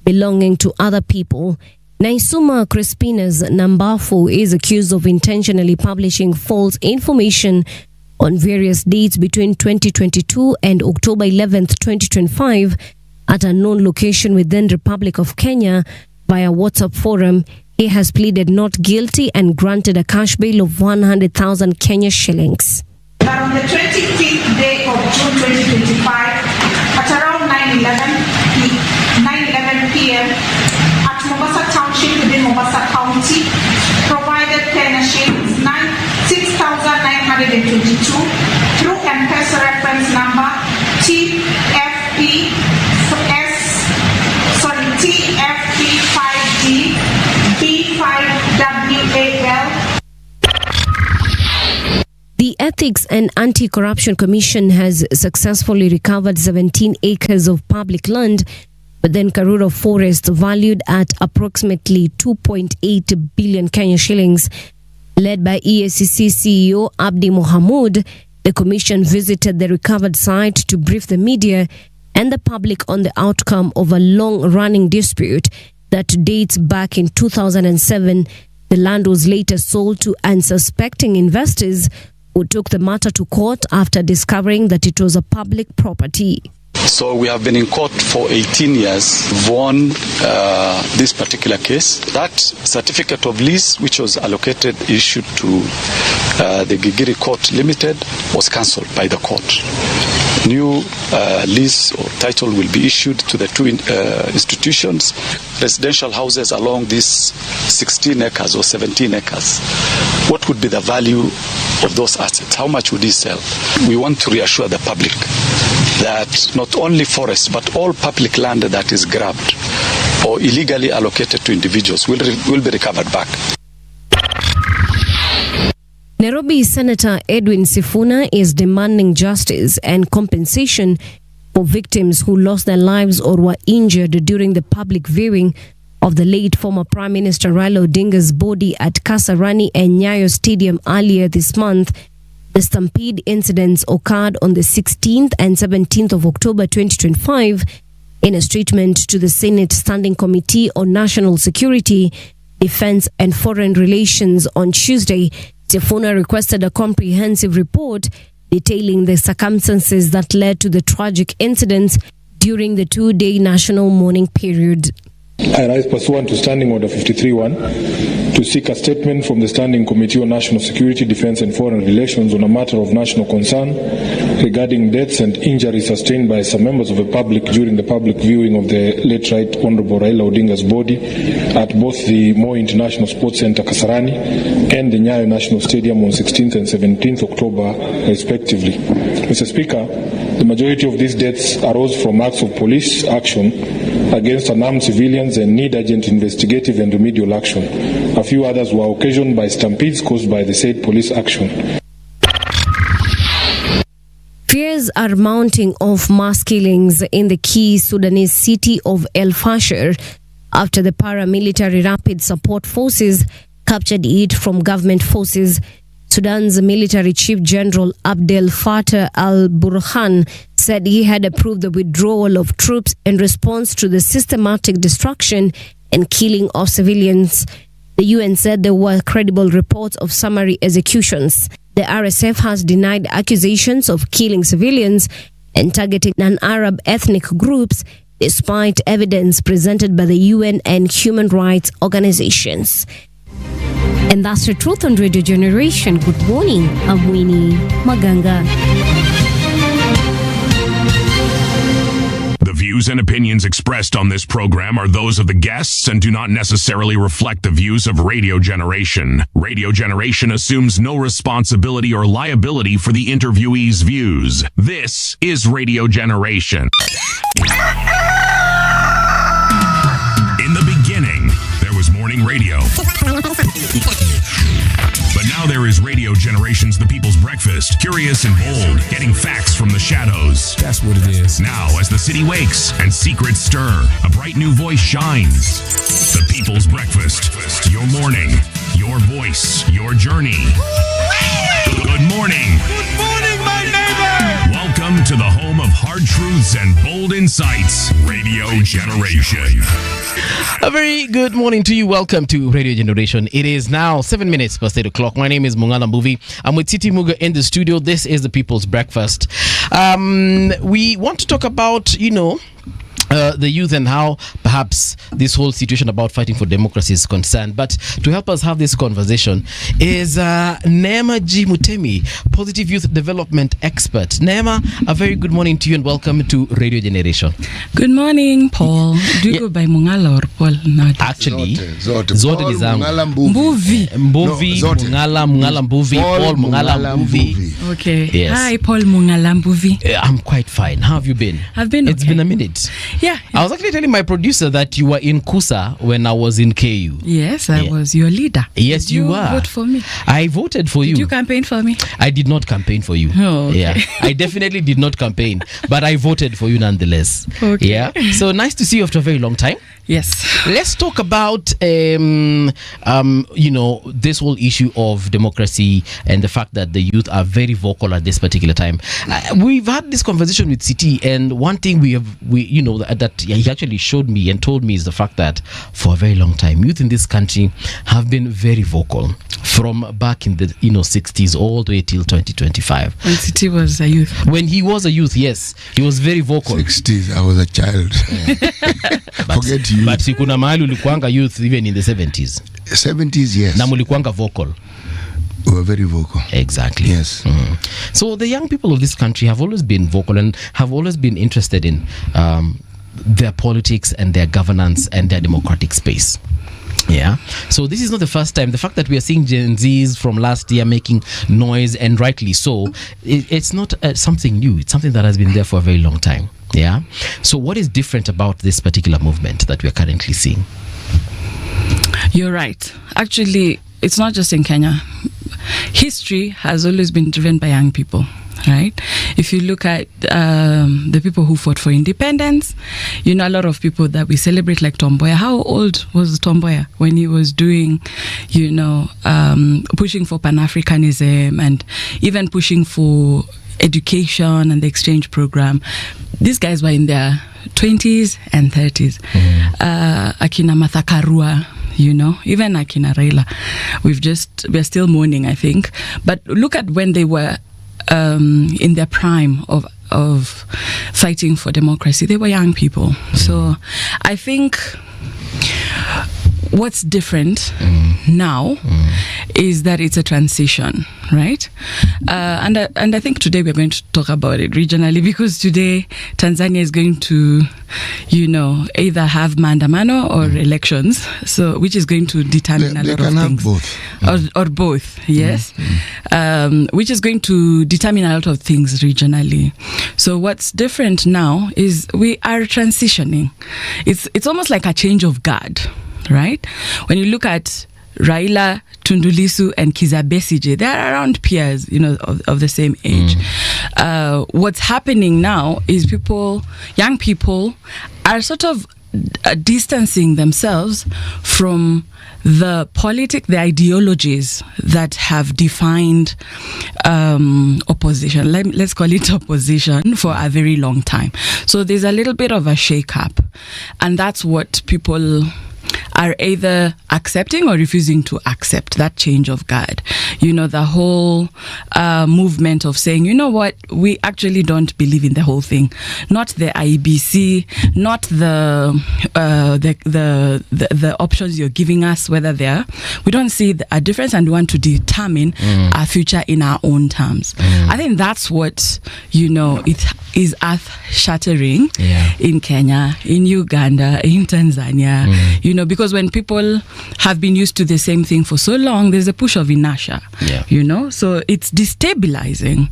belonging to other people. Naisuma Crispina's Nambafu is accused of intentionally publishing false information on various dates between 2022 and October 11th, 2025 at a known location within Republic of Kenya via WhatsApp forum. He has pleaded not guilty and granted a cash bail of 100,000 Kenya shillings. That on the 25th day of June 2025 at around 9:11 p.m. at Mombasa Township within Mombasa County, provided Kenya shillings 6,922 through M-Pesa reference number TFP5D B5WAL. The Ethics and Anti-Corruption Commission has successfully recovered 17 acres of public land within Karura Forest valued at approximately 2.8 billion Kenya shillings. Led by EACC CEO Abdi Mohamud, the commission visited the recovered site to brief the media and the public on the outcome of a long-running dispute that dates back in 2007. The land was later sold to unsuspecting investors who took the matter to court after discovering that it was a public property. So we have been in court for 18 years, won this particular case. That certificate of lease, which was issued to the Gigiri Court Limited, was cancelled by the court. New lease or title will be issued to the two institutions. Residential houses along these 16 acres or 17 acres. What would be the value of those assets? How much would he sell? We want to reassure the public that not only forest but all public land that is grabbed or illegally allocated to individuals will be recovered back. Nairobi Senator Edwin Sifuna is demanding justice and compensation for victims who lost their lives or were injured during the public viewing of the late former Prime Minister Raila Odinga's body at Kasarani and Nyayo Stadium earlier this month. The stampede incidents occurred on the 16th and 17th of October 2025. In a statement to the Senate Standing Committee on National Security, Defense and Foreign Relations on Tuesday, Sifuna requested a comprehensive report detailing the circumstances that led to the tragic incidents during the two-day national mourning period. I rise pursuant to Standing Order 53-1 to seek a statement from the Standing Committee on National Security, Defense and Foreign Relations on a matter of national concern regarding deaths and injuries sustained by some members of the public during the public viewing of the late Right Honorable Raila Odinga's body at both the Moi International Sports Centre Kasarani and the Nyayo National Stadium on 16th and 17th October respectively. Mr. Speaker, the majority of these deaths arose from acts of police action against unarmed civilians and need urgent investigative and remedial action. A few others were occasioned by stampedes caused by the said police action. Fears are mounting of mass killings in the key Sudanese city of El Fasher after the paramilitary rapid support forces captured it from government forces. Sudan's military chief general Abdel Fattah al-Burhan said he had approved the withdrawal of troops in response to the systematic destruction and killing of civilians. The UN said there were credible reports of summary executions. The RSF has denied accusations of killing civilians and targeting non-Arab ethnic groups, despite evidence presented by the UN and human rights organizations. And that's the truth on Radio Generation. Good morning. I'm Winnie Maganga. The views and opinions expressed on this program are those of the guests and do not necessarily reflect the views of Radio Generation. Radio Generation assumes no responsibility or liability for the interviewee's views. This is Radio Generation. In the beginning, there was morning radio. But now there is Radio Generation's The People's Breakfast, curious and bold, getting facts from the shadows. That's what it is. Now, as the city wakes and secrets stir, a bright new voice shines. The People's Breakfast, your morning, your voice, your journey. Good morning. Good morning, my neighbor. Welcome to the home of hard truths and bold insights, Radio Generation. A very good morning to you. Welcome to Radio Generation. It is now 7 minutes past 8 o'clock. My name is Mungala Mbuvi. I'm with Titi Muga in the studio. This is the People's Breakfast. We want to talk about, the youth and how perhaps this whole situation about fighting for democracy is concerned. But to help us have this conversation is Neema G. Mutemi, Positive Youth Development Expert. Neema, a very good morning to you and welcome to Radio Generation. Good morning, Paul. Do you go by Mungala or Paul? Not actually. Zote Zote ni zangu. Mbuvi. Mbuvi, Mungala Mbuvi, Paul Mungala Mbuvi. Okay. Yes. Hi, Paul Mungala Mbuvi. I'm quite fine. How have you been? I've been It's okay. been a minute. Yeah. I was actually telling my producer that you were in Kusa when I was in KU. Yes, I was your leader. Yes, Did you you were. vote for me? I voted for you. Did you campaign for me? I did not campaign for you. Oh, okay. Yeah. I definitely did not campaign, but I voted for you nonetheless. Okay. Yeah. So nice to see you after a very long time. Yes. Let's talk about this whole issue of democracy and the fact that the youth are very vocal at this particular time. We've had this conversation with Citi, and one thing that he actually showed me and told me is the fact that for a very long time, youth in this country have been very vocal from back in the 60s all the way till 2025. When Citi was a youth. When he was a youth, yes, he was very vocal. 60s, I was a child. Forget you. But kuna mahali ulikuanga youth even in the 70s. 70s, yes. Na mulikuanga vocal. We were very vocal. Exactly. Yes. So the young people of this country have always been vocal and have always been interested in their politics and their governance and their democratic space. Yeah. So this is not the first time. The fact that we are seeing Gen Zs from last year making noise, and rightly so, it's not something new. It's something that has been there for a very long time. Yeah. So what is different about this particular movement that we are currently seeing? You're right. Actually, it's not just in Kenya. History has always been driven by young people, right? If you look at the people who fought for independence, a lot of people that we celebrate like Tom Mboya. How old was Tom Mboya when he was doing, pushing for Pan-Africanism and even pushing for education and the exchange program? These guys were in their 20s and 30s. Akina Martha Karua, even Akina Raila. We're still mourning, I think. But look at when they were in their prime of fighting for democracy. They were young people. So I think what's different now is that it's a transition, right? And I think today we're going to talk about it regionally, because today Tanzania is going to, either have maandamano or elections, so which is going to determine a lot of things. Both. Or both, yes. Which is going to determine a lot of things regionally. So what's different now is we are transitioning. It's almost like a change of guard, right? When you look at Raila, Tundu Lissu, and Kizza Besigye, they're around peers, of the same age. What's happening now is young people are sort of distancing themselves from the ideologies that have defined opposition. Let's call it opposition for a very long time. So there's a little bit of a shake-up, and that's what people are either accepting or refusing to accept, that change of guard. The whole movement of saying, what, we actually don't believe in the whole thing. Not the IEBC, not the options you're giving us, whether we don't see a difference, and we want to determine our future in our own terms. I think that's what, it is earth-shattering in Kenya, in Uganda, in Tanzania, because when people have been used to the same thing for so long, there's a push of inertia, so it's destabilizing.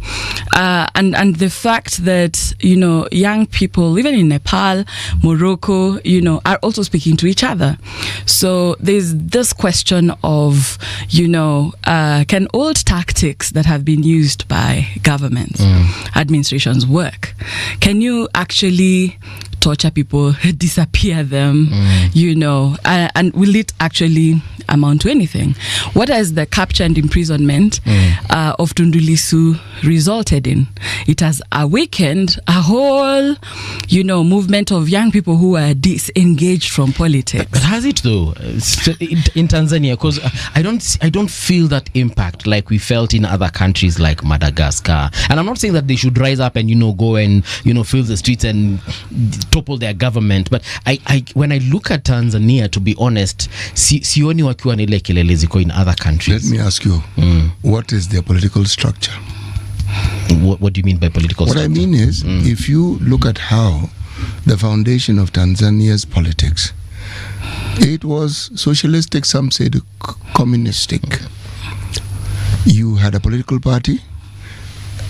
And the fact that, young people, even in Nepal, Morocco, are also speaking to each other. So there's this question of, can old tactics that have been used by governments, administrations work? Can you actually torture people, disappear them, and will it actually amount to anything? What has the capture and imprisonment of Tundu Lissu resulted in? It has awakened a whole, movement of young people who are disengaged from politics. But has it though? In Tanzania, because I don't feel that impact like we felt in other countries like Madagascar. And I'm not saying that they should rise up and go and fill the streets and topple their government, but I when I look at Tanzania, to be honest, sioni wakiwa na ile kelele ziko in other countries. Let me ask you, what is their political structure? What do you mean by political structure? What I mean is, if you look at how the foundation of Tanzania's politics, it was socialistic, some said communistic. You had a political party,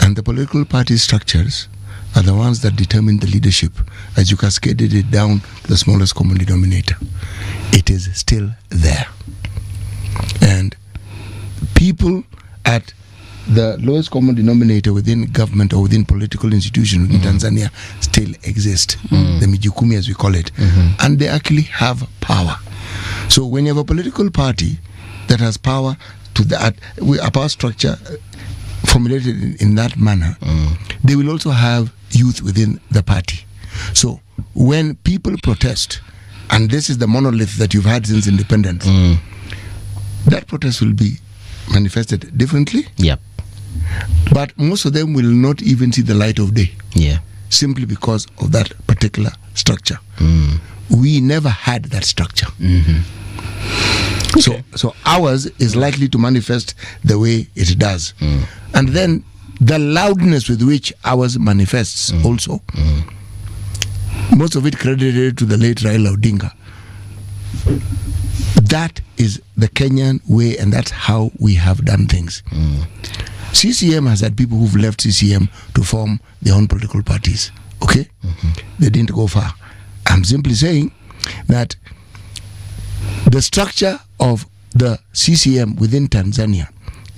and the political party structures are the ones that determine the leadership as you cascaded it down to the smallest common denominator. It is still there. And people at the lowest common denominator within government or within political institutions in Tanzania still exist, the Mijukumi as we call it, and they actually have power. So when you have a political party that has power to that, a power structure formulated in that manner, they will also have youth within the party. So when people protest, and this is the monolith that you've had since independence, that protest will be manifested differently. Yep. But most of them will not even see the light of day. Yeah. Simply because of that particular structure. We never had that structure. Okay. So ours is likely to manifest the way it does. And then the loudness with which ours manifests also. Most of it credited to the late Raila Odinga. That is the Kenyan way, and that's how we have done things. CCM has had people who've left CCM to form their own political parties. Okay? They didn't go far. I'm simply saying that the structure of the CCM within Tanzania,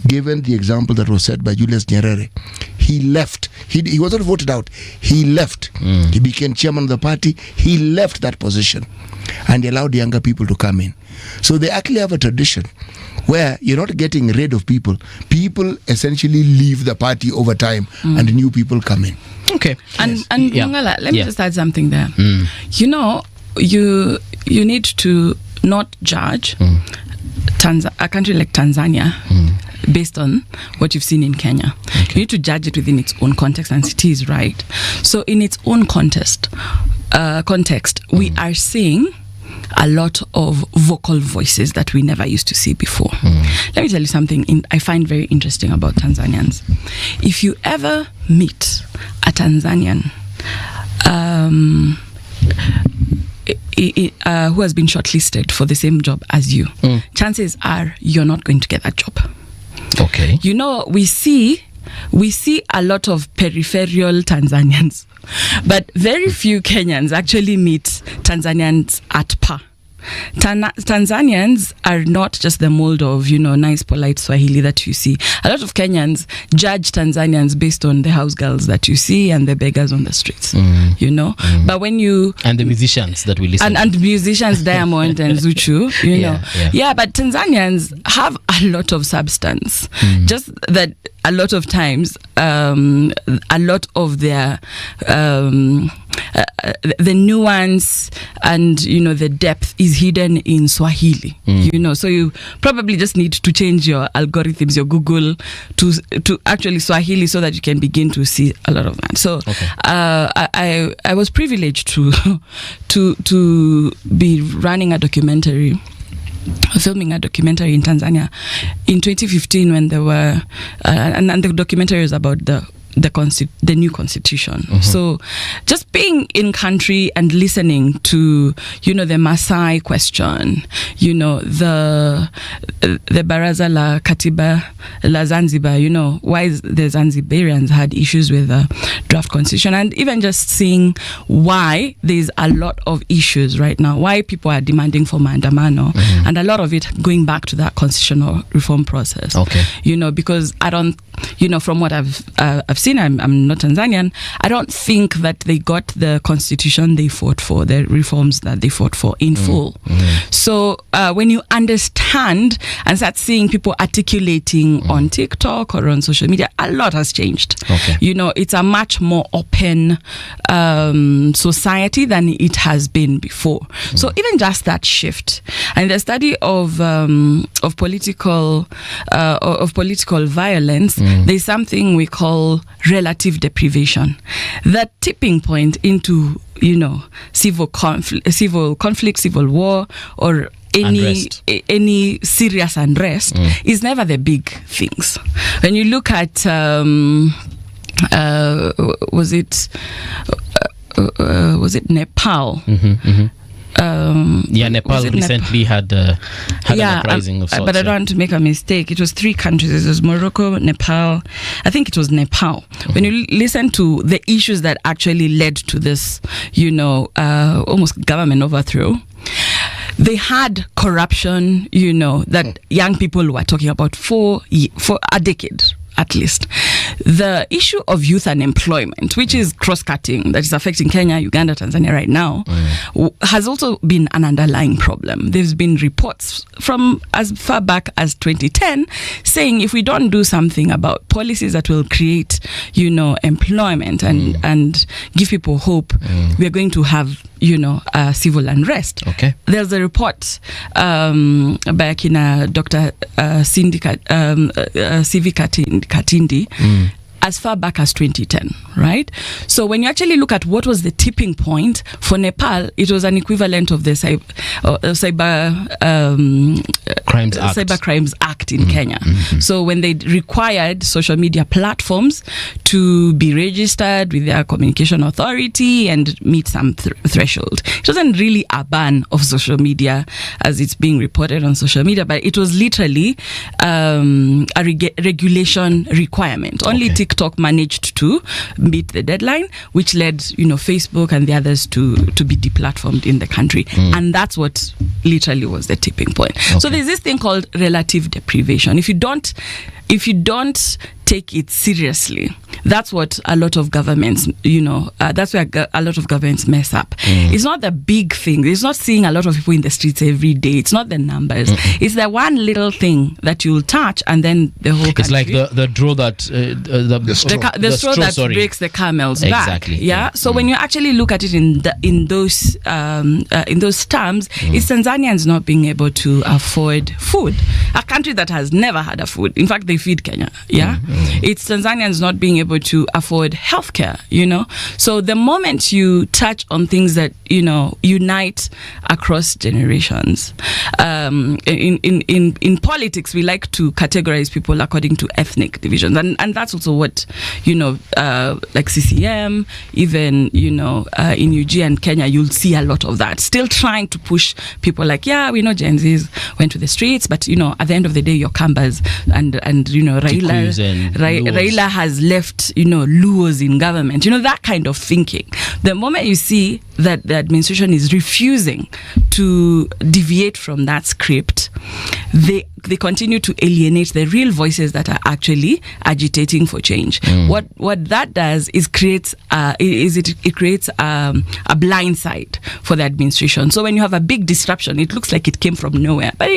given the example that was set by Julius Nyerere, he left. He wasn't voted out. He left. He became chairman of the party. He left that position and he allowed younger people to come in. So they actually have a tradition where you're not getting rid of people. People essentially leave the party over time and new people come in. Okay. And Mongala, let me just add something there. You know, you need to not judge a country like Tanzania based on what you've seen in Kenya. You need to judge it within its own context, and it is right. So in its own context, we are seeing a lot of vocal voices that we never used to see before. Let me tell you something I find very interesting about Tanzanians. If you ever meet a Tanzanian who has been shortlisted for the same job as you, chances are you're not going to get that job. Okay. You know, we see a lot of peripheral Tanzanians, but very few Kenyans actually meet Tanzanians at par. Tanzanians are not just the mold of, you know, nice, polite Swahili that you see. A lot of Kenyans judge Tanzanians based on the house girls that you see and the beggars on the streets, you know. But when you... And the musicians that we listen to. And musicians, Diamond and Zuchu, you know. Yeah, but Tanzanians have a lot of substance. Just that a lot of times, a lot of their... the nuance and, you know, the depth is hidden in Swahili, you know. So you probably just need to change your algorithms, your Google to actually Swahili, so that you can begin to see a lot of that. So I was privileged to be running a documentary, filming a documentary in Tanzania in 2015 when there were and the documentary is about the new constitution. So just being in country and listening to, you know, the Maasai question, you know, the Baraza la Katiba la Zanzibar, you know, why the Zanzibarians had issues with the draft constitution, and even just seeing why there's a lot of issues right now, why people are demanding for maandamano, and a lot of it going back to that constitutional reform process. You know, because I don't, you know, from what I've seen, I'm not Tanzanian, I don't think that they got the constitution they fought for, the reforms that they fought for in full. So when you understand and start seeing people articulating on TikTok or on social media, a lot has changed. You know, it's a much more open society than it has been before. So even just that shift, and the study of political violence, there's something we call relative deprivation. That tipping point into, you know, civil conflict, civil war, or any serious unrest is never the big things. When you look at was it Nepal? Nepal recently had an uprising of sorts. But I don't want to make a mistake. It was 3 countries. It was Morocco, Nepal. I think it was Nepal. When you listen to the issues that actually led to this, you know, almost government overthrow, they had corruption, you know, that young people were talking about for a decade at least. The issue of youth unemployment, which is cross-cutting, that is affecting Kenya, Uganda, Tanzania right now, has also been an underlying problem. There's been reports from as far back as 2010 saying if we don't do something about policies that will create, you know, employment and give people hope, we're going to have, you know, civil unrest. There's a report by Dr. Sivi Katindi as far back as 2010, right? So when you actually look at what was the tipping point for Nepal, it was an equivalent of the Cyber Crimes Act in Kenya. So when they required social media platforms to be registered with their communication authority and meet some threshold. It wasn't really a ban of social media as it's being reported on social media, but it was literally a regulation requirement. Only TikTok TikTok managed to meet the deadline, which led, Facebook and the others to be deplatformed in the country. And that's what literally was the tipping point. Okay. So there's this thing called relative deprivation. If you don't take it seriously, that's what a lot of governments, that's where a lot of governments mess up. It's not the big thing. It's not seeing a lot of people in the streets every day. It's not the numbers. It's the one little thing that you'll touch, and then the whole country. It's like the draw that the straw that breaks the camel's back. Exactly. Yeah. So when you actually look at it in those terms, it's Tanzanians not being able to afford food. A country that has never had a food. In fact, they feed Kenya. Yeah. It's Tanzanians not being able to afford healthcare, So the moment you touch on things that, unite across generations, in politics, we like to categorize people according to ethnic divisions. And that's also what, like CCM, even, in UG and Kenya, you'll see a lot of that. Still trying to push people like, we know Gen Zs went to the streets, but, at the end of the day, your Kambas and Raila has left, Luos in government, that kind of thinking. The moment you see that the administration is refusing to deviate from that script, they continue to alienate the real voices that are actually agitating for change. What that does is creates a blind side for the administration. So when you have a big disruption, it looks like it came from nowhere, but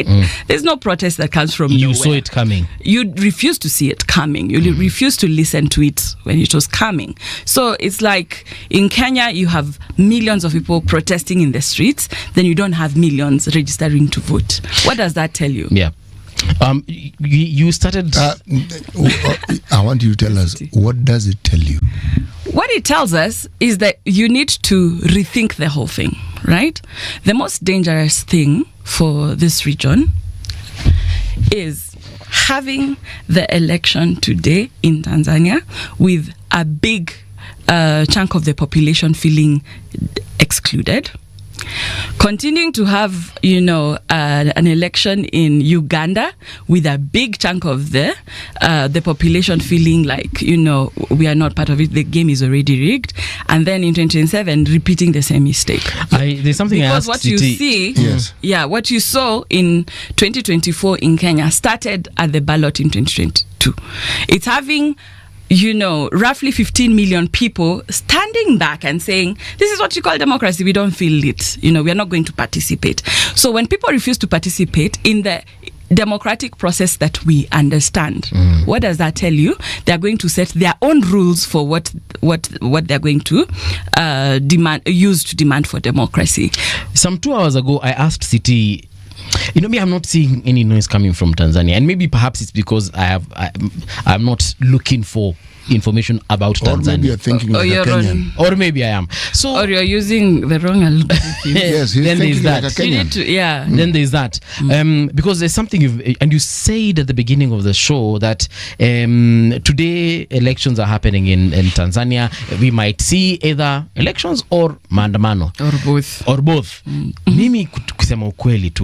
there's no protest that comes from nowhere. You saw it coming. You refuse to see it coming. You refuse to listen to it when it was coming. So it's like in Kenya, you have millions of people protesting in the streets, then you don't have millions registering to vote. What does that tell you? Yeah. You started. I want you to tell us, what does it tell you? What it tells us is that you need to rethink the whole thing, right? The most dangerous thing for this region is having the election today in Tanzania with a big chunk of the population feeling excluded. Continuing to have, an election in Uganda with a big chunk of the population feeling like, we are not part of it, the game is already rigged. And then in 2027, repeating the same mistake. There's something because what you see, what you saw in 2024 in Kenya started at the ballot in 2022. It's having roughly 15 million people standing back and saying, this is what you call democracy. We don't feel it. We are not going to participate. So when people refuse to participate in the democratic process that we understand, what does that tell you? They are going to set their own rules for what they're going to use to demand for democracy. Some 2 hours ago, I asked City, I'm not seeing any noise coming from Tanzania, and maybe perhaps it's because I'm not looking for information about Tanzania. Or maybe you're thinking like a Kenyan. Or maybe I am. So, or you're using the wrong algorithm. Yes, he's thinking like a Kenyan. Then there's that. Because there's something you said at the beginning of the show that today elections are happening in Tanzania. We might see either elections or maandamano. Or both. Mimi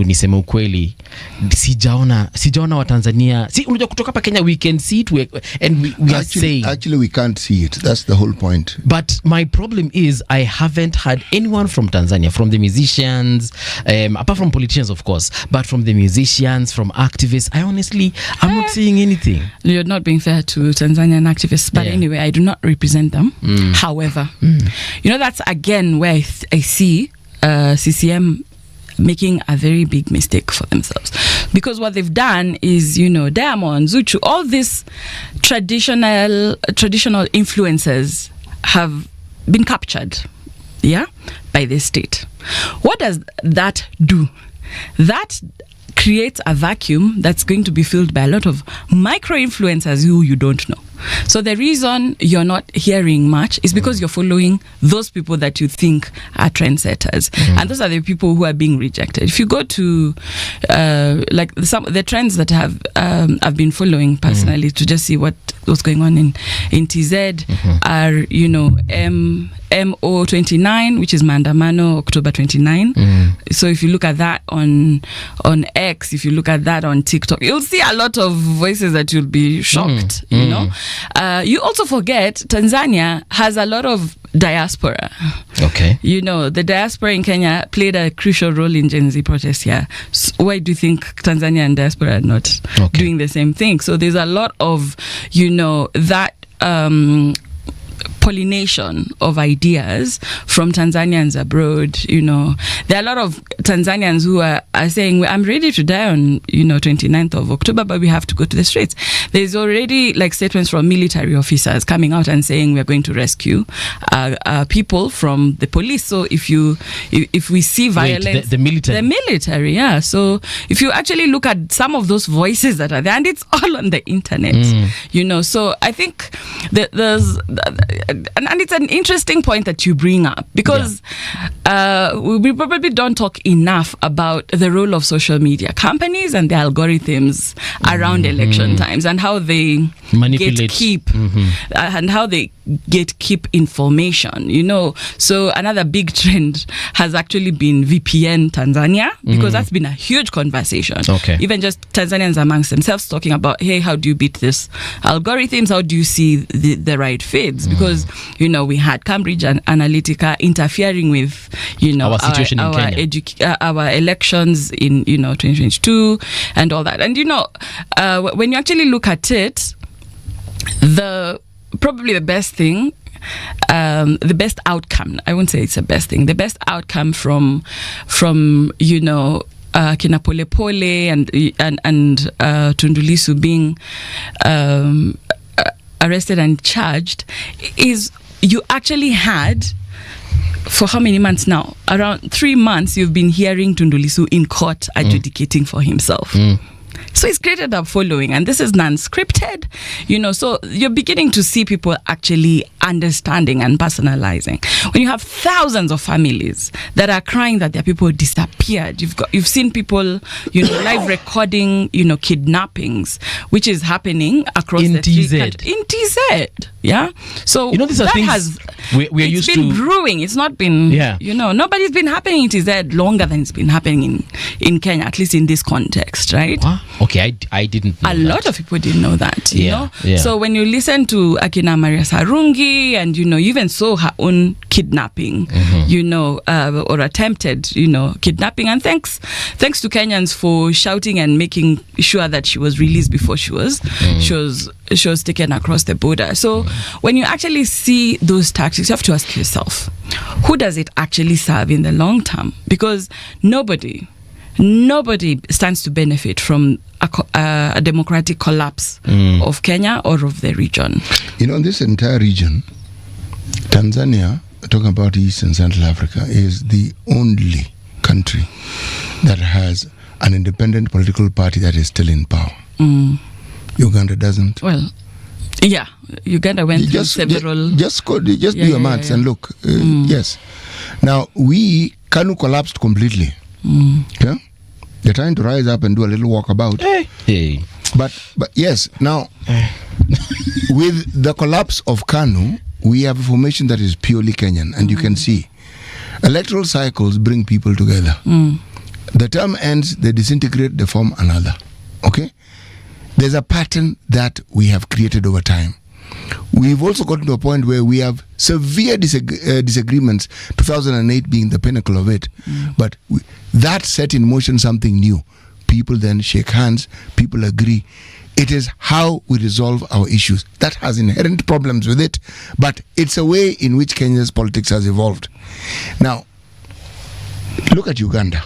niseme ukweli, sijaona wa Tanzania. Unajua kutoka hapa Kenya we can see it and we are saying. Actually, we can't see it. That's the whole point. But my problem is I haven't had anyone from Tanzania, from the musicians, apart from politicians, of course, but from the musicians, from activists. I'm not seeing anything. You're not being fair to Tanzanian activists. But anyway, I do not represent them. However, that's again where I see CCM making a very big mistake for themselves, because what they've done is, Diamond, Zuchu, all these traditional influencers have been captured, by the state. What does that do? That creates a vacuum that's going to be filled by a lot of micro influencers who you don't know. So the reason you're not hearing much is because you're following those people that you think are trendsetters, and those are the people who are being rejected. If you go to the trends that I've been following personally to just see what's going on in TZ are MO29, which is Maandamano, October 29. So if you look at that on X, if you look at that on TikTok, you'll see a lot of voices that you'll be shocked, you also forget Tanzania has a lot of diaspora. Okay. You know, the diaspora in Kenya played a crucial role in Gen Z protests here. So why do you think Tanzania and diaspora are not doing the same thing? So there's a lot of, you know, that pollination of ideas from Tanzanians abroad. You know, there are a lot of Tanzanians who are saying, I'm ready to die on, you know, 29th of October, but we have to go to the streets. There's already like statements from military officers coming out and saying we're going to rescue people from the police. So if we see violence, the military, yeah. So if you actually look at some of those voices that are there, and it's all on the internet, you know. So I think that there's and it's an interesting point that you bring up, because we probably don't talk enough about the role of social media companies and the algorithms around election times, and how they manipulate, keep and how they keep information, you know. So another big trend has actually been VPN Tanzania, because that's been a huge conversation. Okay. Even just Tanzanians amongst themselves talking about, hey, how do you beat this algorithms? How do you see the right feeds? Because, you know, we had Cambridge and Analytica interfering with, you know, our situation in Kenya, our elections in, you know, 2022 and all that. And, you know, when you actually look at it, probably the best thing, the best outcome, I won't say it's the best thing, the best outcome from you know, kina Pole and Tundu Lissu being arrested and charged is you actually had, for how many months now? Around 3 months you've been hearing Tundu Lissu in court adjudicating for himself. So it's created a following, and this is non-scripted, you know. So you're beginning to see people actually understanding and personalizing. When you have thousands of families that are crying that their people disappeared, you've seen people, you know, live recording, you know, kidnappings, which is happening across in the TZ. In TZ, yeah. So you know, these are things we're used to. It's been brewing. It's not been, you know, nobody's been happening in TZ longer than it's been happening in Kenya, at least in this context, right? Okay, I didn't know a lot of people didn't know that, you know. So when you listen to Akina Maria Sarungi, and, you know, you even saw her own kidnapping, you know, or attempted, you know, kidnapping, and thanks to Kenyans for shouting and making sure that she was released before she was taken across the border. So when you actually see those tactics, you have to ask yourself, who does it actually serve in the long term? Because nobody stands to benefit from a democratic collapse of Kenya or of the region. You know, this entire region, Tanzania, talking about East and Central Africa, is the only country that has an independent political party that is still in power. Uganda doesn't. Well, yeah, Uganda went through several. Just do your maths and look. Yes. Now, KANU collapsed completely. Okay? They're trying to rise up and do a little walkabout. Hey. But yes, now, with the collapse of KANU, we have a formation that is purely Kenyan, and you can see electoral cycles bring people together. The term ends, they disintegrate, they form another. Okay? There's a pattern that we have created over time. We've also gotten to a point where we have severe disagreements, 2008 being the pinnacle of it. But that set in motion something new. People then shake hands, people agree. It is how we resolve our issues. That has inherent problems with it, but it's a way in which Kenya's politics has evolved. Now, look at Uganda.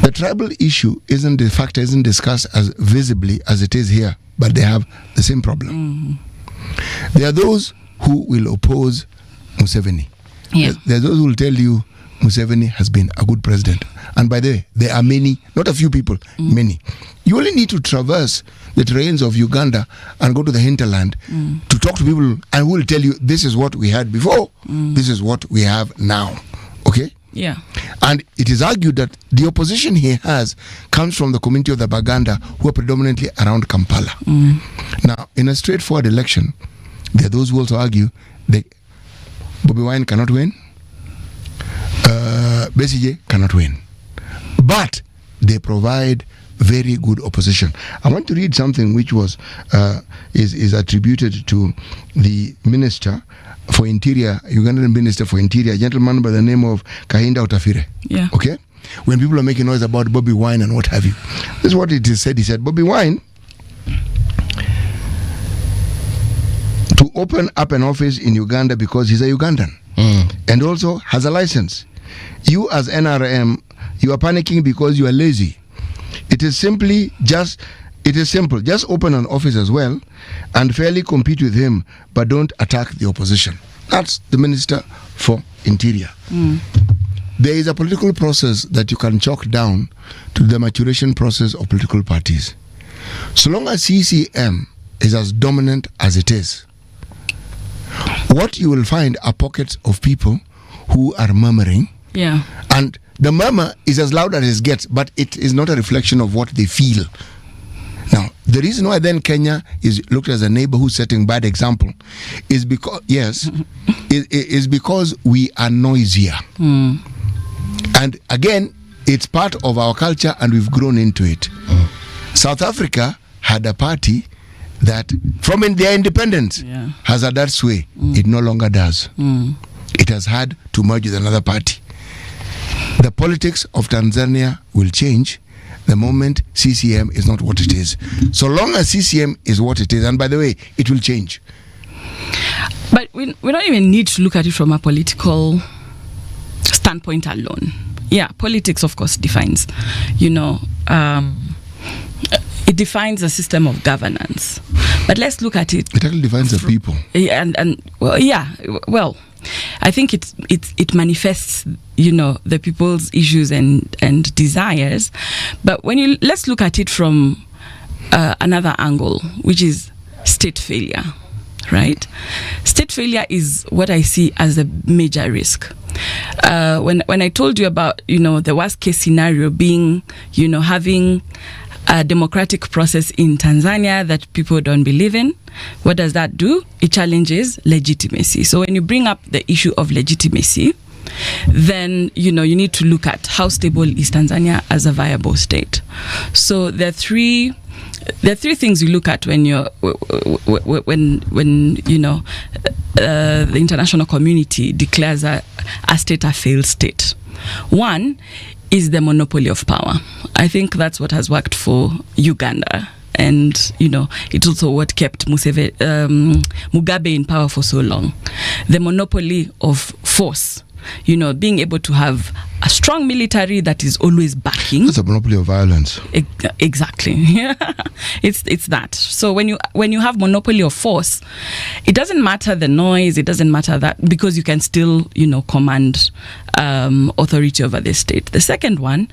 The tribal issue isn't discussed as visibly as it is here, but they have the same problem. There are those who will oppose Museveni. There are those who will tell you Museveni has been a good president. And by the way, there are many, not a few people, many. You only need to traverse the terrains of Uganda and go to the hinterland to talk to people, and who will tell you this is what we had before, this is what we have now. Okay? Yeah. And it is argued that the opposition he has comes from the community of the Baganda, who are predominantly around Kampala. Now, in a straightforward election, there are those who also argue that Bobi Wine cannot win, Besigye cannot win. But they provide very good opposition. I want to read something which was is attributed to the Minister for Interior, Ugandan Minister for Interior, a gentleman by the name of Kahinda Otafire. Yeah. Okay? When people are making noise about Bobby Wine and what have you. This is what it is said. He said, Bobby Wine, to open up an office in Uganda because he's a Ugandan and also has a license. You as NRM, you are panicking because you are lazy. It is simple. Just open an office as well and fairly compete with him, but don't attack the opposition. That's the Minister for Interior. There is a political process that you can chalk down to the maturation process of political parties. So long as CCM is as dominant as it is, what you will find are pockets of people who are murmuring. Yeah. And the murmur is as loud as it gets, but it is not a reflection of what they feel. Now, the reason why then Kenya is looked as a neighbor who's setting bad example is because, is because we are noisier. And again, it's part of our culture and we've grown into it. South Africa had a party that from their independence has had that sway. It no longer does. It has had to merge with another party. The politics of Tanzania will change the moment CCM is not what it is. So long as CCM is what it is, and by the way, it will change. But we don't even need to look at it from a political standpoint alone. Yeah, politics, of course, defines, it defines a system of governance. But let's look at it. It actually defines the people. I think it manifests, the people's issues and desires. But let's look at it from another angle, which is state failure, right? State failure is what I see as a major risk. When I told you about, the worst case scenario being, having a democratic process in Tanzania that people don't believe in, what does that do? It challenges legitimacy. So when you bring up the issue of legitimacy, then you need to look at how stable is Tanzania as a viable state. So there are three things you look at when the international community declares a state a failed state. One is the monopoly of power. I think that's what has worked for Uganda. And, it's also what kept Mugabe in power for so long. The monopoly of force, being able to have a strong military that is always backing. That's a monopoly of violence. Exactly. It's that. So when you have monopoly of force, it doesn't matter the noise, it doesn't matter that, because you can still, command authority over the state. The second one,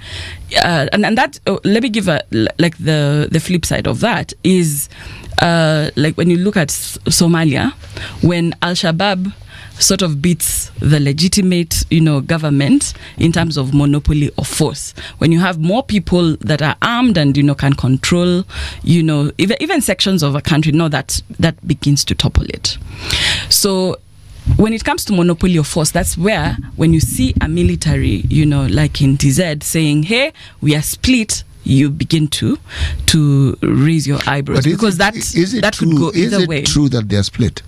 and that, let me give the flip side of that is, when you look at Somalia, when Al-Shabaab sort of beats the legitimate, government in terms of monopoly of force. When you have more people that are armed and, can control, even sections of a country, that begins to topple it. So when it comes to monopoly of force, that's where when you see a military, like in TZ saying, hey, we are split, you begin to raise your eyebrows. Because that could go either way. Is it true that they are split?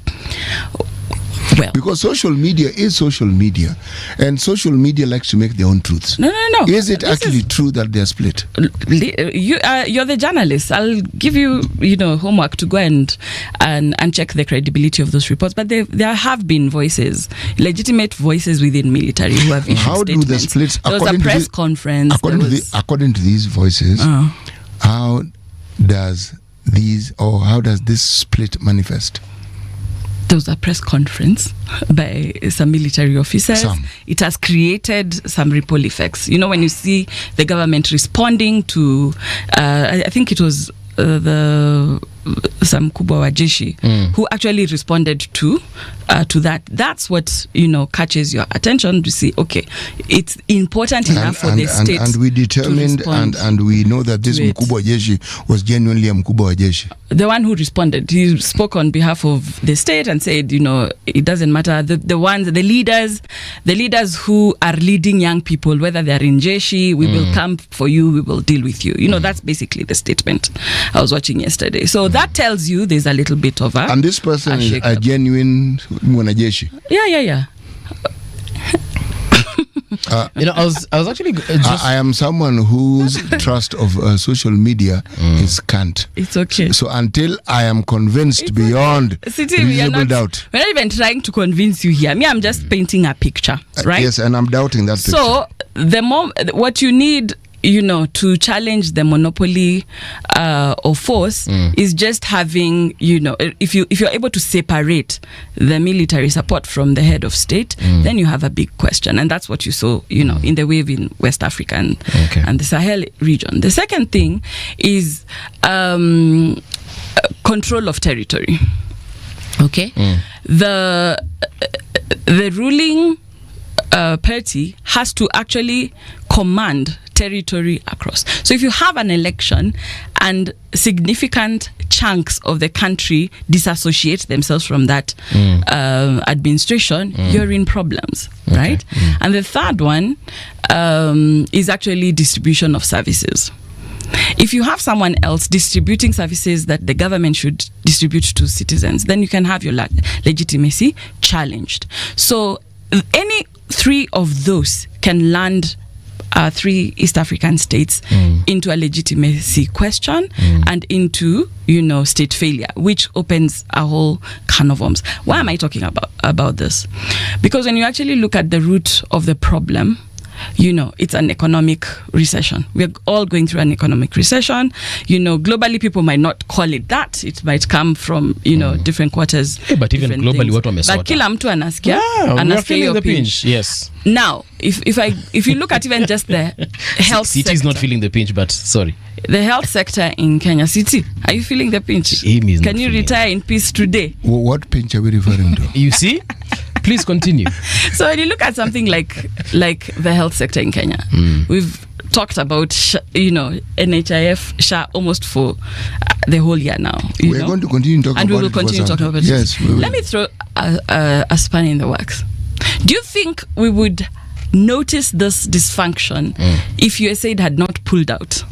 Well, because social media is social media, and social media likes to make their own truths. No. Is it actually true that they are split? You're the journalist. I'll give you, homework to go and check the credibility of those reports. But there have been voices, legitimate voices within military who have issued how statements. Do the splits? There was a press conference. According to these voices, how does this split manifest? There was a press conference by some military officers. It has created some ripple effects. When you see the government responding to, I think it was the some kubwa wa jeshi who actually responded to that. That's what, catches your attention to see, okay, it's important enough for the state and we determined to respond and we know that this to it. mkubwa wa jeshi was genuinely a mkubwa wa jeshi. The one who responded, he spoke on behalf of the state and said, it doesn't matter. The leaders who are leading young people, whether they are in jeshi, we will come for you, we will deal with you. That's basically the statement I was watching yesterday. So that tells you there's a little bit of a... And this person is a genuine mwanajeshi. Yeah. I was actually just... I am someone whose trust of social media is scant. It's okay. So until I am convinced beyond reasonable doubt. We're not even trying to convince you here. I'm just painting a picture, right? Yes, and I'm doubting that picture. So what you need, to challenge the monopoly of force is just having, if you're able to separate the military support from the head of state, then you have a big question. And that's what you saw, in the wave in West Africa and the Sahel region. The second thing is control of territory. Okay? The ruling party has to actually command territory across. So if you have an election and significant chunks of the country disassociate themselves from that administration, you're in problems, right? And the third one is actually distribution of services. If you have someone else distributing services that the government should distribute to citizens, then you can have your legitimacy challenged. So any three of those can land 3 East African states into a legitimacy question and into, state failure, which opens a whole can of worms. Why am I talking about this? Because when you actually look at the root of the problem, it's an economic recession. We're all going through an economic recession. Globally, people might not call it that. It might come from, different quarters. Yeah, but even globally, what wamesota. But kila mtu anasikia, we're feeling your the pinch. Yes. Now, if you look at even just the health City is not feeling the pinch, but sorry. The health sector in Kenya. City, are you feeling the pinch? Can you retire in peace today? What pinch are we referring to? You see? Please continue. So when you look at something like the health sector in Kenya, we've talked about NHIF, SHA almost for the whole year now. We're going to continue talking about it. And we will continue talking about it. Yes, we will. Let me throw a spanner in the works. Do you think we would notice this dysfunction if USAID had not pulled out?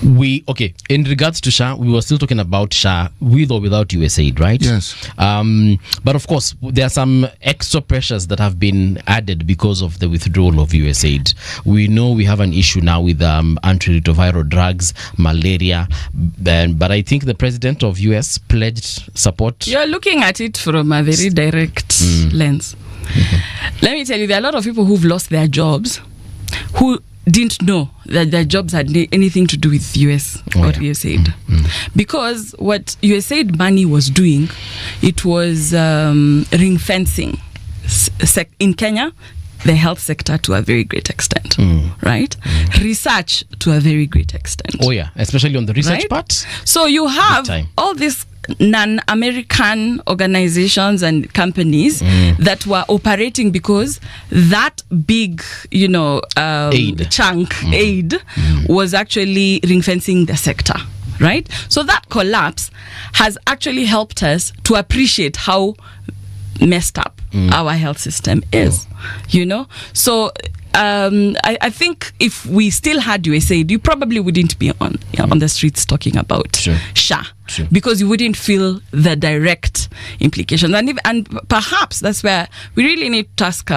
In regards to SHA, we were still talking about SHA with or without USAID, right? Yes. But of course, there are some extra pressures that have been added because of the withdrawal of USAID. We know we have an issue now with antiretroviral drugs, malaria, but I think the president of US pledged support. You're looking at it from a very direct lens. Let me tell you, there are a lot of people who've lost their jobs who didn't know that their jobs had anything to do with US or USAID. Because what USAID money was doing, it was ring fencing in Kenya, the health sector to a very great extent, right? Research to a very great extent. Oh yeah, especially on the research part. So you have all these non-American organizations and companies that were operating because that big, aid was actually ring-fencing the sector, right? So that collapse has actually helped us to appreciate how messed up our health system is, So I think if we still had USAID, you probably wouldn't be on the streets talking about SHA. Sure. Because you wouldn't feel the direct implications. And perhaps that's where we really need to ask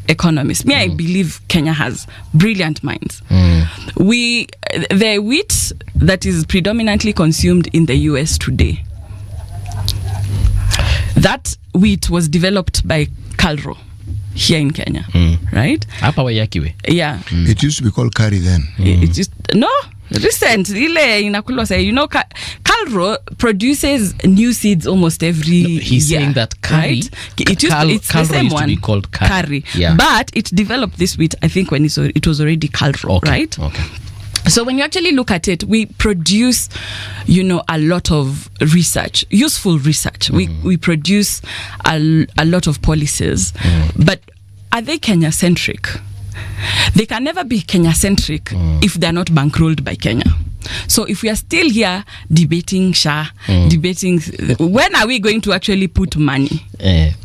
economists. I believe Kenya has brilliant minds. The wheat that is predominantly consumed in the US today, that wheat was developed by Calro here in Kenya, right? Yeah. It used to be called curry then. It just recently, Calro produces new seeds almost every year. He's saying that curry, right? It's the same one. To be called curry. Yeah. But it developed this wheat, I think, when it was already Calro, right? Okay. So when you actually look at it, we produce, a lot of research, useful research. We produce a lot of policies, but are they Kenya-centric? They can never be Kenya-centric if they're not bankrolled by Kenya. So if we are still here debating debating, when are we going to actually put money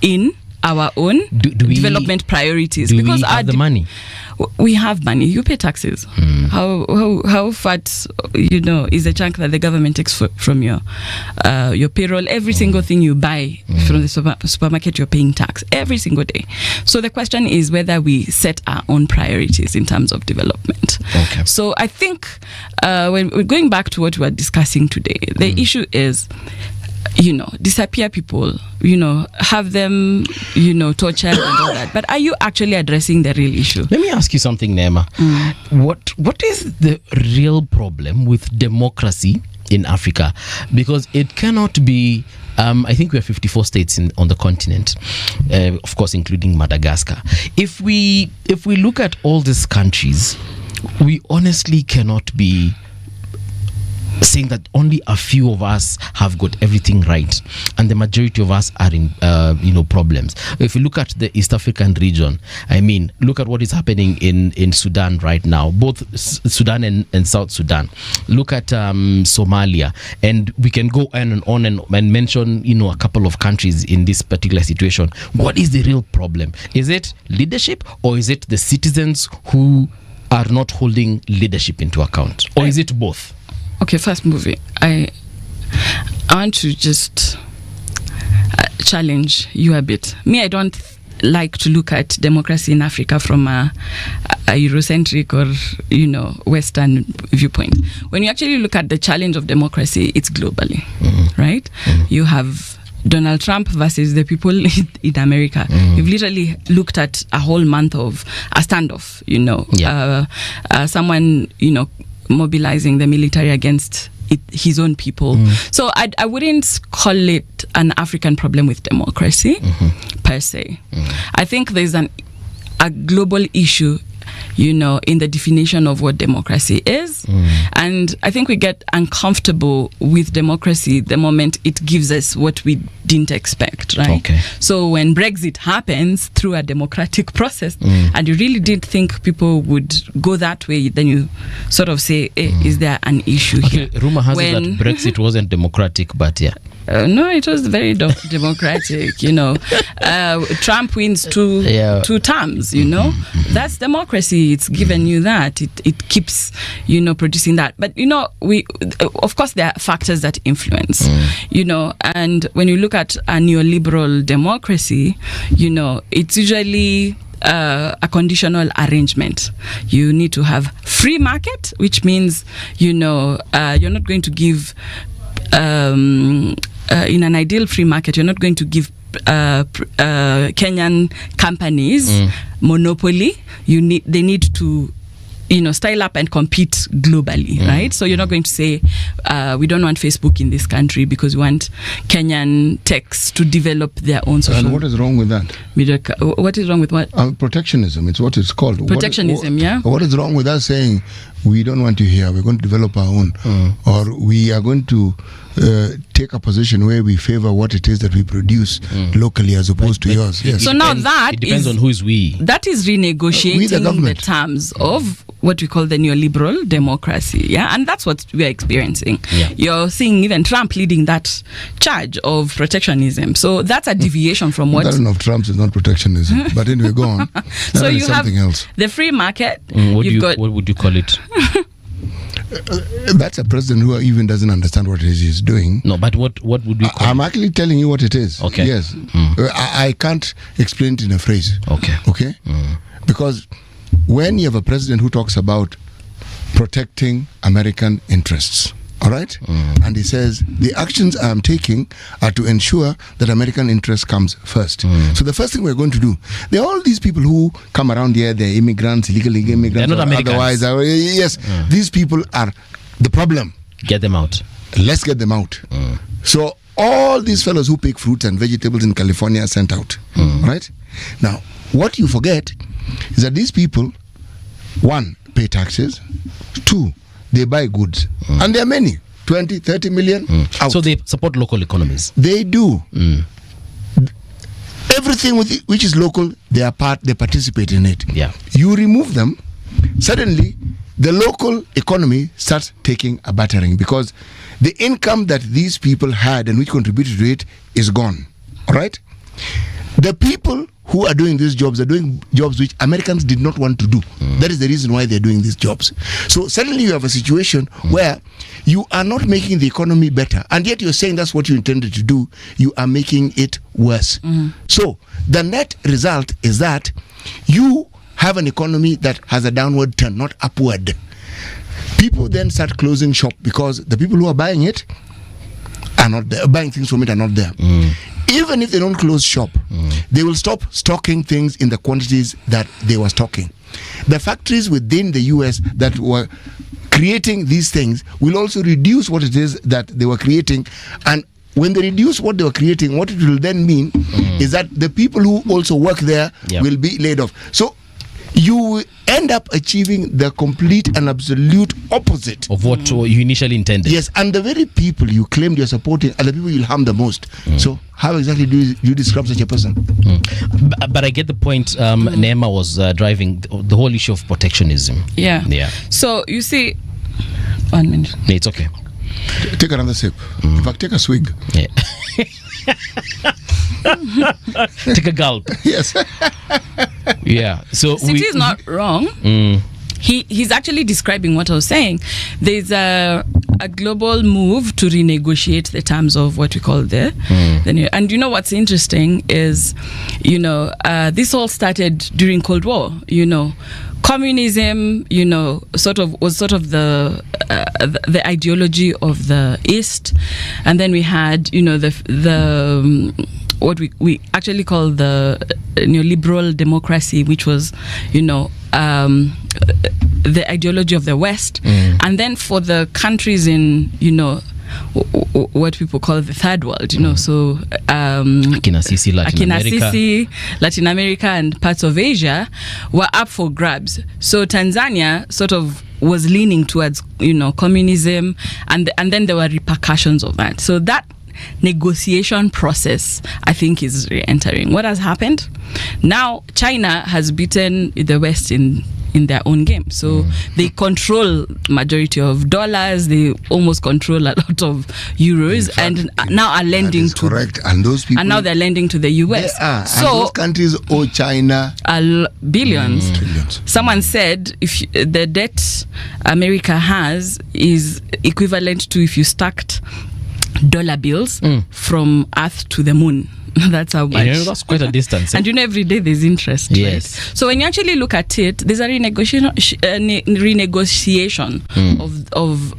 in our own development priorities? Because we have the money. We have money. You pay taxes. How fat, is the chunk that the government takes from your payroll? Every single thing you buy from the supermarket, you're paying tax every single day. So the question is whether we set our own priorities in terms of development. Okay. So I think when we're going back to what we are discussing today, the issue is, disappear people, have them, tortured and all that. But are you actually addressing the real issue? Let me ask you something, Neema. What is the real problem with democracy in Africa? Because it cannot be, I think we have 54 states on the continent, of course, including Madagascar. If we look at all these countries, we honestly cannot be saying that only a few of us have got everything right and the majority of us are in problems. If you look at the East African region, look at what is happening in Sudan right now, both Sudan and South Sudan. Look at Somalia, and we can go on and mention a couple of countries in this particular situation. What is the real problem? Is it leadership, or is it the citizens who are not holding leadership into account, or is it both? Okay, first movie. I want to just challenge you a bit. Me, I don't like to look at democracy in Africa from a Eurocentric or Western viewpoint. When you actually look at the challenge of democracy, it's globally, right? You have Donald Trump versus the people in America. You've literally looked at a whole month of a standoff. Someone mobilizing the military against his own people. So I wouldn't call it an African problem with democracy per se. I think there's a global issue, in the definition of what democracy is. And I think we get uncomfortable with democracy the moment it gives us what we didn't expect, right? Okay. So when Brexit happens through a democratic process, and you really did think people would go that way, then you sort of say, is there an issue here? Rumor has it that Brexit wasn't democratic, but yeah. No, it was very democratic. Trump wins two terms. That's democracy. It's given you that. It keeps producing that. But we of course there are factors that influence. And when you look at a neoliberal democracy, it's usually a conditional arrangement. You need to have free market, which means you're not going to give. In an ideal free market, you're not going to give Kenyan companies monopoly. They need to style up and compete globally, right? So you're not going to say we don't want Facebook in this country because we want Kenyan techs to develop their own social. And what is wrong with that? What is wrong with what? Protectionism. It's what it's called. Protectionism, yeah. What is wrong with us saying we don't want you here, we're going to develop our own, or we are going to take a position where we favor what it is that we produce locally as opposed to yours? Yes. So now it depends on who is we. That is renegotiating the terms of what we call the neoliberal democracy, yeah, and that's what we are experiencing. You're seeing even Trump leading that charge of protectionism. So that's a deviation from what. I don't know if Trump's is not protectionism, but anyway, go on. So you have something else. The free market. What would you call it? That's a president who even doesn't understand what it is he's doing. No, but what would you call I'm actually telling you what it is. Okay. Yes. I can't explain it in a phrase. Okay? Because when you have a president who talks about protecting American interests, all right? And he says, the actions I'm taking are to ensure that American interest comes first. So the first thing we're going to do, there are all these people who come around here, they're immigrants, illegal immigrants. They're not Americans. Otherwise, yes, these people are the problem. Get them out. Let's get them out. So all these fellows who pick fruits and vegetables in California are sent out, right? Now, what you forget is that these people, one, pay taxes, Two, they buy goods. And there are many, 20, 30 million. Out. So they support local economies. They do. Everything which is local, they participate in it. Yeah. You remove them, suddenly the local economy starts taking a battering because the income that these people had and which contributed to it is gone. All right? The people who are doing these jobs are doing jobs which Americans did not want to do. That is the reason why they're doing these jobs. So suddenly you have a situation where you are not making the economy better, and yet you're saying that's what you intended to do. You are making it worse. So the net result is that you have an economy that has a downward turn, not upward. People then start closing shop because the people who are buying it are not there, buying things from it are not there. Even if they don't close shop, they will stop stocking things in the quantities that they were stocking. The factories within the US that were creating these things will also reduce what it is that they were creating, and when they reduce what they were creating, what it will then mean is that the people who also work there will be laid off. So you end up achieving the complete and absolute opposite of what you initially intended. Yes, and the very people you claimed you're supporting are the people you'll harm the most. So how exactly do you describe such a person? But I get the point. Neema was driving the whole issue of protectionism. Yeah. So you see, 1 minute. Yeah, it's okay. Take another sip. In fact, take a swig. Yeah. Take a gulp. Yes. Yeah. So City is not wrong. He's actually describing what I was saying. There's a global move to renegotiate the terms of what we call and you know what's interesting is, this all started during Cold War. Communism, was sort of the ideology of the East, and then we had, the what we actually call the neoliberal democracy, which was, the ideology of the West, and then for the countries in, what people call the third world, so Latin America and parts of Asia were up for grabs. So Tanzania sort of was leaning towards, communism, and then there were repercussions of that. So that negotiation process, I think, is re-entering. What has happened? Now China has beaten the West in their own game. So they control majority of dollars, they almost control a lot of euros, and now are lending to correct. And those people, and now they're lending to the US. So and those countries owe China billions. Trillions. Someone said if the debt America has is equivalent to if you stacked dollar bills from Earth to the moon. That's how much. That's quite a distance. And every day there's interest. Yes. Right? So when you actually look at it, there's a renegotiation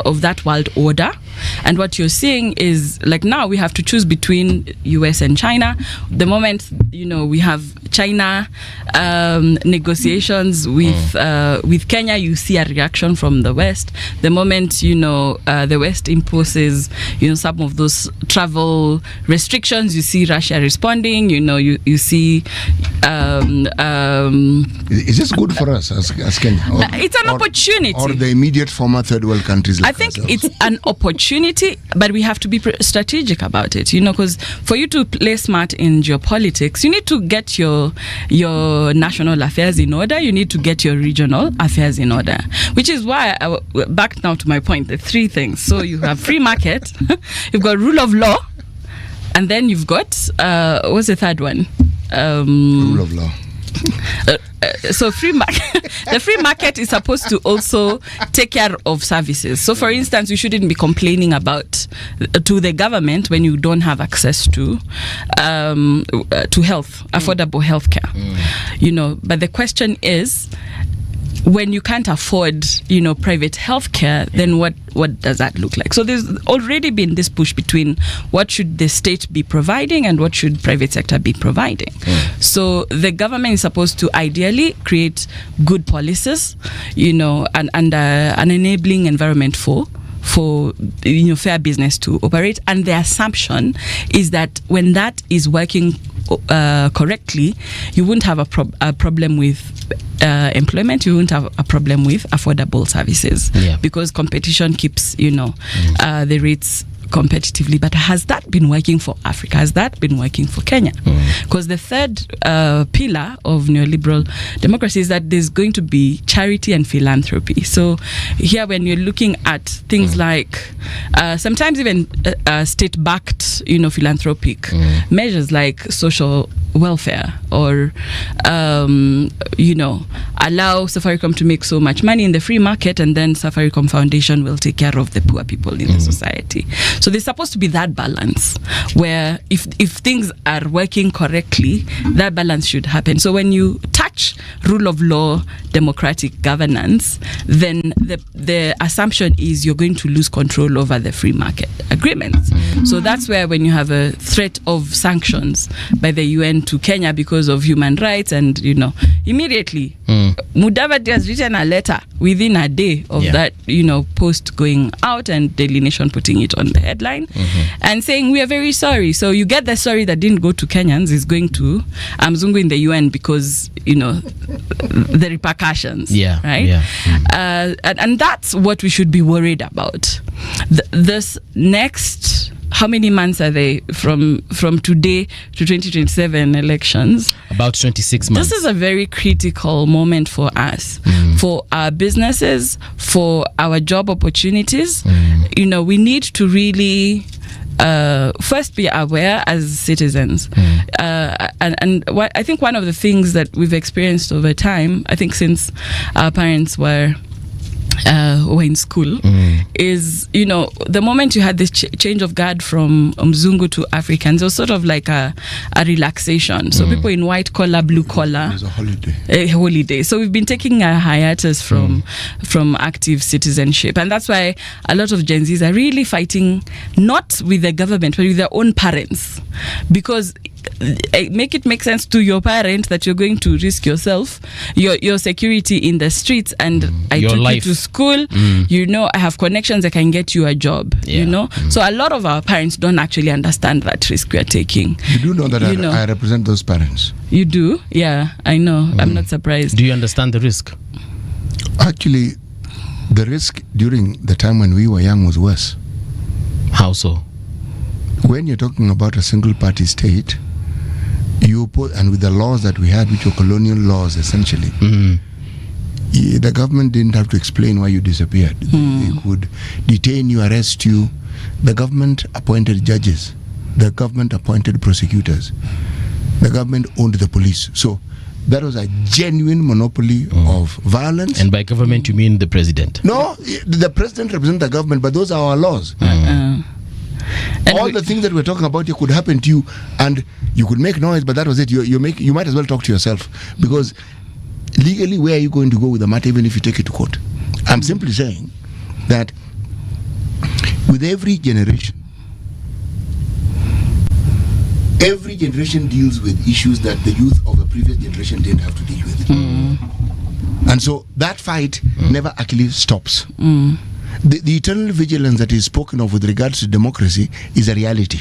of that world order. And what you're seeing is, like, now we have to choose between US and China. The moment, we have China negotiations with Kenya, you see a reaction from the West. The moment, the West imposes, some of those travel restrictions, you see Russia responding, you see... is this good for us as Kenya? It's an opportunity. Or the immediate former third world countries like I think ourselves. It's an opportunity, but we have to be strategic about it, because for you to play smart in geopolitics, you need to get your national affairs in order, you need to get your regional affairs in order, which is why, back now to my point, the three things. So you have free market, you've got rule of law, and then you've got, what's the third one? Rule of law. So the free market is supposed to also take care of services. So for instance, you shouldn't be complaining about to the government when you don't have access to health, affordable healthcare. But the question is, when you can't afford, private healthcare, then what does that look like? So there's already been this push between what should the state be providing and what should private sector be providing. So the government is supposed to ideally create good policies, and an enabling environment for for fair business to operate, and the assumption is that when that is working correctly, you won't have a problem with employment, you won't have a problem with affordable services, because competition keeps the rates competitively. But has that been working for Africa? Has that been working for Kenya? Because the third pillar of neoliberal democracy is that there's going to be charity and philanthropy. So here, when you're looking at things like sometimes even state-backed philanthropic measures like social welfare, or allow Safaricom to make so much money in the free market, and then Safaricom Foundation will take care of the poor people in the society. So there's supposed to be that balance where if things are working correctly, that balance should happen. So when you touch rule of law, democratic governance, then the assumption is you're going to lose control over the free market agreements. So that's where, when you have a threat of sanctions by the UN to Kenya because of human rights, and immediately Mudavadi has written a letter within a day of that post going out, and Daily Nation putting it on the headline and saying, we are very sorry. So you get the sorry that didn't go to Kenyans is going to Mzungu in the UN, because the repercussions, right? And that's what we should be worried about. This next, how many months are they from today to 2027 elections? About 26 months. This is a very critical moment for us, for our businesses, for our job opportunities. We need to really first be aware as citizens. And what I think one of the things that we've experienced over time, I think since our parents were in school, is the moment you had this change of guard from Mzungu to Africans, it was sort of like a relaxation. So people in white collar, blue collar, it was a holiday. So we've been taking a hiatus from active citizenship, and that's why a lot of Gen Zs are really fighting, not with the government but with their own parents, because make it make sense to your parent that you're going to risk yourself, your security in the streets, and I Your took life. you to school, I have connections, I can get you a job, so a lot of our parents don't actually understand that risk we are taking. You do know that I represent those parents. You do? Yeah, I know. I'm not surprised. Do you understand the risk? Actually, the risk during the time when we were young was worse. How so? When you're talking about a single party state, and with the laws that we had, which were colonial laws essentially, the government didn't have to explain why you disappeared. They could detain you, arrest you. The government appointed judges. The government appointed prosecutors. The government owned the police. So that was a genuine monopoly of violence. And by government, you mean the president? No, the president represents the government, but those are our laws. All the things that we're talking about here could happen to you, and you could make noise, but that was it. You might as well talk to yourself, because legally, where are you going to go with the matter, even if you take it to court? I'm simply saying that with every generation deals with issues that the youth of a previous generation didn't have to deal with. And so that fight never actually stops. The eternal vigilance that is spoken of with regards to democracy is a reality.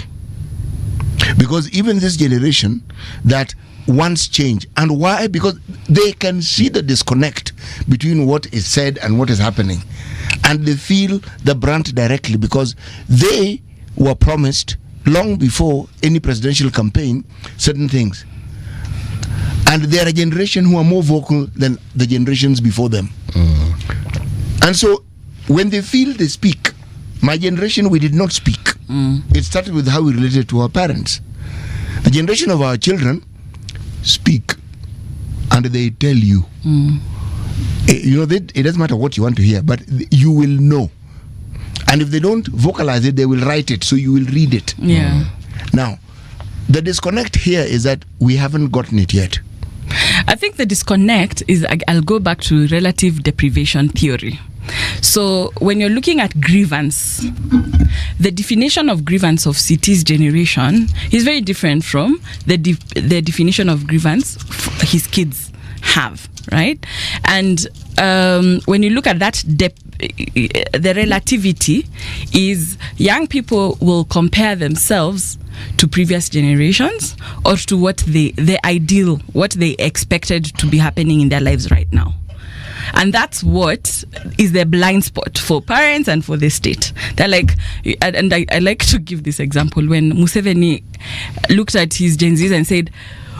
Because even this generation that wants change, and why? Because they can see the disconnect between what is said and what is happening, and they feel the brunt directly, because they were promised long before any presidential campaign certain things, and they are a generation who are more vocal than the generations before them. And so when they feel they speak, my generation, we did not speak. It started with how we related to our parents. The generation of our children speak, and they tell you. It doesn't matter what you want to hear, but you will know. And if they don't vocalize it, they will write it, so you will read it. Now, the disconnect here is that we haven't gotten it yet. I think the disconnect is, I'll go back to relative deprivation theory. So when you're looking at grievance, the definition of grievance of Siti's generation is very different from the definition of grievance his kids have, right? And when you look at that depth, the relativity is young people will compare themselves to previous generations or to what the ideal, what they expected to be happening in their lives right now. And that's what is the blind spot for parents and for the state. They're like, and I like to give this example when Museveni looked at his Gen Zs and said,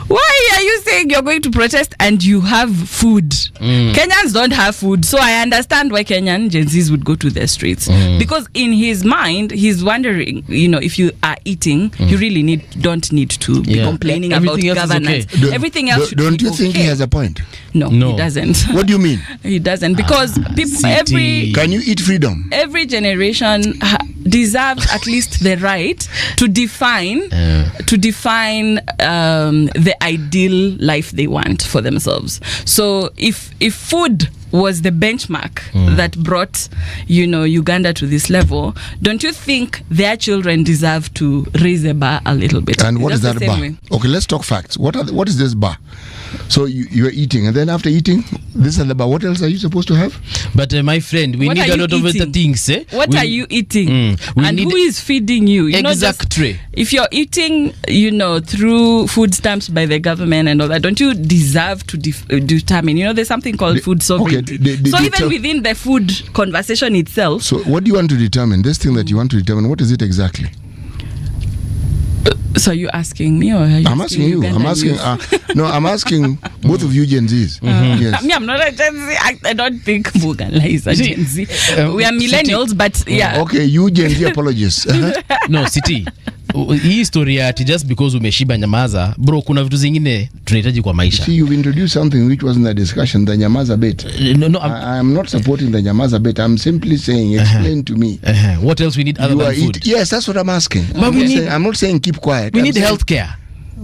why are you saying you're going to protest and you have food? Kenyans don't have food. So I understand why Kenyan Gen Zs would go to the streets. Because in his mind, he's wondering, if you are eating, you really don't need to be complaining about governance. Okay. Everything else should Don't be you think okay. he has a point? No, he doesn't. What do you mean? He doesn't. Because people, Can you eat freedom? Every generation deserves at least the right to define the ideal life they want for themselves. So if food was the benchmark that brought Uganda to this level, don't you think their children deserve to raise the bar a little bit? And what is that bar? Okay, let's talk facts. What is this bar? So you are eating, and then after eating, this is the bar. What else are you supposed to have? But my friend, we need a lot of other things. What are you eating? And who is feeding you? Exactly. If you're eating, through food stamps by the government and all that, don't you deserve to determine? There's something called food sovereignty. So even within the food conversation itself. So what do you want to determine? This thing that you want to determine, what is it exactly? So are you asking me or are you I'm asking you. I'm asking. I'm asking both of you Gen Zs. Yes. Me, I'm not a Gen Z. I don't think Bugala is a Gen Z. We are millennials, but yeah. Okay, you Gen Z apologists. No, City. Hii historia ati just because umeshiba nyamaza, bro, kuna vitu zingine tunahitaji kwa maisha. See, you've introduced something which wasn't a discussion, the nyamaza bit. No, I'm not supporting the nyamaza bit. I'm simply saying, explain to me. What else we need other than food? Yes, that's what I'm asking. But I'm not saying keep quiet. We need healthcare.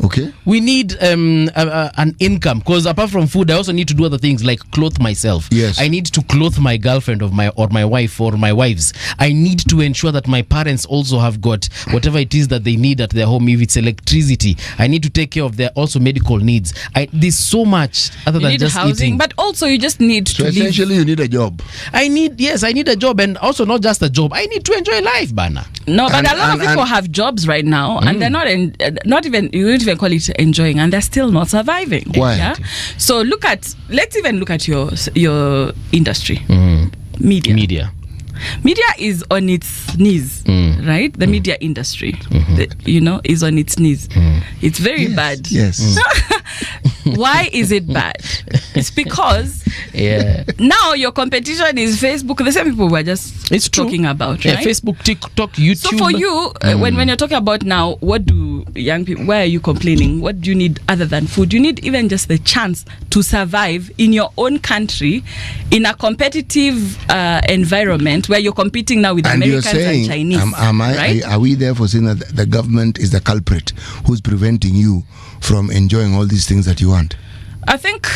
Okay. We need an income, because apart from food, I also need to do other things like clothe myself. Yes. I need to clothe my girlfriend or my wife or my wives. I need to ensure that my parents also have got whatever it is that they need at their home. If it's electricity, I need to take care of their also medical needs. There's so much other than just housing, eating. but also you just need so to essentially live. You need a job. I need a job, and also not just a job. I need to enjoy life, Bana. No, but a lot of people have jobs right now, and they're not even, you don't even call it enjoying, and they're still not surviving. Why? Yeah? So let's even look at your industry. Media is on its knees, right? The media industry, is on its knees. It's very bad. Yes. Why is it bad? It's because now your competition is Facebook, the same people we're just talking about, right? Facebook, TikTok, YouTube. So for you, when you're talking about now, what do young people, why are you complaining? What do you need other than food? You need even just the chance to survive in your own country in a competitive environment where you're competing now with and Americans and Chinese. Right? Are we there for saying that the government is the culprit who's preventing you from enjoying all these things that you want? I think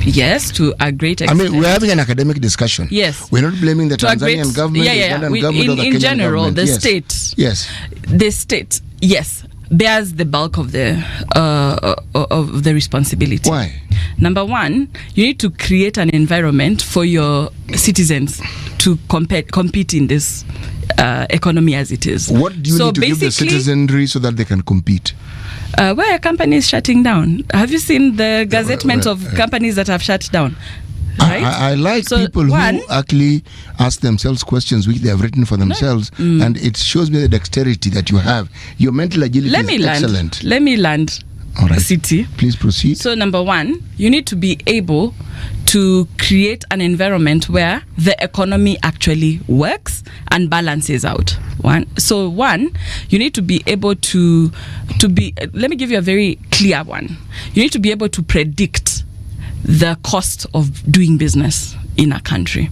yes, to a great extent. I mean, we're having an academic discussion. Yes. We're not blaming the Tanzanian government, the Ugandan government, or the Kenyan general, government. the Yes. state. Yes. The state, yes, bears the bulk of the responsibility. Why? Number one, you need to create an environment for your citizens to compete in this economy as it is. What do you need to give the citizenry so that they can compete? Where are companies shutting down? Have you seen the gazettement of companies that have shut down? Right? I like people who actually ask themselves questions which they have written for themselves, and it shows me the dexterity that you have. Your mental agility is excellent. Let me land. All right. City. Please proceed. So number one, you need to be able to create an environment where the economy actually works and balances out. You need to be able to be, let me give you a very clear one. You need to be able to predict the cost of doing business in a country.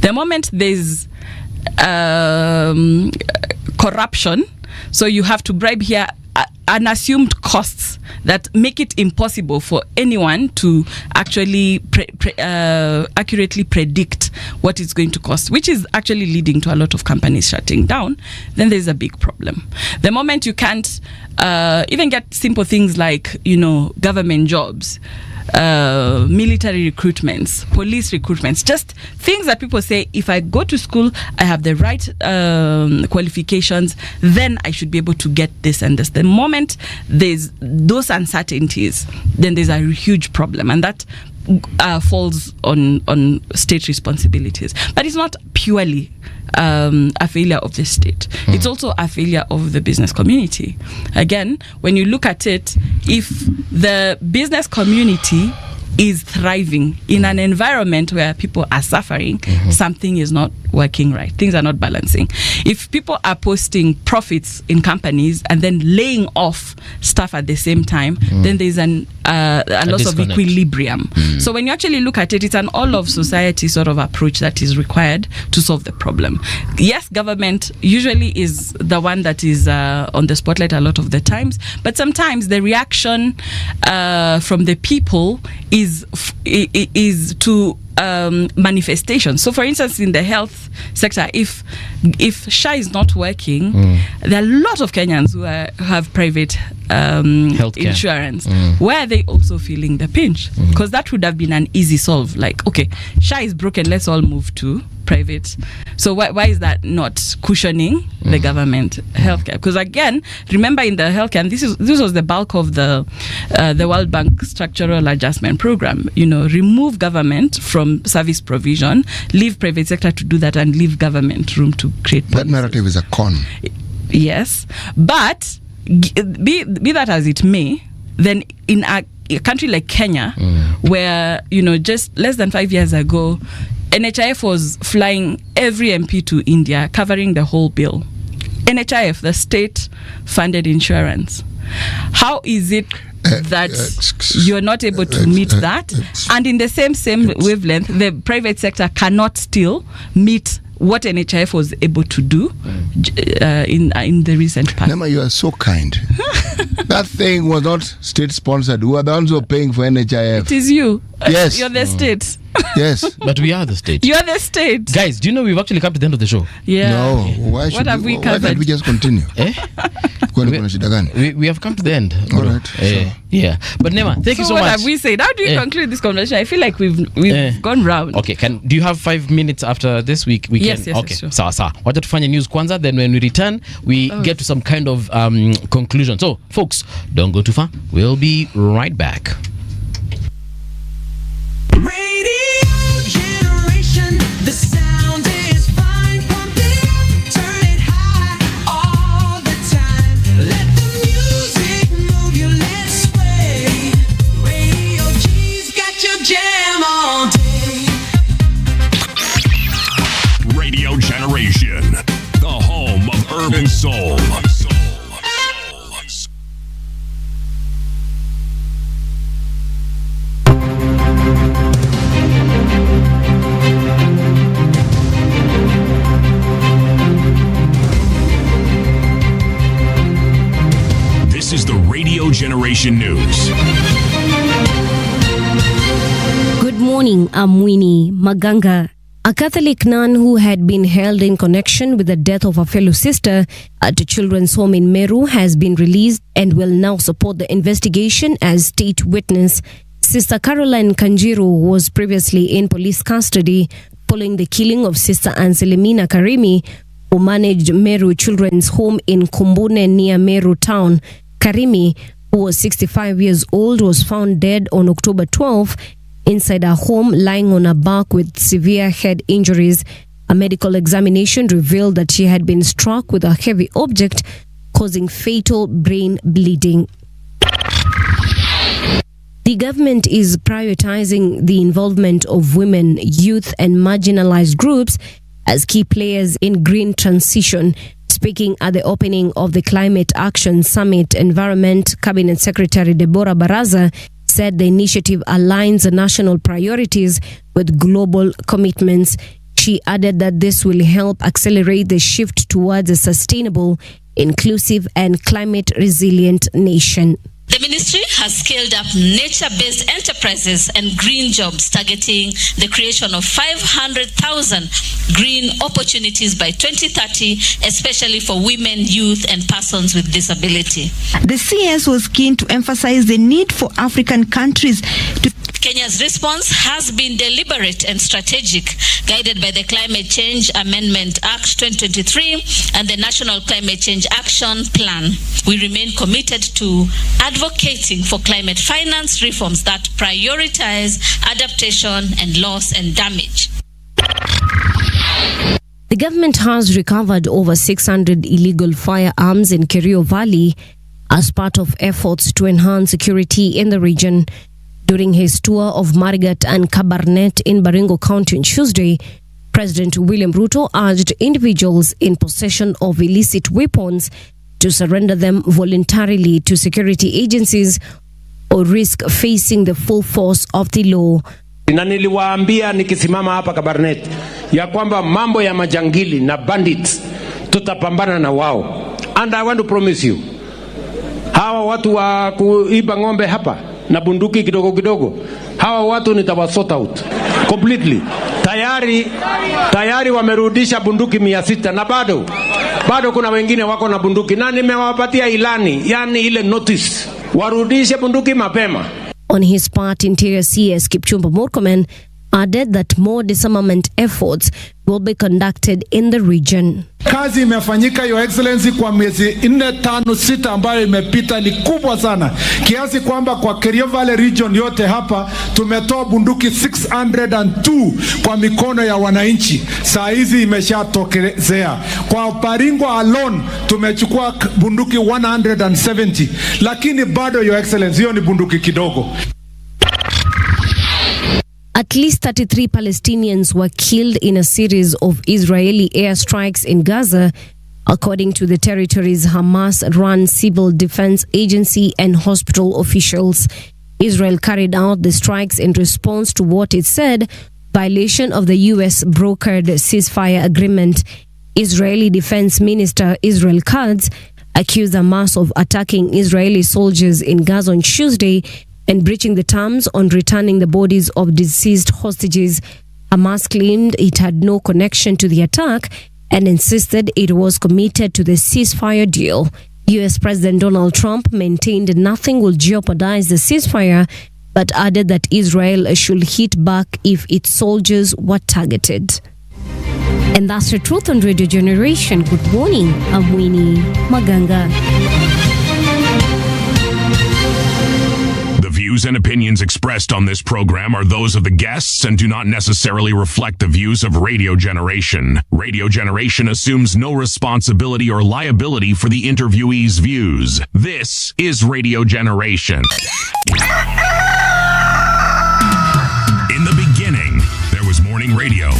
The moment there's corruption, so you have to bribe here unassumed costs that make it impossible for anyone to actually accurately predict what it's going to cost, which is actually leading to a lot of companies shutting down, then there's a big problem. The moment you can't even get simple things like, government jobs, military recruitments, police recruitments, just things that people say, if I go to school, I have the right qualifications, then I should be able to get this and this. The moment there's those uncertainties, then there's a huge problem, and that falls on state responsibilities. But it's not purely a failure of the state. It's also a failure of the business community. Again, when you look at it, if the business community is thriving in an environment where people are suffering, something is not working right. Things are not balancing. If people are posting profits in companies and then laying off staff at the same time, then there's a loss of disconnect. equilibrium. So when you actually look at it, it's an all of society sort of approach that is required to solve the problem. Yes, government usually is the one that is on the spotlight a lot of the times, but sometimes the reaction from the people is to manifestation. So for instance, in the health sector, if SHA is not working, there are a lot of Kenyans who have private insurance. Where are they also feeling the pinch? Because that would have been an easy solve. Like, okay, SHA is broken, let's all move to private. So why is that not cushioning the government healthcare? Because again, remember in the healthcare, and this was the bulk of the World Bank structural adjustment program. Remove government from service provision, leave private sector to do that, and leave government room to create policies. That narrative is a con. Yes, but be that as it may, then in a country like Kenya, where just less than 5 years ago, NHIF was flying every MP to India, covering the whole bill. NHIF, the state-funded insurance. How is it that you're not able to meet that? And in the same wavelength, the private sector cannot still meet what NHIF was able to do in the recent past. Nema, you are so kind. That thing was not state-sponsored. We are the ones who are paying for NHIF. It is you. Yes. You're the state. Yes. But we are the state. You're the state. Guys, do you know we've actually come to the end of the show? Yeah. No. Why have we why covered? can't we just continue? We have come to the end. All right. Sure. Yeah. But Nema, thank you so what much. have we said? How do we conclude this conversation? I feel like we've gone round. Okay, do you have 5 minutes after this week? We Yes, can. yes, Okay. sure. Sawa. Wacha tufanye news kwanza, then when we return, we get to some kind of conclusion. So, folks, don't go too far. We'll be right back. Radio generation, the sound is fine. Pump it up, turn it high all the time. Let the music move you, let's sway. Radio G's got your jam all day. Radio Generation, the home of urban soul. This is the Radio Generation News. Good morning, I'm Winnie Maganga. A Catholic nun who had been held in connection with the death of a fellow sister at a children's home in Meru has been released and will now support the investigation as state witness. Sister Caroline Kanjiru was previously in police custody following the killing of Sister Anselemina Karimi, who managed Meru Children's Home in Kumbune near Meru town. Karimi, who was 65 years old, was found dead on October 12 inside her home, lying on her back with severe head injuries. A medical examination revealed that she had been struck with a heavy object, causing fatal brain bleeding. The government is prioritizing the involvement of women, youth, and marginalized groups as key players in green transition. Speaking at the opening of the Climate Action Summit, Environment Cabinet Secretary Deborah Baraza said the initiative aligns the national priorities with global commitments. She added that this will help accelerate the shift towards a sustainable, inclusive, and climate-resilient nation. The ministry has scaled up nature-based enterprises and green jobs, targeting the creation of 500,000 green opportunities by 2030, especially for women, youth, and persons with disability. The CS was keen to emphasize the need for African countries to Kenya's response has been deliberate and strategic, guided by the Climate Change Amendment Act 2023 and the National Climate Change Action Plan. We remain committed to advocating for climate finance reforms that prioritize adaptation and loss and damage. The government has recovered over 600 illegal firearms in Kerio Valley as part of efforts to enhance security in the region. During his tour of Marigat and Kabarnet in Baringo County on Tuesday, President William Ruto urged individuals in possession of illicit weapons to surrender them voluntarily to security agencies or risk facing the full force of the law. Na niliwaambia nikisimama hapa Kabarnet ya kwamba mambo ya majangili na bandits tutapambana na wao. And I want to promise you, hawa watu wa kuiba ng'ombe hapa na bunduki kidogo kidogo, hawa watu nitawasort out completely. Tayari wamerudisha bunduki 600 na bado kuna wengine wako na bunduki, na nimewapatia ilani, yani ile notice, warudishe bunduki mapema. On his part, Interior CS Kipchumba Murkomen added that more disarmament efforts will be conducted in the region. Kazi imefanyika, Your Excellency, kwa miezi 4, 5, 6 ambayo imepita ni kubwa sana, kiasi kwamba kwa Kerio Valley region yote hapa tumetoa bunduki 602 kwa mikono ya wananchi. Saa hizi imeshatokelezea. Kwa Baringo alone tumechukua bunduki 170, lakini bado, Your Excellency, hiyo ni bunduki kidogo. At least 33 Palestinians were killed in a series of Israeli airstrikes in Gaza, according to the territory's Hamas-run civil defense agency and hospital officials. Israel carried out the strikes in response to what it said violation of the US-brokered ceasefire agreement. Israeli Defense Minister Israel Katz accused Hamas of attacking Israeli soldiers in Gaza on Tuesday and breaching the terms on returning the bodies of deceased hostages. Hamas claimed it had no connection to the attack and insisted it was committed to the ceasefire deal. US President Donald Trump maintained nothing will jeopardize the ceasefire, but added that Israel should hit back if its soldiers were targeted. And that's the truth on Radio Generation. Good morning. I'm Winnie Maganga. The views and opinions expressed on this program are those of the guests and do not necessarily reflect the views of Radio Generation. Radio Generation assumes no responsibility or liability for the interviewee's views. This is Radio Generation. In the beginning, there was morning radio.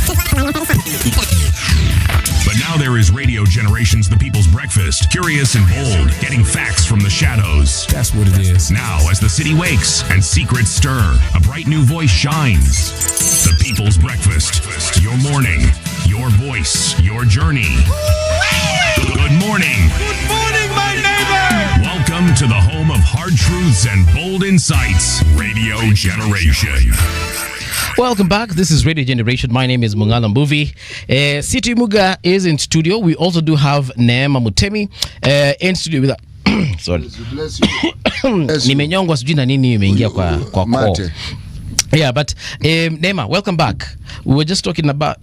But now there is Radio Generation's The People's Breakfast, curious and bold, getting facts from the shadows. That's what it is. Now, as the city wakes and secrets stir, a bright new voice shines. The People's Breakfast, your morning, your voice, your journey. Good morning. Good morning, my neighbor. Welcome to the home of hard truths and bold insights, Radio Generation. Welcome back. This is Radio Generation. My name is Mungana Mbuvi. City Muga is in studio. We also do have Neema Mutemi in studio with us. Sorry. Nimenyongwa sijui na nini imeingia kwa koo. Yeah, but Neema, welcome back. We were just talking about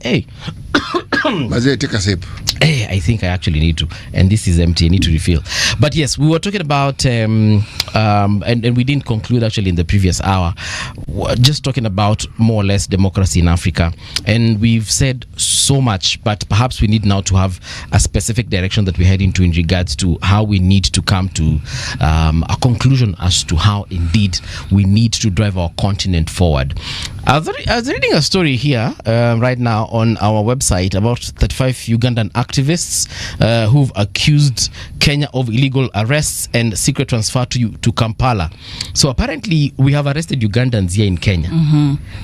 Mazee, take a sip. I think I actually need to, and this is empty. I need to refill. But yes, we were talking about, and we didn't conclude actually in the previous hour. We're just talking about more or less democracy in Africa, and we've said so much, but perhaps we need now to have a specific direction that we're heading to in regards to how we need to come to a conclusion as to how indeed we need to drive our continent forward. I was reading a story here right now on our website about 35 Ugandan activists who've accused Kenya of illegal arrests and secret transfer to Kampala. So apparently we have arrested Ugandans here in Kenya,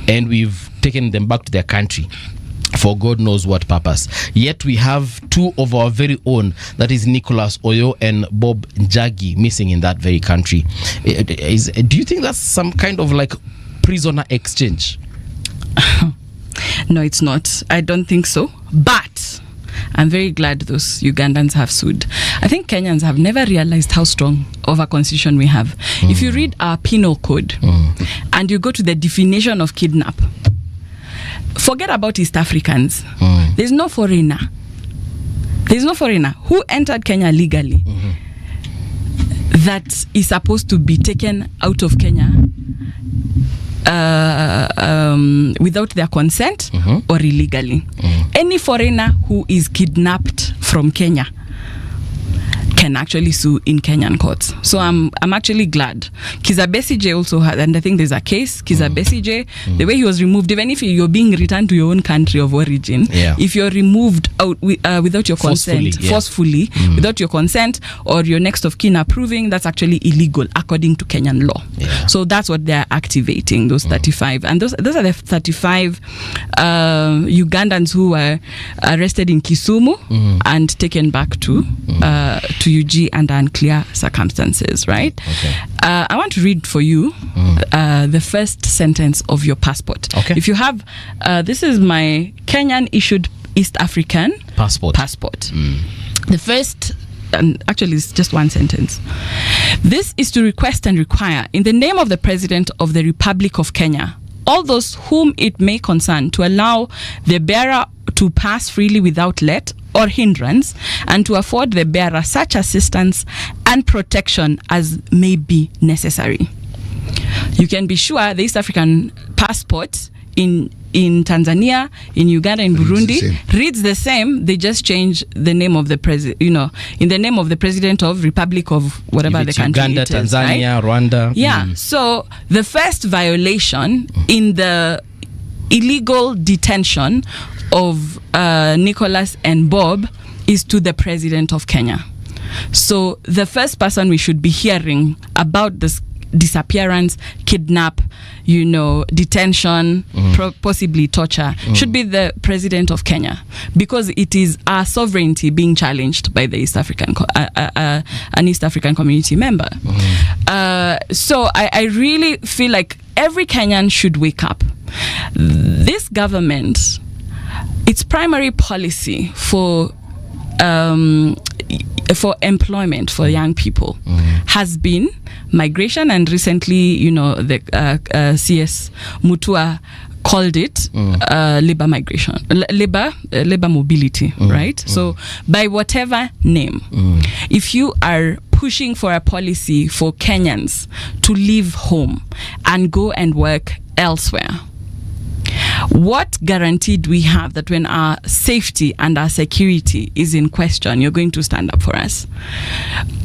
and we've taken them back to their country for God knows what purpose. Yet we have two of our very own, that is Nicholas Oyoo and Bob Njagi, missing in that very country. Do you think that's some kind of like prisoner exchange? No, it's not. I don't think so. But I'm very glad those Ugandans have sued. I think Kenyans have never realized how strong of a constitution we have. If you read our penal code and you go to the definition of kidnap, forget about East Africans. There's no foreigner. There's no foreigner who entered Kenya legally that is supposed to be taken out of Kenya without their consent or illegally. Any foreigner who is kidnapped from Kenya can actually sue in Kenyan courts. So I'm actually glad. Kizza Besigye also had, and I think there's a case, Kizza Besigye, the way he was removed, even if you're being returned to your own country of origin, if you're removed out without your consent, forcefully, without your consent or your next of kin approving, that's actually illegal according to Kenyan law. So that's what they're activating, those 35. And those are the 35 Ugandans who were arrested in Kisumu and taken back to UG under unclear circumstances, right? I want to read for you the first sentence of your passport. If you have, this is my Kenyan issued East African passport. The first, and actually it's just one sentence. This is to request and require, in the name of the President of the Republic of Kenya, all those whom it may concern, to allow the bearer to pass freely without let or hindrance, and to afford the bearer such assistance and protection as may be necessary. You can be sure the East African passport in Tanzania, in Uganda, in Burundi reads the same. They just change the name of the president, in the name of the President of Republic of whatever the country Uganda, it is, Tanzania, right? Rwanda. So the first violation in the illegal detention of Nicholas and Bob is to the President of Kenya. So the first person we should be hearing about this disappearance, kidnap, detention, possibly torture, should be the President of Kenya, because it is our sovereignty being challenged by the East African an East African community member. So I really feel like every Kenyan should wake up. This government, its primary policy for employment for young people has been migration, and recently, the CS Mutua called it labor migration, labor mobility, right? So by whatever name, if you are pushing for a policy for Kenyans to leave home and go and work elsewhere, what guarantee do we have that when our safety and our security is in question, you're going to stand up for us?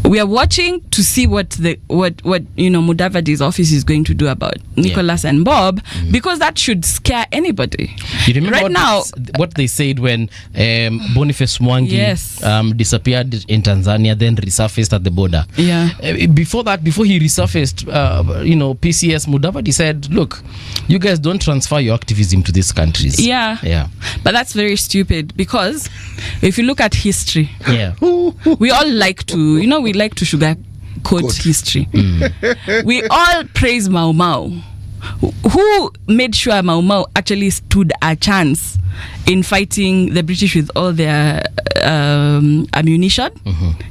We are watching to see what Mudavadi's office is going to do about Nicholas and Bob, because that should scare anybody. You remember right what they said when Boniface Mwangi disappeared in Tanzania, then resurfaced at the border. Before he resurfaced, PCS Mudavadi said, look, you guys don't transfer your activism to these countries. But that's very stupid, because if you look at history, we all like to, we like to sugarcoat history. We all praise Mau Mau. Who made sure Mau Mau actually stood a chance in fighting the British with all their ammunition?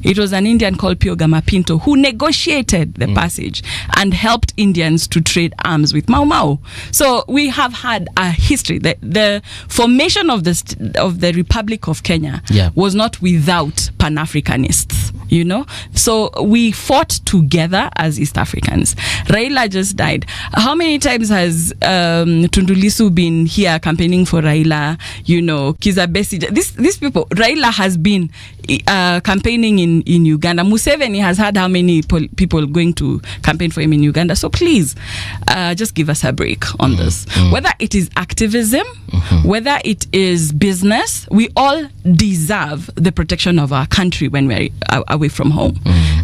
It was an Indian called Pio Gamapinto who negotiated the passage and helped Indians to trade arms with Mau Mau. So we have had a history. The formation of the Republic of Kenya was not without Pan-Africanists, So we fought together as East Africans. Raila just died. How many times has Tundu Lissu been here campaigning for Raila? Kizza Besigye. These people, Raila has been campaigning in Uganda. Museveni has had how many people going to campaign for him in Uganda? So please, just give us a break on this. Whether it is activism, whether it is business, we all deserve the protection of our country when we're away from home.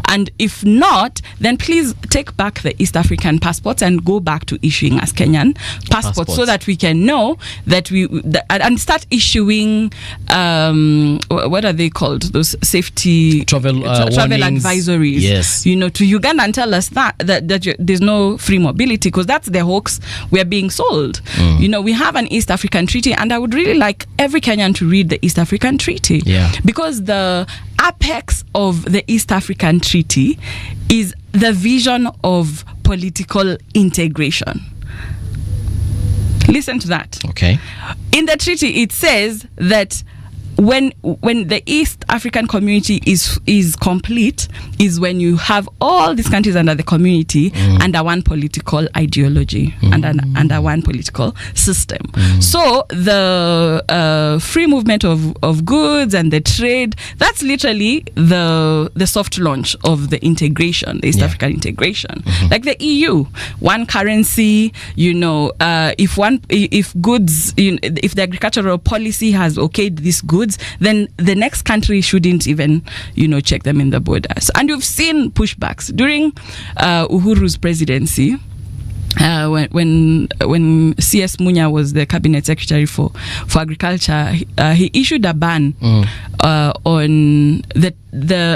And if not, then please take back the East African passports and go back to issuing as Kenyan passports so that we can know that and start issuing what are they called, those safety travel advisories, yes, to Uganda, and tell us that there's no free mobility, because that's the hoax we're being sold. We have an East African treaty, and I would really like every Kenyan to read the East African treaty, because the apex of the East African treaty is the vision of political integration. Listen to that. Okay. In the treaty, it says that when the East African community is complete, is when you have all these countries under the community under one political ideology and under one political system. So the free movement of goods and the trade, that's literally the soft launch of the integration, the East African integration. Like the EU, one currency, if goods, if the agricultural policy has okayed these goods, then the next country shouldn't even, check them in the borders. And you've seen pushbacks during Uhuru's presidency. When CS Munya was the cabinet secretary for agriculture, he issued a ban on the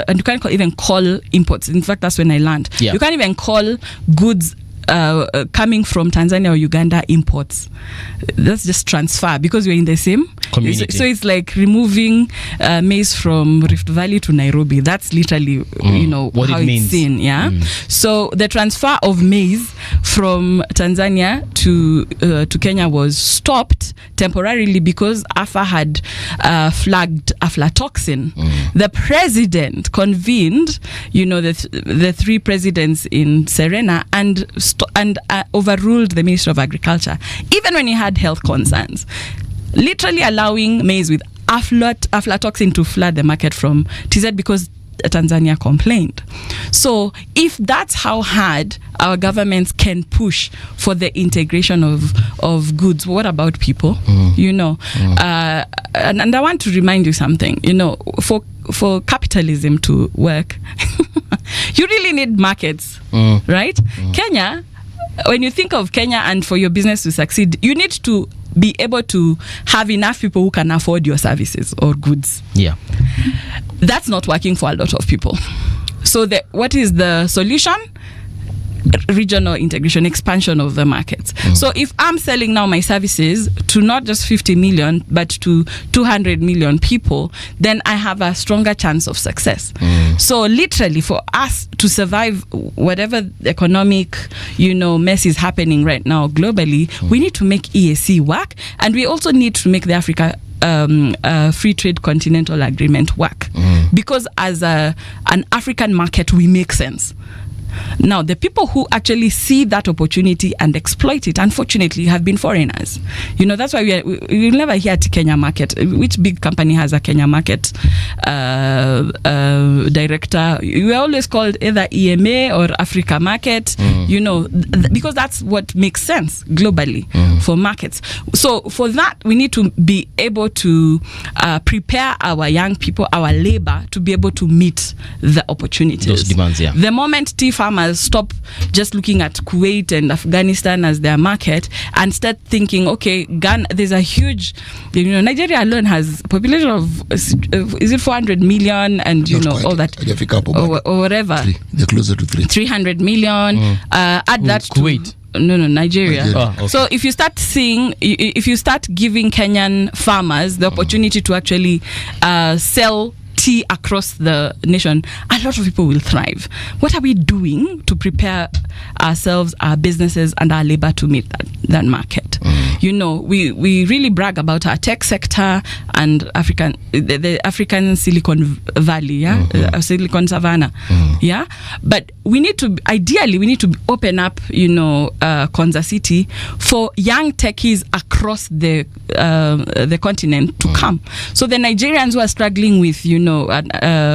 and you can't even call imports. In fact, that's when I learned you can't even call goods coming from Tanzania or Uganda imports. That's just transfer, because we're in the same community. So it's like removing maize from Rift Valley to Nairobi. That's literally what how it means. It's seen. So the transfer of maize from Tanzania to Kenya was stopped temporarily because AFA had flagged aflatoxin. The president convened the three presidents in Serena and overruled the Minister of Agriculture, even when he had health concerns, literally allowing maize with aflatoxin to flood the market from TZ because Tanzania complained. So if that's how hard our governments can push for the integration of goods, what about people? And I want to remind you something. For capitalism to work, you really need markets, right? Kenya, when you think of Kenya and for your business to succeed, you need to be able to have enough people who can afford your services or goods. That's not working for a lot of people. So what is the solution? Regional integration, expansion of the markets. So if I'm selling now my services to not just 50 million but to 200 million people, then I have a stronger chance of success. So literally, for us to survive whatever economic mess is happening right now globally, we need to make EAC work, and we also need to make the Africa free trade continental agreement work, because as an African market we make sense. Now, the people who actually see that opportunity and exploit it, unfortunately, have been foreigners. That's why we'll never hear the Kenya market. Which big company has a Kenya market director? We're always called either EMA or Africa market, because that's what makes sense globally for markets. So for that, we need to be able to prepare our young people, our labor, to be able to meet the opportunities. Those demands, The moment tea farmers stop just looking at Kuwait and Afghanistan as their market and start thinking, okay, Ghana, there's a huge, Nigeria alone has a population of, is it 400 million, and all that, or whatever. They're closer to 300 million. Add that Kuwait. No, Nigeria. Okay. So if you start giving Kenyan farmers the opportunity to actually sell tea across the nation, a lot of people will thrive. What are we doing to prepare ourselves, our businesses, and our labor to meet that market? We really brag about our tech sector and the African Silicon Valley, Silicon Savannah, But we need to open up, Konza City for young techies across the continent to come. So the Nigerians who are struggling with,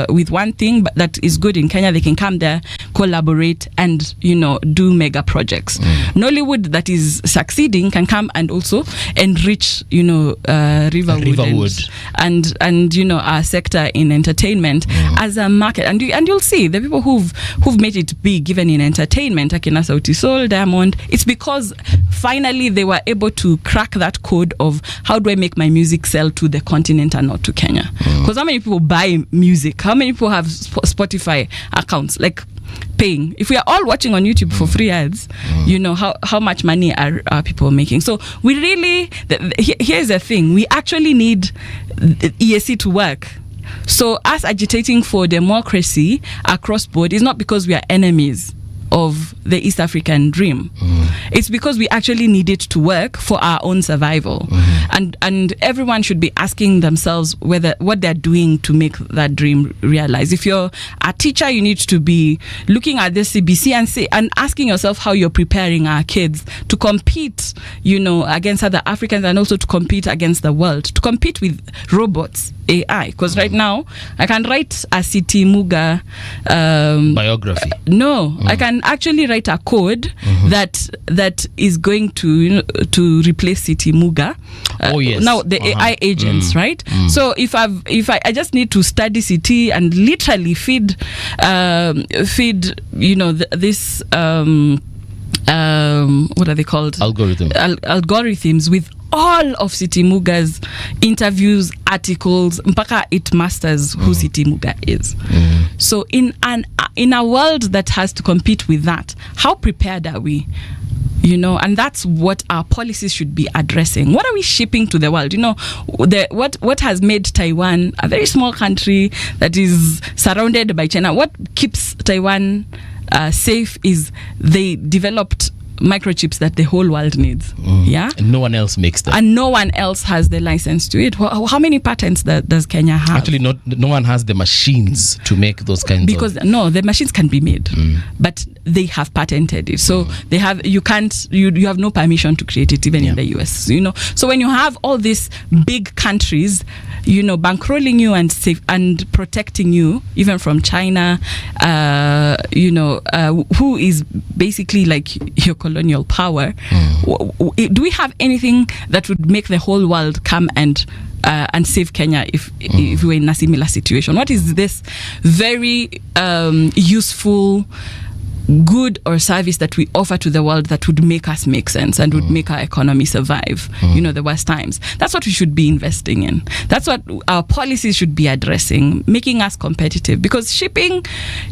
with one thing but that is good in Kenya, they can come there, collaborate, and do mega projects. Nollywood that is succeeding can come and also enrich Riverwood. And our sector in entertainment as a market, and you'll see the people who've made it big even in entertainment, Akina Sauti Sol, Diamond. It's because finally they were able to crack that code of how do I make my music sell to the continent and not to Kenya. Because how many people buy music? How many people have Spotify accounts, like paying? If we are all watching on YouTube for free ads, how much money are people making? So we really, here's the thing, we actually need EAC to work. So us agitating for democracy across board is not because we are enemies of the East African dream. It's because we actually need it to work for our own survival. And everyone should be asking themselves what they're doing to make that dream realize. If you're a teacher, you need to be looking at the CBC and asking yourself how you're preparing our kids to compete, against other Africans, and also to compete against the world, to compete with robots, AI. Because right now, I can write a C.T. Muga biography. No, I can actually write a code that is going to replace C.T. Muga. Now the AI agents, right? So if I just need to study CT and literally feed this what are they called? Algorithms with all of City Muga's interviews, articles, mpaka it masters who City Muga is. So in a world that has to compete with that, how prepared are we? And that's what our policies should be addressing. What are we shipping to the world? What has made Taiwan a very small country that is surrounded by China? What keeps Taiwan safe is they developed microchips that the whole world needs. And no one else makes them. And no one else has the license to it. How many patents does Kenya have? Actually, no one has the machines to make those kinds because the machines can be made, but they have patented it. So they have, you have no permission to create it even in the US. So when you have all these big countries, bankrolling you and protecting you even from China, who is basically like your colonial power. Do we have anything that would make the whole world come and save Kenya if we were in a similar situation? What is this very useful good or service that we offer to the world that would make us make sense and would make our economy survive the worst times? That's what we should be investing in. That's what our policies should be addressing, making us competitive, because shipping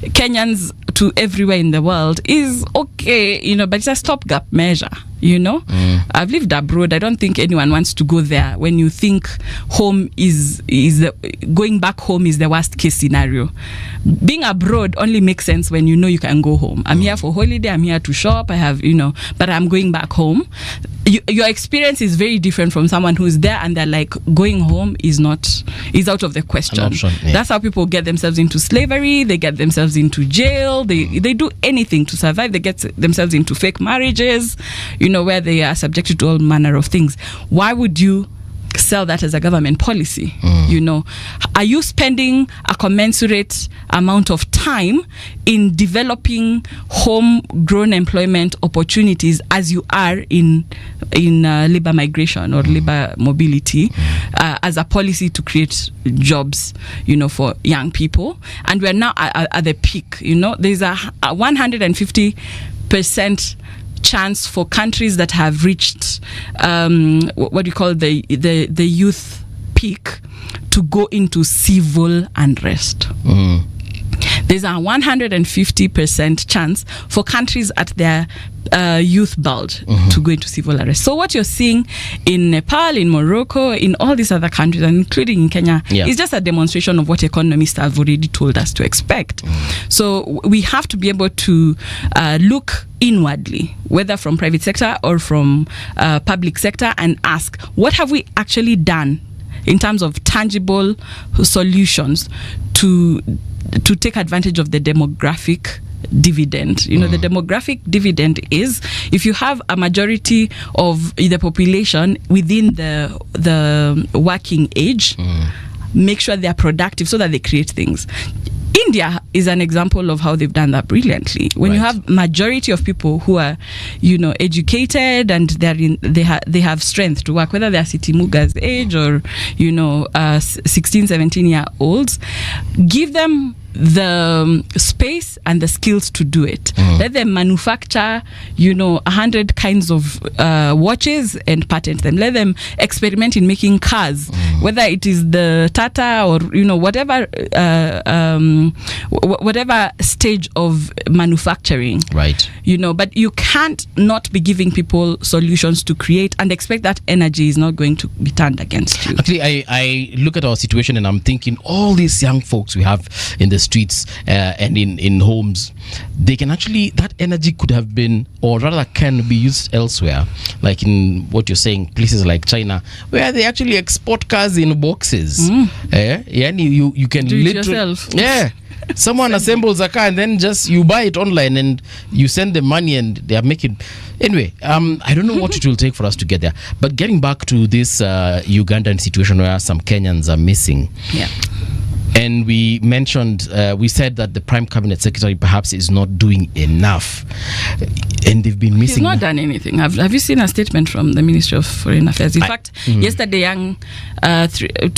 Kenyans to everywhere in the world is okay, but it's a stopgap measure. I've lived abroad. I don't think anyone wants to go there when you think home is going back home is the worst case scenario. Being abroad only makes sense when you can go home. I'm here for holiday, I'm here to shop, I have but I'm going back home. Your experience is very different from someone who's there and they're like, going home is out of the question. That's how people get themselves into slavery, they get themselves into jail, they do anything to survive. They get themselves into fake marriages, where they are subjected to all manner of things. Why would you sell that as a government policy? Are you spending a commensurate amount of time in developing homegrown employment opportunities as you are in labor migration or labor mobility as a policy to create jobs for young people? And we're now at the peak. There's a 150% chance for countries that have reached what we call the youth peak to go into civil unrest. There's a 150% chance for countries at their youth bulge to go into civil unrest. So what you're seeing in Nepal, in Morocco, in all these other countries, and including in Kenya, is just a demonstration of what economists have already told us to expect. So we have to be able to look inwardly, whether from private sector or from public sector, and ask, what have we actually done in terms of tangible solutions to take advantage of the demographic dividend? The demographic dividend is if you have a majority of the population within the working age, make sure they are productive so that they create things. India is an example of how they've done that brilliantly. When you have majority of people who are, educated and they have strength to work, whether they are Siti Muga's age or 16, 17-year-olds, give them the space and the skills to do it. Let them manufacture 100 kinds of watches and patent them. Let them experiment in making cars, whether it is the Tata or whatever stage of manufacturing, right? But you can't not be giving people solutions to create and expect that energy is not going to be turned against you. Actually, I look at our situation and I'm thinking all these young folks we have in the streets and in homes, they can actually, that energy could have been, or rather can be used elsewhere, like in what you're saying, places like China, where they actually export cars in boxes. You can do it literally yourself. Someone assembles a car and then just you buy it online and you send them money and they are making. Anyway, I don't know what it will take for us to get there. But getting back to this Ugandan situation where some Kenyans are missing. Yeah. And we mentioned, we said that the Prime Cabinet Secretary perhaps is not doing enough. And they've been missing. He's not done anything. Have you seen a statement from the Ministry of Foreign Affairs? In fact, yesterday,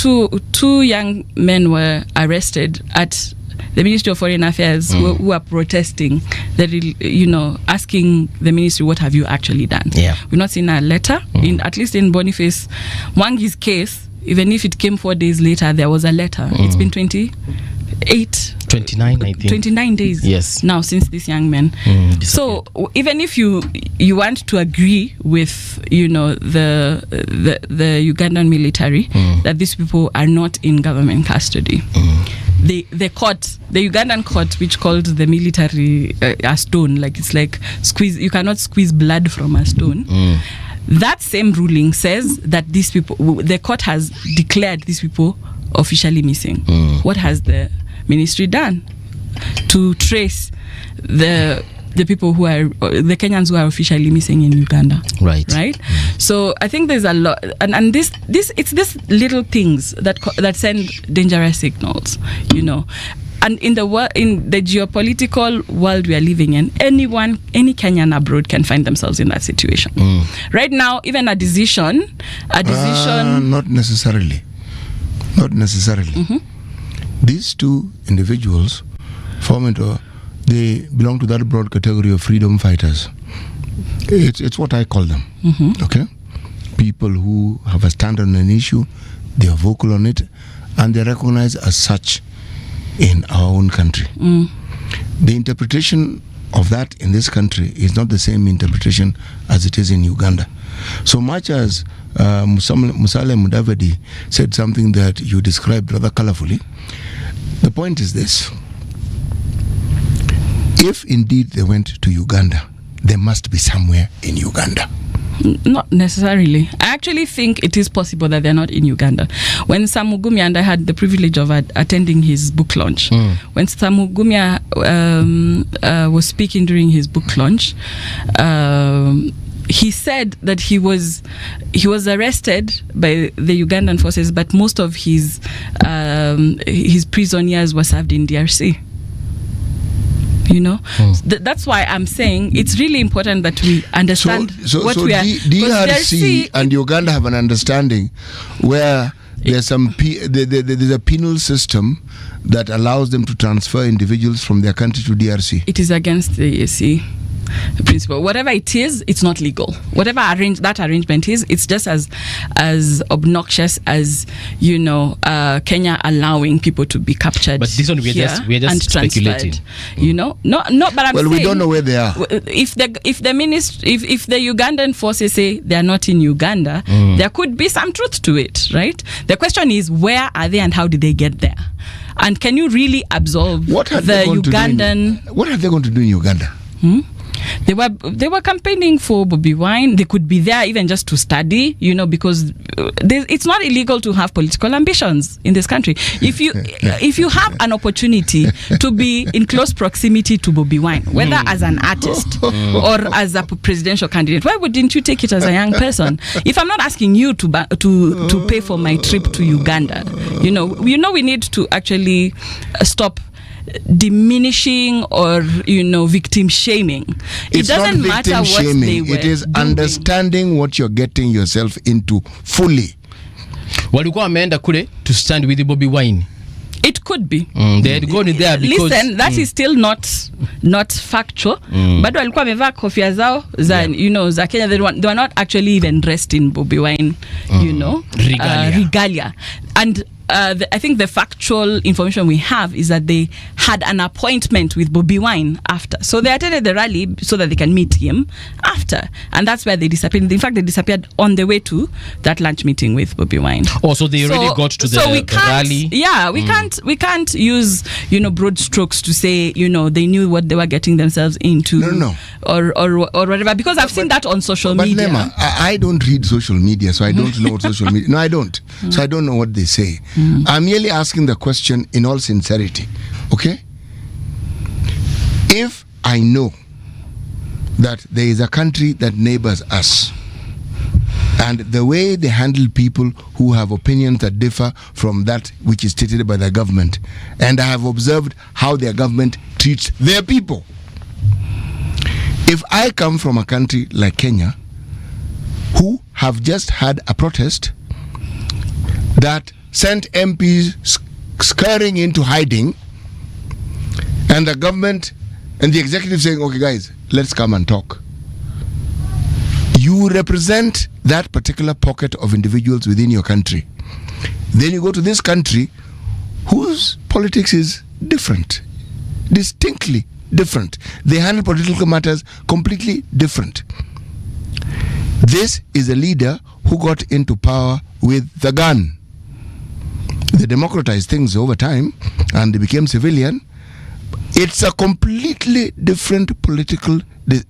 two young men were arrested at the Ministry of Foreign Affairs who are protesting, asking the ministry, what have you actually done? Yeah. We've not seen a letter. At least in Boniface Mwangi's case, even if it came 4 days later, there was a letter. It's been 29, I think. 29 days now since this young man. So even if you want to agree with the Ugandan military that these people are not in government custody, the Ugandan court, which called the military a stone, like it's like you cannot squeeze blood from a stone. That same ruling says that these people, the court has declared these people officially missing. What has the ministry done to trace the people who are the Kenyans who are officially missing in Uganda? Right. So I think there's a lot, and this it's these little things that send dangerous signals, And in the geopolitical world we are living in, any Kenyan abroad can find themselves in that situation. Right now, even a decision. Not necessarily. These two individuals they belong to that broad category of freedom fighters. It's what I call them. Okay, people who have a stand on an issue, they are vocal on it, and they're recognized as such in our own country. The interpretation of that in this country is not the same interpretation as it is in Uganda. So much as Musalia Mudavadi said something that you described rather colorfully, the point is this: if indeed they went to Uganda, they must be somewhere in Uganda. Not necessarily. I actually think it is possible that they're not in Uganda. When Sam Mugumya, and I had the privilege of attending his book launch, when Sam Mugumya was speaking during his book launch, he said that he was arrested by the Ugandan forces, but most of his prison years were served in DRC. That's why I'm saying it's really important that we understand what we are. DRC and Uganda have an understanding where there's there's a penal system that allows them to transfer individuals from their country to DRC. It is against the EAC principle. Whatever it is, it's not legal. Whatever that arrangement is, it's just as obnoxious as Kenya allowing people to be captured. But this one we're just speculating. No, but I'm saying, we don't know where they are. If the Ugandan forces say they are not in Uganda, there could be some truth to it, right? The question is, where are they and how did they get there? And can you really absolve the Ugandan? What are they going to do in Uganda? They were campaigning for Bobi Wine. They could be there even just to study, because it's not illegal to have political ambitions in this country. If you have an opportunity to be in close proximity to Bobi Wine, whether as an artist or as a presidential candidate, why wouldn't you take it as a young person? If I'm not asking you to pay for my trip to Uganda, we need to actually stop diminishing or victim shaming. It's it doesn't not matter victim what shaming. they were It is doing. understanding what you're getting yourself into fully. Walikuwa wameenda kule to stand with Bobi Wine. It could be. They had gone there because listen, that is still not factual. Bado walikuwa wamevaa kofia zao za za Kenya. They were not actually even dressed in Bobi Wine, regalia. And I think the factual information we have is that they had an appointment with Bobi Wine after. So they attended the rally so that they can meet him after. And that's where they disappeared. In fact, they disappeared on the way to that lunch meeting with Bobi Wine. Oh, so they already got to the rally? Yeah, we can't use, broad strokes to say, they knew what they were getting themselves into. No. Or whatever. Because I've seen that on social But media. Lema, I don't read social media, so I don't know what social media. No, I don't. So I don't know what they say. I'm merely asking the question in all sincerity. Okay? If I know that there is a country that neighbors us, and the way they handle people who have opinions that differ from that which is stated by the government, and I have observed how their government treats their people. If I come from a country like Kenya, who have just had a protest that sent MPs scurrying into hiding, and the government and the executive saying, okay guys, let's come and talk. You represent that particular pocket of individuals within your country. Then you go to this country whose politics is different, distinctly different. They handle political matters completely different. This is a leader who got into power with the gun. They democratized things over time and they became civilian. It's a completely different political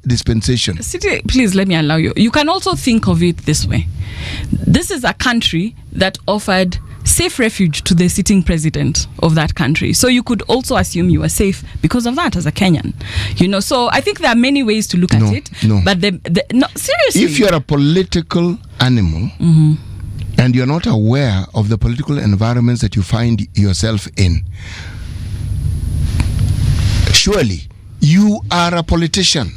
dispensation. City, please let me allow you. You can also think of it this way. This is a country that offered safe refuge to the sitting president of that country. So you could also assume you were safe because of that as a Kenyan. So I think there are many ways to look at it. No. But no, seriously. If you're a political animal, and you're not aware of the political environments that you find yourself in, surely you are a politician.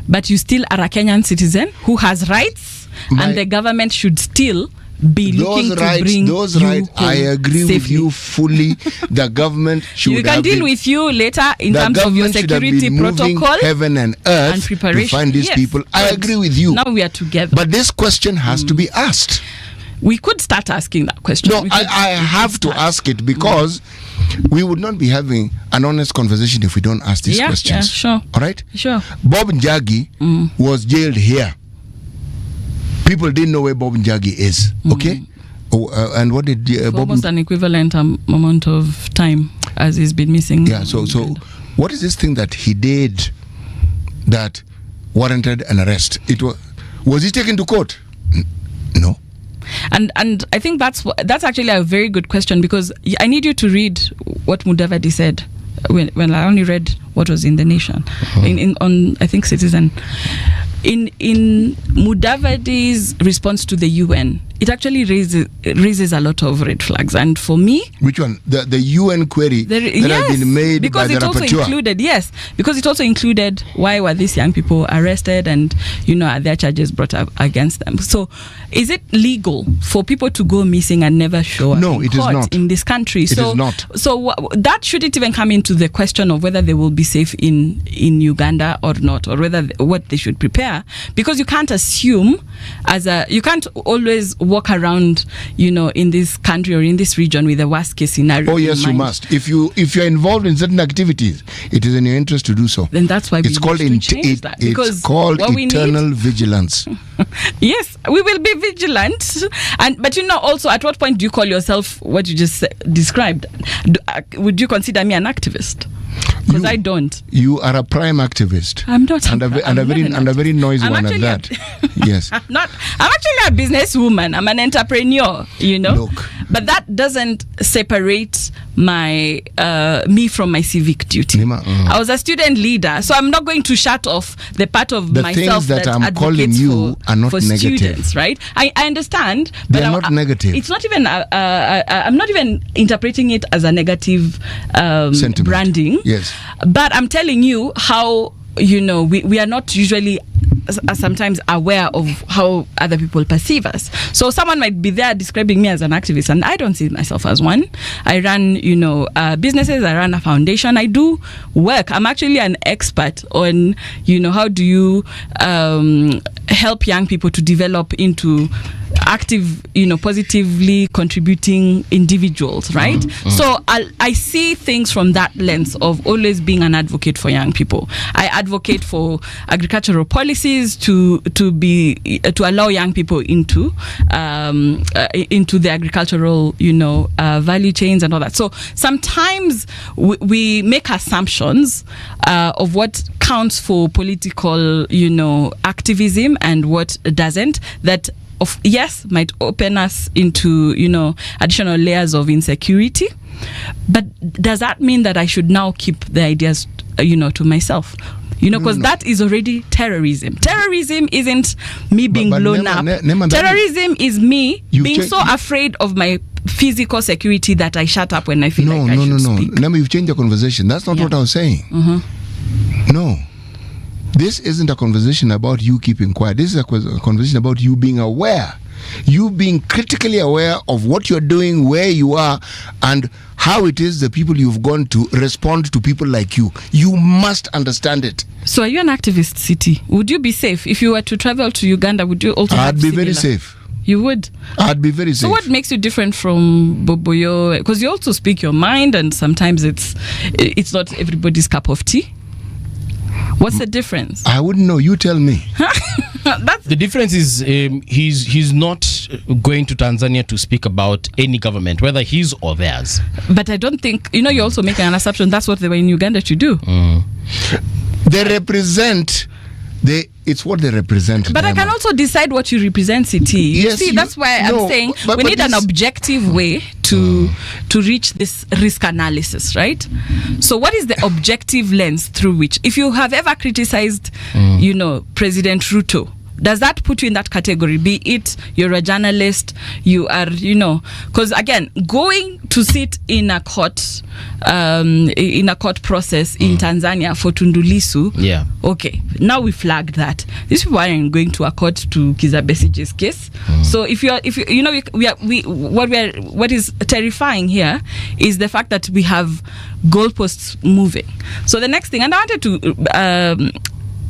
But you still are a Kenyan citizen who has rights, and the government should still be looking to bring those you rights. I agree safely. with you fully. The government should we can deal with you later in terms of your security protocol, heaven and earth, and preparation to find these people. I agree with you. Now we are together. But this question has to be asked. We could start asking that question. No, I have to ask it because we would not be having an honest conversation if we don't ask these questions. Yeah, sure. All right? Sure. Bob Njagi was jailed here. People didn't know where Bob Njagi is. Okay? And what did Bob... almost an equivalent amount of time as he's been missing. Yeah, so what is this thing that he did that warranted an arrest? Was he taken to court? No. And I think that's actually a very good question, because I need you to read what Mudavadi said when I only read what was in The Nation, on I think Citizen. In Mudavadi's response to the UN, it actually raises a lot of red flags. And for me, which one? The UN query that has been made because by the it also rapporteur. included because it also included why were these young people arrested, and are there charges brought up against them. So is it legal for people to go missing and never show up No, in it is court not. in this country? It is not. So that shouldn't even come into the question of whether they will be safe in Uganda or not, or whether what they should prepare, because you can't assume you can't always walk around in this country or in this region with the worst case scenario. Oh yes, you must. If you're involved in certain activities, it is in your interest to do so. Then that's why it's called eternal vigilance. Yes, we will be vigilant, but also at what point do you call yourself what you just described? Would you consider me an activist? because I don't. You are a prime activist. I'm not. And a very noisy one at that. Yes. I'm actually a businesswoman. I'm an entrepreneur, you know. Look. But that doesn't separate my me from my civic duty. I was a student leader, so I'm not going to shut off the part of the myself things that I'm advocates calling you for, are not for negative. students, right? I understand, They but are not negative. It's not even. I'm not even interpreting it as a negative branding. Yes. But I'm telling you how, you know, we are not usually sometimes aware of how other people perceive us. So someone might be there describing me as an activist, and I don't see myself as one. I run, you know, businesses. I run a foundation. I do work. I'm actually an expert on, you know, how do you help young people to develop into active, you know, positively contributing individuals, right? So I see things from that lens of always being an advocate for young people. I advocate for agricultural policies to allow young people into the agricultural, you know, value chains and all that. So sometimes we make assumptions of what counts for political, you know, activism and what doesn't, that might open us into, you know, additional layers of insecurity. But does that mean that I should now keep the ideas, you know, to myself? You know, because that is already terrorism. Terrorism isn't me being blown up. Terrorism is me being so afraid of my physical security that I shut up when I feel like I should speak. Nema, you've changed the conversation. That's not what I was saying. No. This isn't a conversation about you keeping quiet. This is a conversation about you being aware. You being critically aware of what you're doing, where you are, and how it is the people you've gone to respond to people like you. You must understand it. So are you an activist, City? Would you be safe? If you were to travel to Uganda, would you also I'd be very safe. You would? I'd be very safe. So what makes you different from Boboyo? Because you also speak your mind, and sometimes it's not everybody's cup of tea. What's the difference? I wouldn't know. You tell me. The difference is he's not going to Tanzania to speak about any government, whether his or theirs. But I don't think, you know, you're also making an assumption that's what they were in Uganda to do. They represent... it's what they represent. But I can also decide what you represent, City. Yes, that's why I'm saying we need an objective way to reach this risk analysis, right? So what is the objective lens through which, if you have ever criticized, you know, President Ruto, does that put you in that category? Be it you're a journalist, you are, you know, because again, going to sit in a court process in Tanzania for Tundu Lissu, okay, now we flagged that these people aren't going to a court to Kizza Besigye's case. So if you know, what is terrifying here is the fact that we have goalposts moving. So the next thing, and I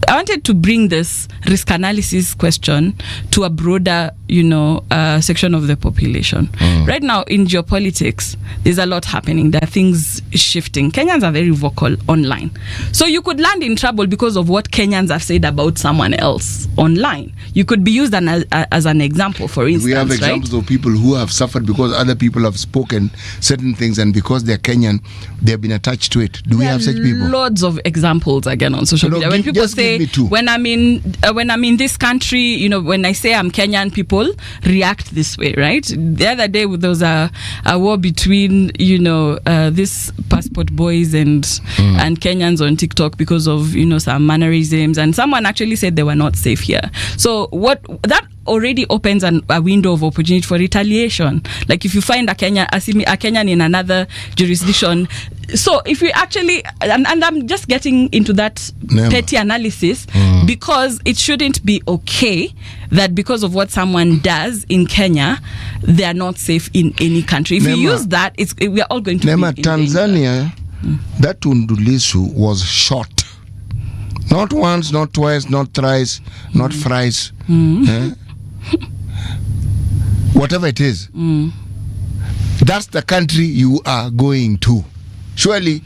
wanted to bring this risk analysis question to a broader, you know, section of the population. Right now in geopolitics, there's a lot happening. There are things shifting. Kenyans are very vocal online. So you could land in trouble because of what Kenyans have said about someone else online. You could be used as an example, for instance. We have examples of people who have suffered because other people have spoken certain things, and because they're Kenyan, they've been attached to it. Do we have such people? Loads of examples again on social media. When people say, when I'm in this country, you know, when I say I'm Kenyan, people react this way, right? The other day there was a war between, you know, this passport boys and Kenyans on TikTok because of, you know, some mannerisms, and someone actually said they were not safe here. So what that already opens a window of opportunity for retaliation. Like if you find a Kenyan in another jurisdiction. So if we actually, and I'm just getting into that petty analysis, because it shouldn't be okay that because of what someone does in Kenya, they are not safe in any country. If we use that, we are all going to be in Tanzania, that Tundu Lissu was shot. Not once, not twice, not thrice, not thrice. Whatever it is, that's the country you are going to. Surely,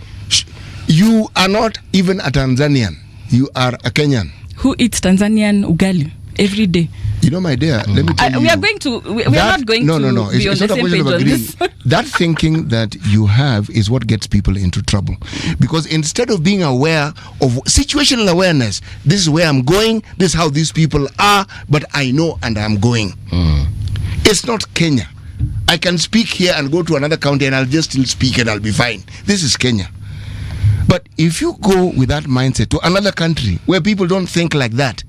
you are not even a Tanzanian. You are a Kenyan. Who eats Tanzanian ugali? every day. You know, my dear, let me tell you. We are going to. We are not going no, to no, no. be on It's the not a same question page of on agreeing. this. That thinking that you have is what gets people into trouble. Because instead of being aware of situational awareness, this is where I'm going, this is how these people are, but I know and I'm going. It's not Kenya. I can speak here and go to another county and I'll just still speak and I'll be fine. This is Kenya. But if you go with that mindset to another country where people don't think like that,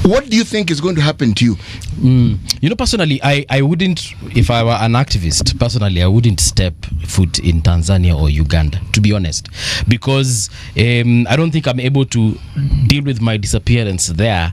what do you think is going to happen to you? You know, personally, I wouldn't, if I were an activist, personally, I wouldn't step foot in Tanzania or Uganda, to be honest, because I don't think I'm able to deal with my disappearance there.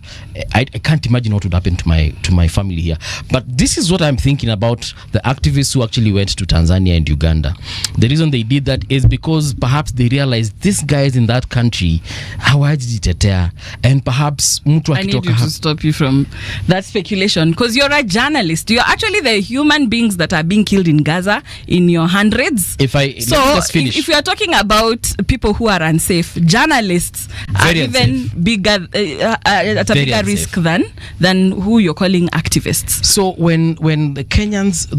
I can't imagine what would happen to my family here. But this is what I'm thinking about the activists who actually went to Tanzania and Uganda. The reason they did that is because perhaps they realized these guys in that country hawajitetea, and perhaps mtu I need you akitoka to stop you from that speculation, because you're a journalist. You're actually the human beings that are being killed in Gaza in your hundreds. Let me just finish. If you are talking about people who are unsafe, journalists Very are even unsafe. bigger at a Very bigger unsafe. risk than who you're calling activists. So when the Kenyans,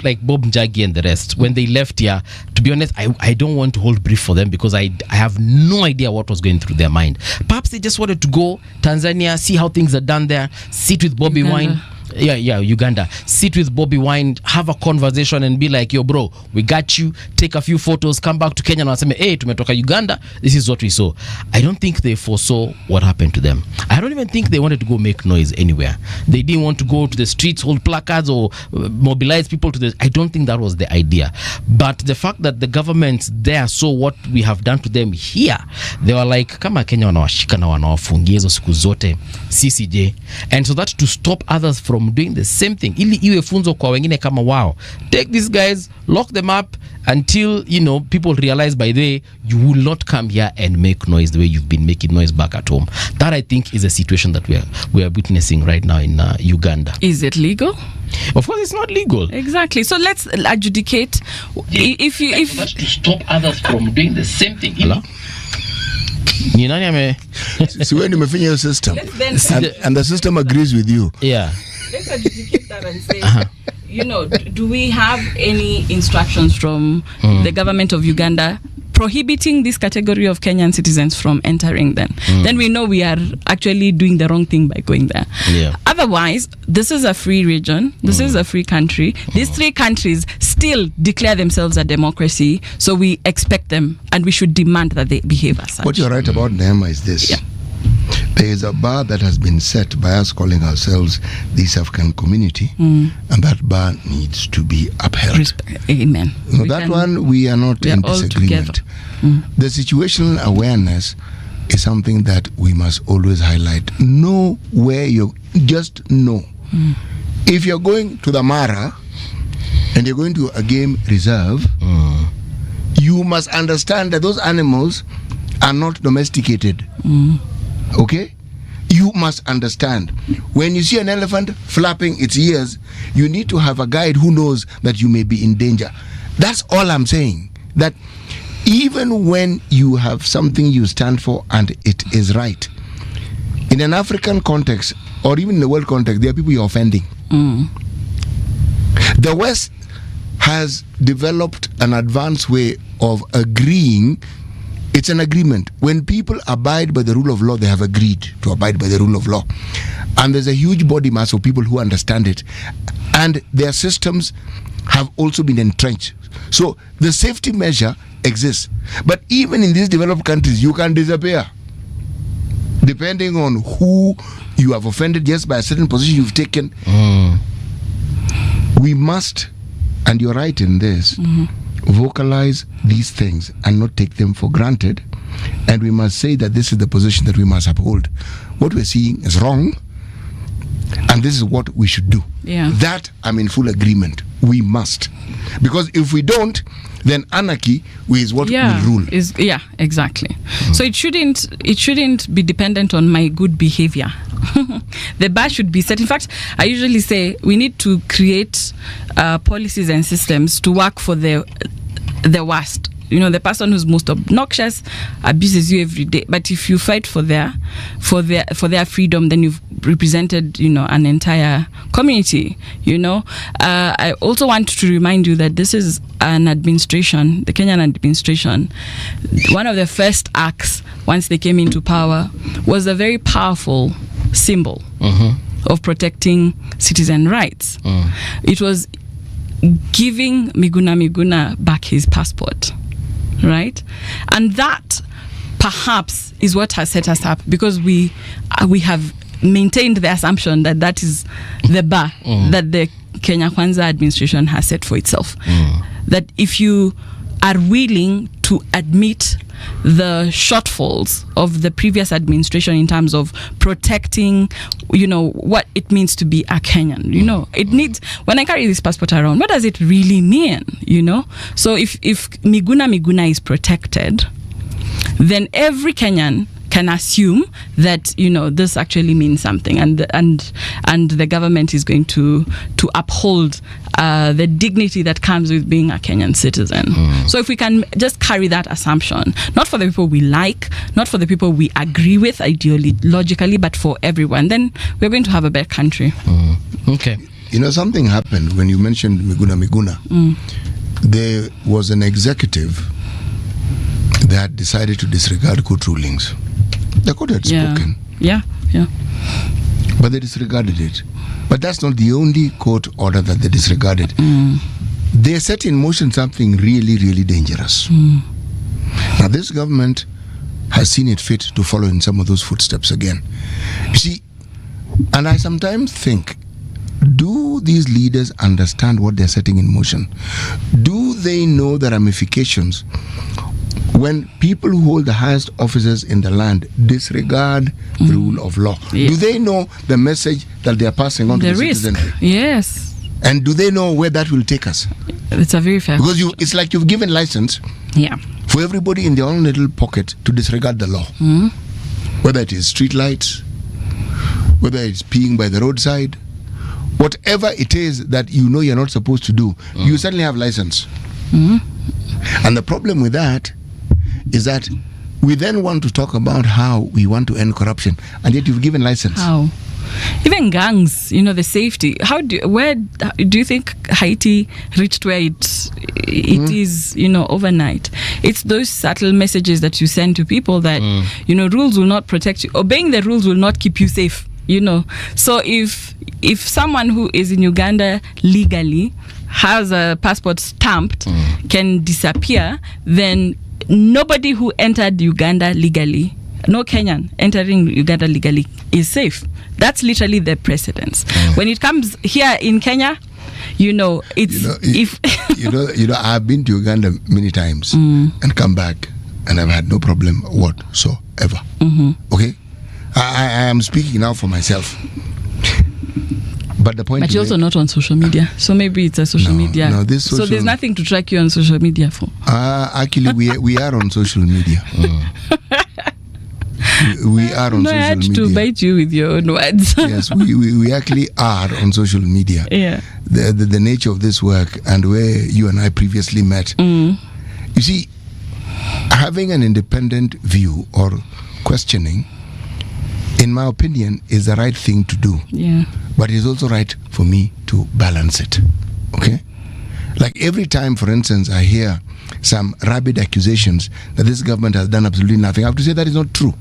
like Bob Njagi and the rest, when they left here, to be honest, I don't want to hold brief for them because I have no idea what was going through their mind. Perhaps they just wanted to go Tanzania, see how things are done there, sit with Bobby Wine. Uganda. Sit with Bobby Wine, have a conversation and be like, yo bro, we got you, take a few photos, come back to Kenya and waseme, hey, tumetoka Uganda, this is what we saw. I don't think they foresaw what happened to them. I don't even think they wanted to go make noise anywhere. They didn't want to go to the streets, hold placards or mobilize people to I don't think that was the idea. But the fact that the governments there saw what we have done to them here, they were like, kama Kenya wanawashika na wanawafungia hizo siku zote CCJ, and so that to stop others from doing the same thing, ili iwe funzo kwa wengine kama wao, take these guys, lock them up until people realize by the way you will not come here and make noise the way you've been making noise back at home. That I think is a situation that we are witnessing right now in Uganda. Is it legal? Of course it's not legal. Exactly. So let's adjudicate if that's to stop others from doing the same thing. Hello? Ni nani ame Si wewe nimefanya hiyo system and the system agrees with you. Yeah. Let's adjudicate that and say, do we have any instructions from the government of Uganda prohibiting this category of Kenyan citizens from entering then we know we are actually doing the wrong thing by going there. Yeah. Otherwise, this is a free region, this is a free country. These three countries still declare themselves a democracy, so we expect them and we should demand that they behave as such. What you're right about, Neema, is this. Yeah. There is a bar that has been set by us calling ourselves the East African Community, and that bar needs to be upheld. Amen. No, that one we are not in disagreement. The situational awareness is something that we must always highlight. Know where just know. If you're going to the Mara and you're going to a game reserve, you must understand that those animals are not domesticated. Okay? You must understand. When you see an elephant flapping its ears, you need to have a guide who knows that you may be in danger. That's all I'm saying. That even when you have something you stand for and it is right, in an African context or even in the world context, there are people you're offending. The West has developed an advanced way of agreeing. It's an agreement. When people abide by the rule of law, they have agreed to abide by the rule of law. And there's a huge body mass of people who understand it. And their systems have also been entrenched. So the safety measure exists. But even in these developed countries, you can disappear. Depending on who you have offended just by a certain position you've taken. We must, and you're right in this, vocalize these things and not take them for granted, and we must say that this is the position that we must uphold. What we're seeing is wrong, and this is what we should do. That I'm in full agreement. We must, because if we don't, then anarchy is what will rule. Exactly. So it shouldn't be dependent on my good behavior. The bar should be set. In fact, I usually say we need to create policies and systems to work for the worst the person who's most obnoxious abuses you every day. But if you fight for their freedom, then you've represented, an entire community. I also want to remind you that this is an administration, the Kenyan administration. One of the first acts once they came into power was a very powerful symbol of protecting citizen rights. It was giving Miguna back his passport, right? And that perhaps is what has set us up, because we have maintained the assumption that that is the bar that the Kenya Kwanza administration has set for itself. That if you are willing to admit the shortfalls of the previous administration in terms of protecting, what it means to be a Kenyan. It needs, when I carry this passport around, what does it really mean? So if Miguna is protected, then every Kenyan can assume that this actually means something, and the government is going to uphold the dignity that comes with being a Kenyan citizen. So if we can just carry that assumption, not for the people we like, not for the people we agree with ideologically, but for everyone, then we're going to have a better country. Okay. Something happened when you mentioned Miguna. There was an executive that decided to disregard court rulings. The court had spoken. Yeah. But they disregarded it. But that's not the only court order that they disregarded. They set in motion something really, really dangerous. Now, this government has seen it fit to follow in some of those footsteps again. You see, and I sometimes think, do these leaders understand what they're setting in motion? Do they know the ramifications when people who hold the highest offices in the land disregard the rule of law? Do they know the message that they are passing on to the citizenry? Yes. And do they know where that will take us? It's a very fair Because it's like you've given license for everybody in their own little pocket to disregard the law. Whether it is street lights, whether it's peeing by the roadside, whatever it is that you're not supposed to do, you suddenly have license. And the problem with that is that we then want to talk about how we want to end corruption, and yet you've given license. How? Even gangs, the safety. Where do you think Haiti reached where it is, overnight? It's those subtle messages that you send to people that, rules will not protect you. Obeying the rules will not keep you safe, So if someone who is in Uganda legally has a passport stamped can disappear, then nobody who entered Uganda legally, no Kenyan entering Uganda legally, is safe. That's literally the precedence. When it comes here in Kenya, I've been to Uganda many times and come back, and I've had no problem whatsoever. Okay, I am speaking now for myself. But the point. But you're also not on social media, so maybe it's a social media. No, so there's nothing to track you on social media for. Actually, we are on social media. We are on social media. I had to bite you with your own words. Yes, we actually are on social media. Yeah. The nature of this work and where you and I previously met. You see, having an independent view or questioning, in my opinion, is the right thing to do. Yeah. But it's also right for me to balance it. Okay? Like every time, for instance, I hear some rabid accusations that this government has done absolutely nothing, I have to say that is not true.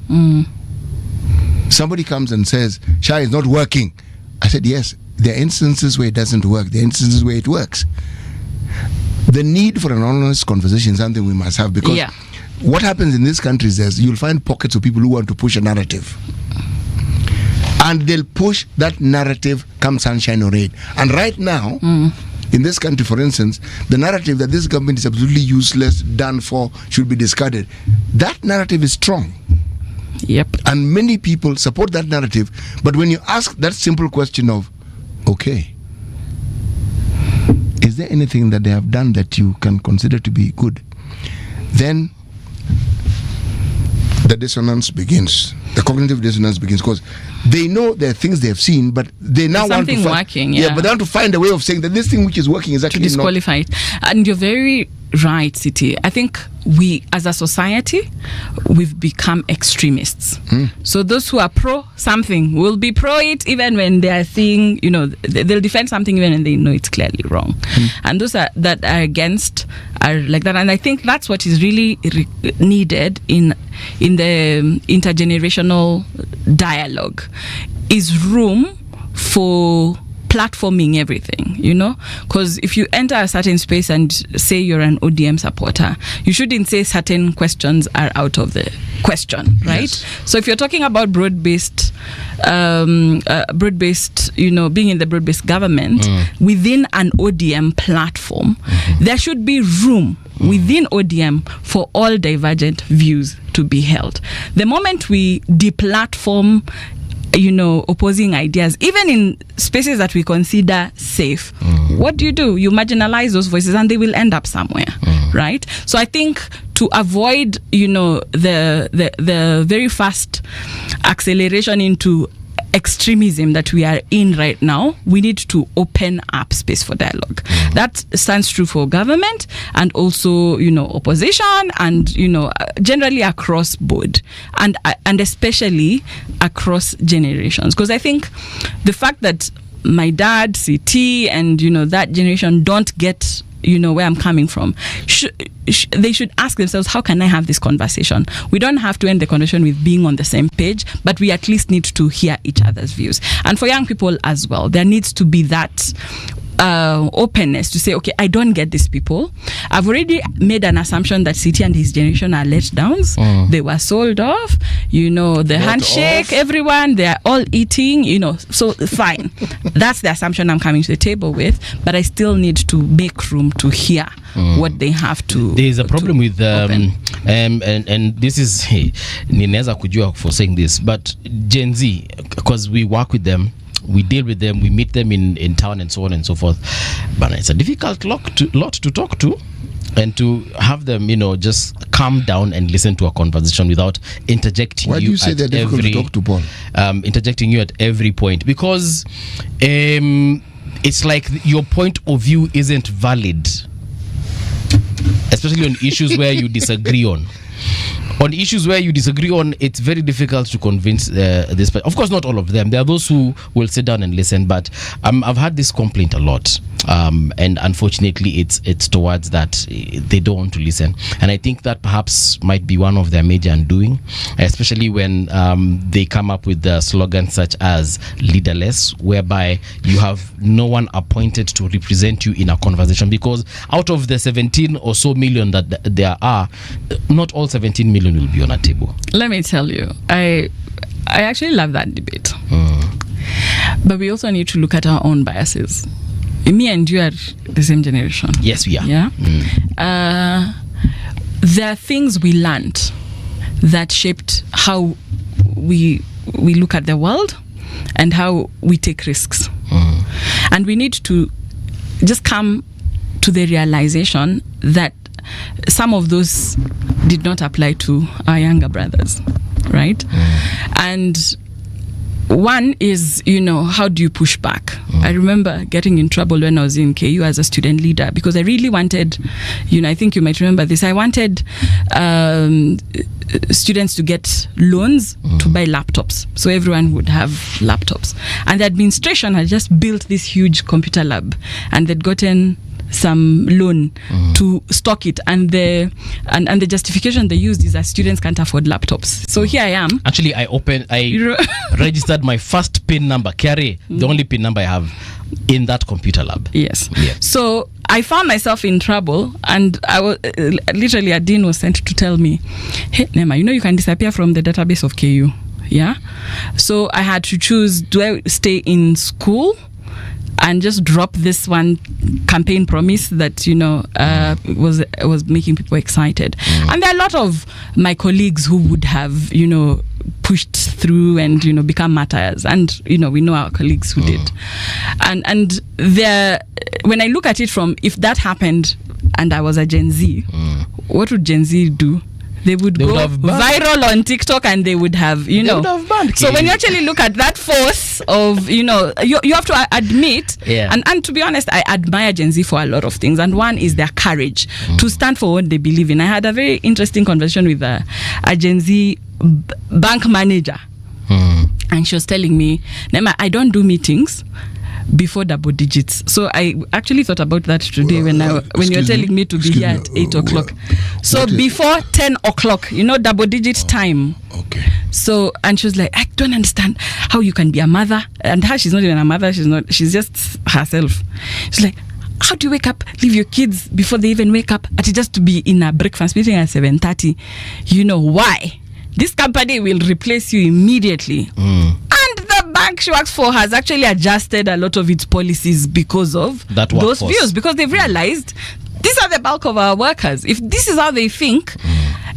Somebody comes and says, Shah is not working. I said, yes, there are instances where it doesn't work. There are instances where it works. The need for an honest conversation is something we must have, because what happens in this country is you'll find pockets of people who want to push a narrative. And they'll push that narrative come sunshine or rain. And right now, in this country, for instance, the narrative that this government is absolutely useless, done for, should be discarded, that narrative is strong. Yep. And many people support that narrative. But when you ask that simple question of, okay, is there anything that they have done that you can consider to be good? Then the dissonance begins. The cognitive dissonance begins, because they know there are things they have seen, but they now there's want to working, but they want to find a way of saying that this thing which is working is actually to disqualify it. And you're very right, City. I think we, as a society, we've become extremists. So those who are pro something will be pro it even when they are seeing, they'll defend something even when they know it's clearly wrong. And those that are against are like that. And I think that's what is really needed in the intergenerational dialogue, is room for platforming everything, because if you enter a certain space and say you're an ODM supporter, you shouldn't say certain questions are out of the question, right? Yes. So if you're talking about broad-based, being in the broad-based government within an ODM platform, there should be room within ODM for all divergent views to be held. The moment we deplatform opposing ideas, even in spaces that we consider safe, what do? You marginalize those voices and they will end up somewhere, right? So I think to avoid, the very fast acceleration into extremism that we are in right now, we need to open up space for dialogue. That stands true for government and also, opposition and, generally across board and especially across generations. Because I think the fact that my dad, CT, and, that generation don't get where I'm coming from, they should ask themselves, how can I have this conversation? We don't have to end the conversation with being on the same page, but we at least need to hear each other's views. And for young people as well, there needs to be that openness to say, okay, I don't get these people. I've already made an assumption that City and his generation are letdowns. They were sold off, the handshake, everyone, they're all eating, so fine. That's the assumption I'm coming to the table with, but I still need to make room to hear what they have to. There's a problem with and this is ninaweza kujua for saying this, but Gen Z, because we work with them, we deal with them, we meet them in town and so on and so forth, but it's a difficult lot to talk to and to have them, just calm down and listen to a conversation without interjecting. Why do you say they're difficult to talk to, Paul? Interjecting you at every point, because it's like your point of view isn't valid, especially on issues where you disagree on. On issues where you disagree on, it's very difficult to convince this. But of course, not all of them. There are those who will sit down and listen. But I've had this complaint a lot, and unfortunately, it's towards that they don't want to listen. And I think that perhaps might be one of their major undoing, especially when they come up with the slogans such as "leaderless," whereby you have no one appointed to represent you in a conversation. Because out of the 17 or so million that there are, not all 17 million will be on a table. Let me tell you, I actually love that debate. But we also need to look at our own biases. Me and you are the same generation. Yes, we are. Yeah. There are things we learned that shaped how we look at the world and how we take risks. And we need to just come to the realization that some of those did not apply to our younger brothers, right? And one is, how do you push back? I remember getting in trouble when I was in KU as a student leader because I really wanted, I think you might remember this, I wanted students to get loans to buy laptops so everyone would have laptops. And the administration had just built this huge computer lab and they'd gotten some loan to stock it, and the justification they used is that students can't afford laptops. So here I am. Actually, I registered my first PIN number, Carrie, the only PIN number I have in that computer lab. Yes. Yeah. So I found myself in trouble, and I was literally a dean was sent to tell me, "Hey, Nema, you can disappear from the database of KU." Yeah. So I had to choose: do I stay in school and just drop this one campaign promise that was making people excited? And there are a lot of my colleagues who would have pushed through and become martyrs, and we know our colleagues who did. And there, when I look at it from, if that happened and I was a Gen Z, what would Gen Z do? they would They go would have banned. viral on TikTok, and they would have, you know. would have banned So when Kelly. you actually look at that force of, you know, you have to admit, Yeah. and to be honest, I admire Gen Z for a lot of things, and one is their courage to stand for what they believe in. I had a very interesting conversation with a Gen Z bank manager, and she was telling me, Nema, I don't do meetings before double digits. So I actually thought about that today when you're excuse me, telling me to be excuse here me, at 8 o'clock. So what is- before 10 o'clock, you know, double digit time. Okay. So, and she was like, I don't understand how you can be a mother. And her, she's not even a mother. She's just herself. She's like, how do you wake up, leave your kids before they even wake up, at just to be in a breakfast meeting at 7:30? You know why? This company will replace you immediately. And the bank she works for has actually adjusted a lot of its policies because of That those workforce. views, because they've realized these are the bulk of our workers. If this is how they think,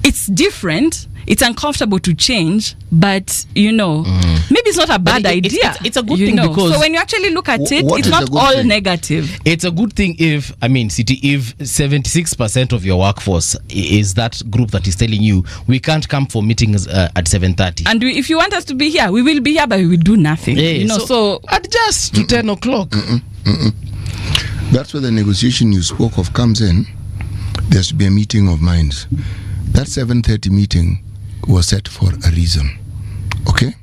it's different. It's uncomfortable to change, but you know, maybe it's not a bad idea. It's a good you thing know. because So when you actually look at it, what it's is not a good all thing? negative. it's a good thing if 76% of your workforce is that group that is telling you we can't come for meetings at 7:30. And if you want us to be here, we will be here, but we will do nothing. Yeah, you know, so adjust to 10 o'clock. That's where the negotiation you spoke of comes in. There's to be a meeting of minds. That 7:30 meeting was set for a reason. Okay?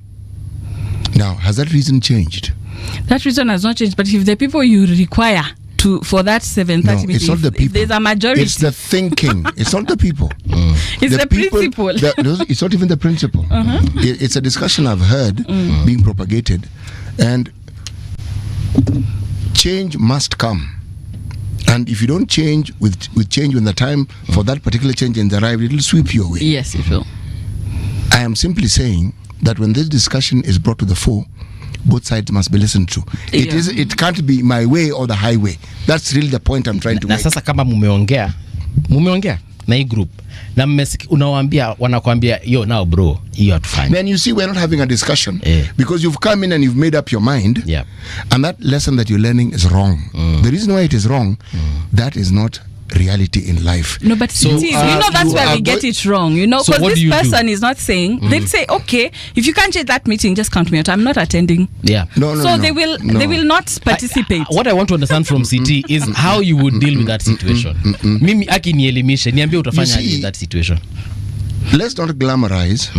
Now, has that reason changed? that reason has not changed. But if the people you require for that 7:30 No, meeting, it's not the if people. there's a majority, It's the thinking. It's not the people. it's the people- principle. It's not even the principle. It's a discussion I've heard being propagated, and change must come. And if you don't change with change when the time for that particular change has arrived, it will sweep you away. Yes, it will. I am simply saying that when this discussion is brought to the fore, both sides must be listened to. It can't be my way or the highway. That's really the point I'm trying to Na make. sasa kama mumeongea na hii group na unawaambia wanakuambia yo now bro hiyo hatufanye. Then you see we're not having a discussion because you've come in and you've made up your mind, and that lesson that you're learning is wrong. The reason why it is wrong, that is not reality in life. No, but So, it is. You know, that's you where we avoid- get it wrong. You know, So because what this do you do? person is not saying. They'll say, okay, if you can't change that meeting, just count me out. I'm not attending. Yeah. So they will not participate. What I want to understand from CT is how you would deal with that situation. Mimi akinielimisha niambie utafanya aje in that situation. Let's not glamorize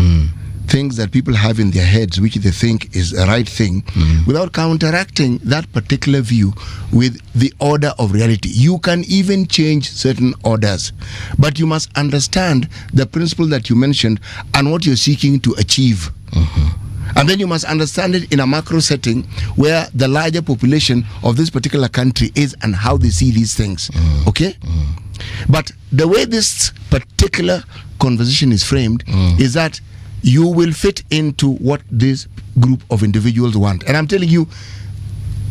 things that people have in their heads which they think is a right thing without counteracting that particular view with the order of reality. You can even change certain orders, but you must understand the principle that you mentioned and what you're seeking to achieve. And then you must understand it in a macro setting where the larger population of this particular country is and how they see these things. Okay? But the way this particular conversation is framed is that you will fit into what this group of individuals want. And I'm telling you,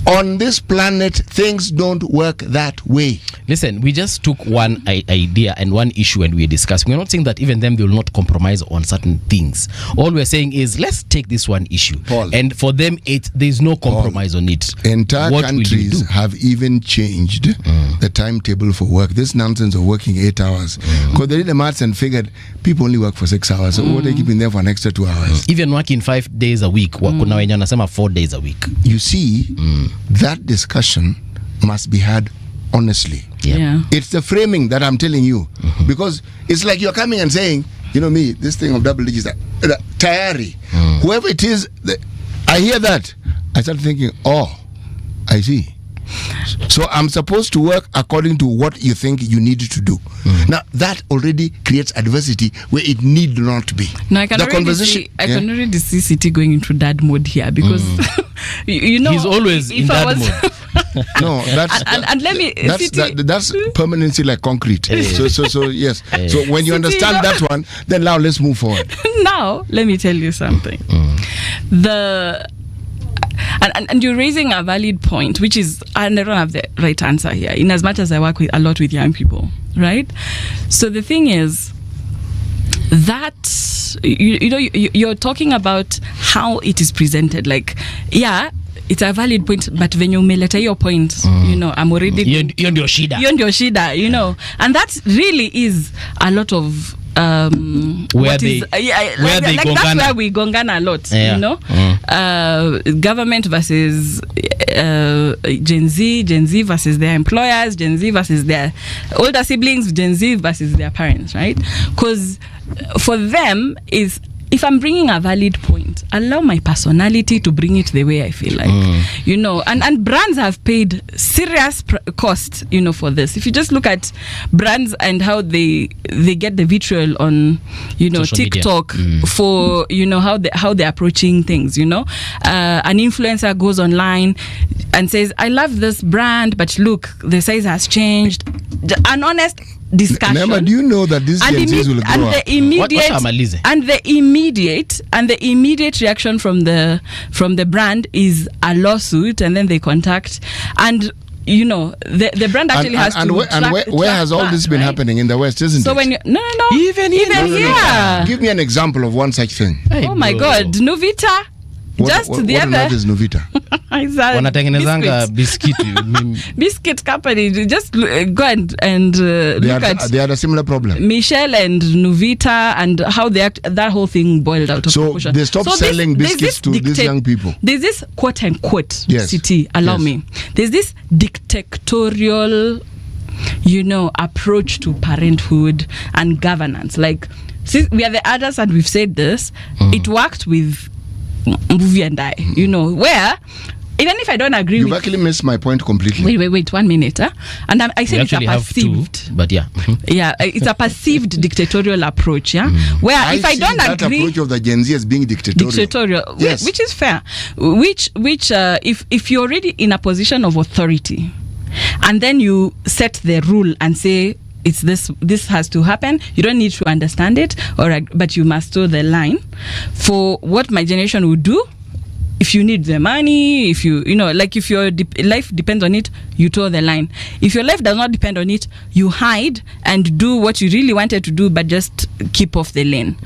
on this planet, things don't work that way. Listen, we just took one idea and one issue and we're discussing. We're not saying that even them, they will not compromise on certain things. All we're saying is, let's take this one issue. Paul. And for them, there's no compromise on it. Entire What will you countries do? have even changed the timetable for work. This nonsense of working 8 hours. Because they did the maths and figured people only work for 6 hours. So what are they keeping them for an extra 2 hours? Even working 5 days a week, kuna wenye wanasema 4 days a week. You see, that discussion must be had honestly. Yeah. It's the framing that I'm telling you. Because it's like you're coming and saying, you know me, this thing of double digits, tayari. Whoever it is, I hear that. I start thinking, oh, I see. So I'm supposed to work according to what you think you need to do. Now that already creates adversity where it need not be. No, I can The already conversation- see. I can already see City going into dad mode here because you know He's always if in I dad was- mode. No, that's and let me that's permanency like concrete. So yes. So when you City, understand that one, then now let's move forward. Now let me tell you something. And you're raising a valid point, which is, and I don't have the right answer here, in as much as I work a lot with young people, right? So the thing is that you're talking about how it is presented. Like, yeah, it's a valid point, but when you umeleta your point, you know, I'm already Hiyo ndio shida. you know, and that really is a lot of Where what they- is where they that's gongana. where we gongana a lot, Yeah. you know. Government versus Gen Z versus their employers, Gen Z versus their older siblings, Gen Z versus their parents, right? Because for them is, if I'm bringing a valid point, allow my personality to bring it the way I feel like, you know. And brands have paid serious cost, you know, for this. If you just look at brands and how they get the vitriol on, you know, Social media. TikTok for, you know, how they're approaching things, you know. An influencer goes online and says, I love this brand, but look, the size has changed. An honest discussion. Remember, do you know that these Gen Zs will grow up? The immediate reaction from the brand is a lawsuit, and then they contact, and you know the brand actually has to where has all this been happening in the West, isn't so it? when no even here. Give me an example of one such thing. Oh my God, Nuvita. Just what the on other earth is Nuvita? Wanatengenezanga biscuit. biscuit company. Just go and look at they had a similar problem. Michelle and Nuvita and how that whole thing boiled out of So proportion. they stopped selling biscuits to these young people. There's this quote unquote Yes. city. Allow Yes. me. There's this dictatorial, you know, approach to parenthood and governance. Like, since we are the adults and we've said this, it worked with Mbuvi and I, you know, where even if I don't agree You've with... actually missed my point completely. Wait, 1 minute. And I said it's a actually have perceived... two, but yeah. Yeah, it's a perceived dictatorial approach, yeah? Where if I see don't that agree... approach of the Gen Z as being dictatorial. Yes. Which is fair. If you're already in a position of authority, and then you set the rule and say, it's this has to happen, you don't need to understand it, but you must toe the line. For what my generation would do, if you need the money, if you know, like if your life depends on it, you toe the line. If your life does not depend on it, you hide and do what you really wanted to do, but just keep off the lane.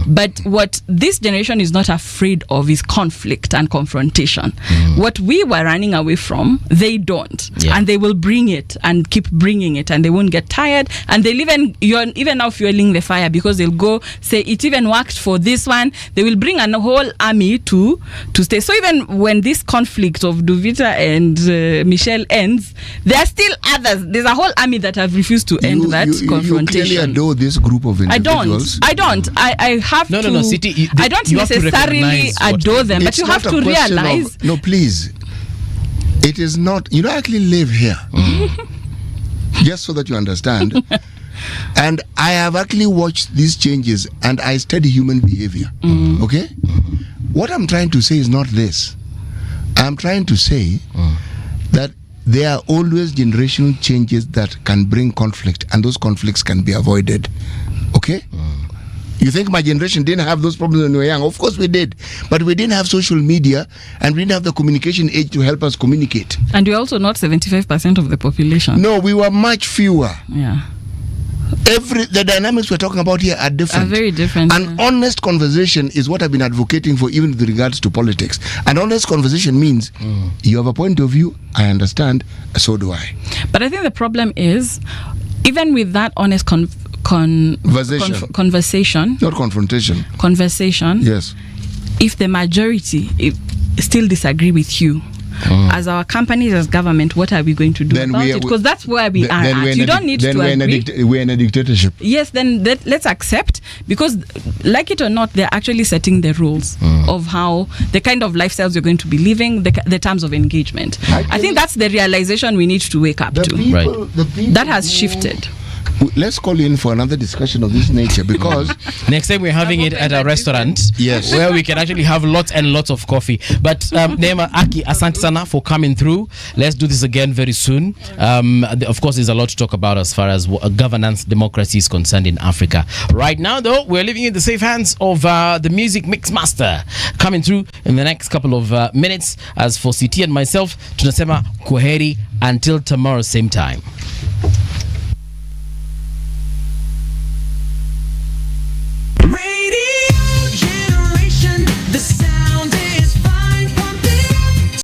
But what this generation is not afraid of is conflict and confrontation. What we were running away from, they don't. Yeah. And they will bring it and keep bringing it, and they won't get tired. And they'll you're even now fueling the fire, because they'll go say it even worked for this one. They will bring a whole army to stay. So even when this conflict of Duvita and Michelle ends, there are still others. There's a whole army that have refused to end that confrontation. You clearly adore this group of individuals. I don't. I have No, to. no, City, I don't you have to necessarily recognize what- adore them, but It's you have not to a question realize. no, please. It is not. You don't actually live here. Just so that you understand. And I have actually watched these changes, and I study human behavior. Okay? What I'm trying to say is not this. I'm trying to say that there are always generational changes that can bring conflict, and those conflicts can be avoided. Okay? You think my generation didn't have those problems when we were young? Of course we did. But we didn't have social media, and we didn't have the communication age to help us communicate. And we're also not 75% of the population. No, we were much fewer. Yeah. The dynamics we're talking about here are different. Are very different. An honest conversation is what I've been advocating for, even with regards to politics. An honest conversation means you have a point of view, I understand, so do I. But I think the problem is, even with that honest conversation, not confrontation. Conversation. Yes. If the majority still disagree with you, as our companies, as government, what are we going to do about it? Because that's where we are at. You don't need to agree. We're in a dictatorship. Yes, then let's accept, because like it or not, they're actually setting the rules of how the kind of lifestyles you're going to be living, the terms of engagement. I think that's the realization we need to wake up to. That has shifted. Let's call in for another discussion of this nature, because next time we're having it at a restaurant, yes, where we can actually have lots and lots of coffee. But Neema, Aki, asante sana for coming through. Let's do this again very soon. Of course, there's a lot to talk about as far as governance, democracy is concerned in Africa. Right now, though, we're living in the safe hands of the music mix master, coming through in the next couple of minutes. As for CT and myself, tunasema kwaheri until tomorrow same time.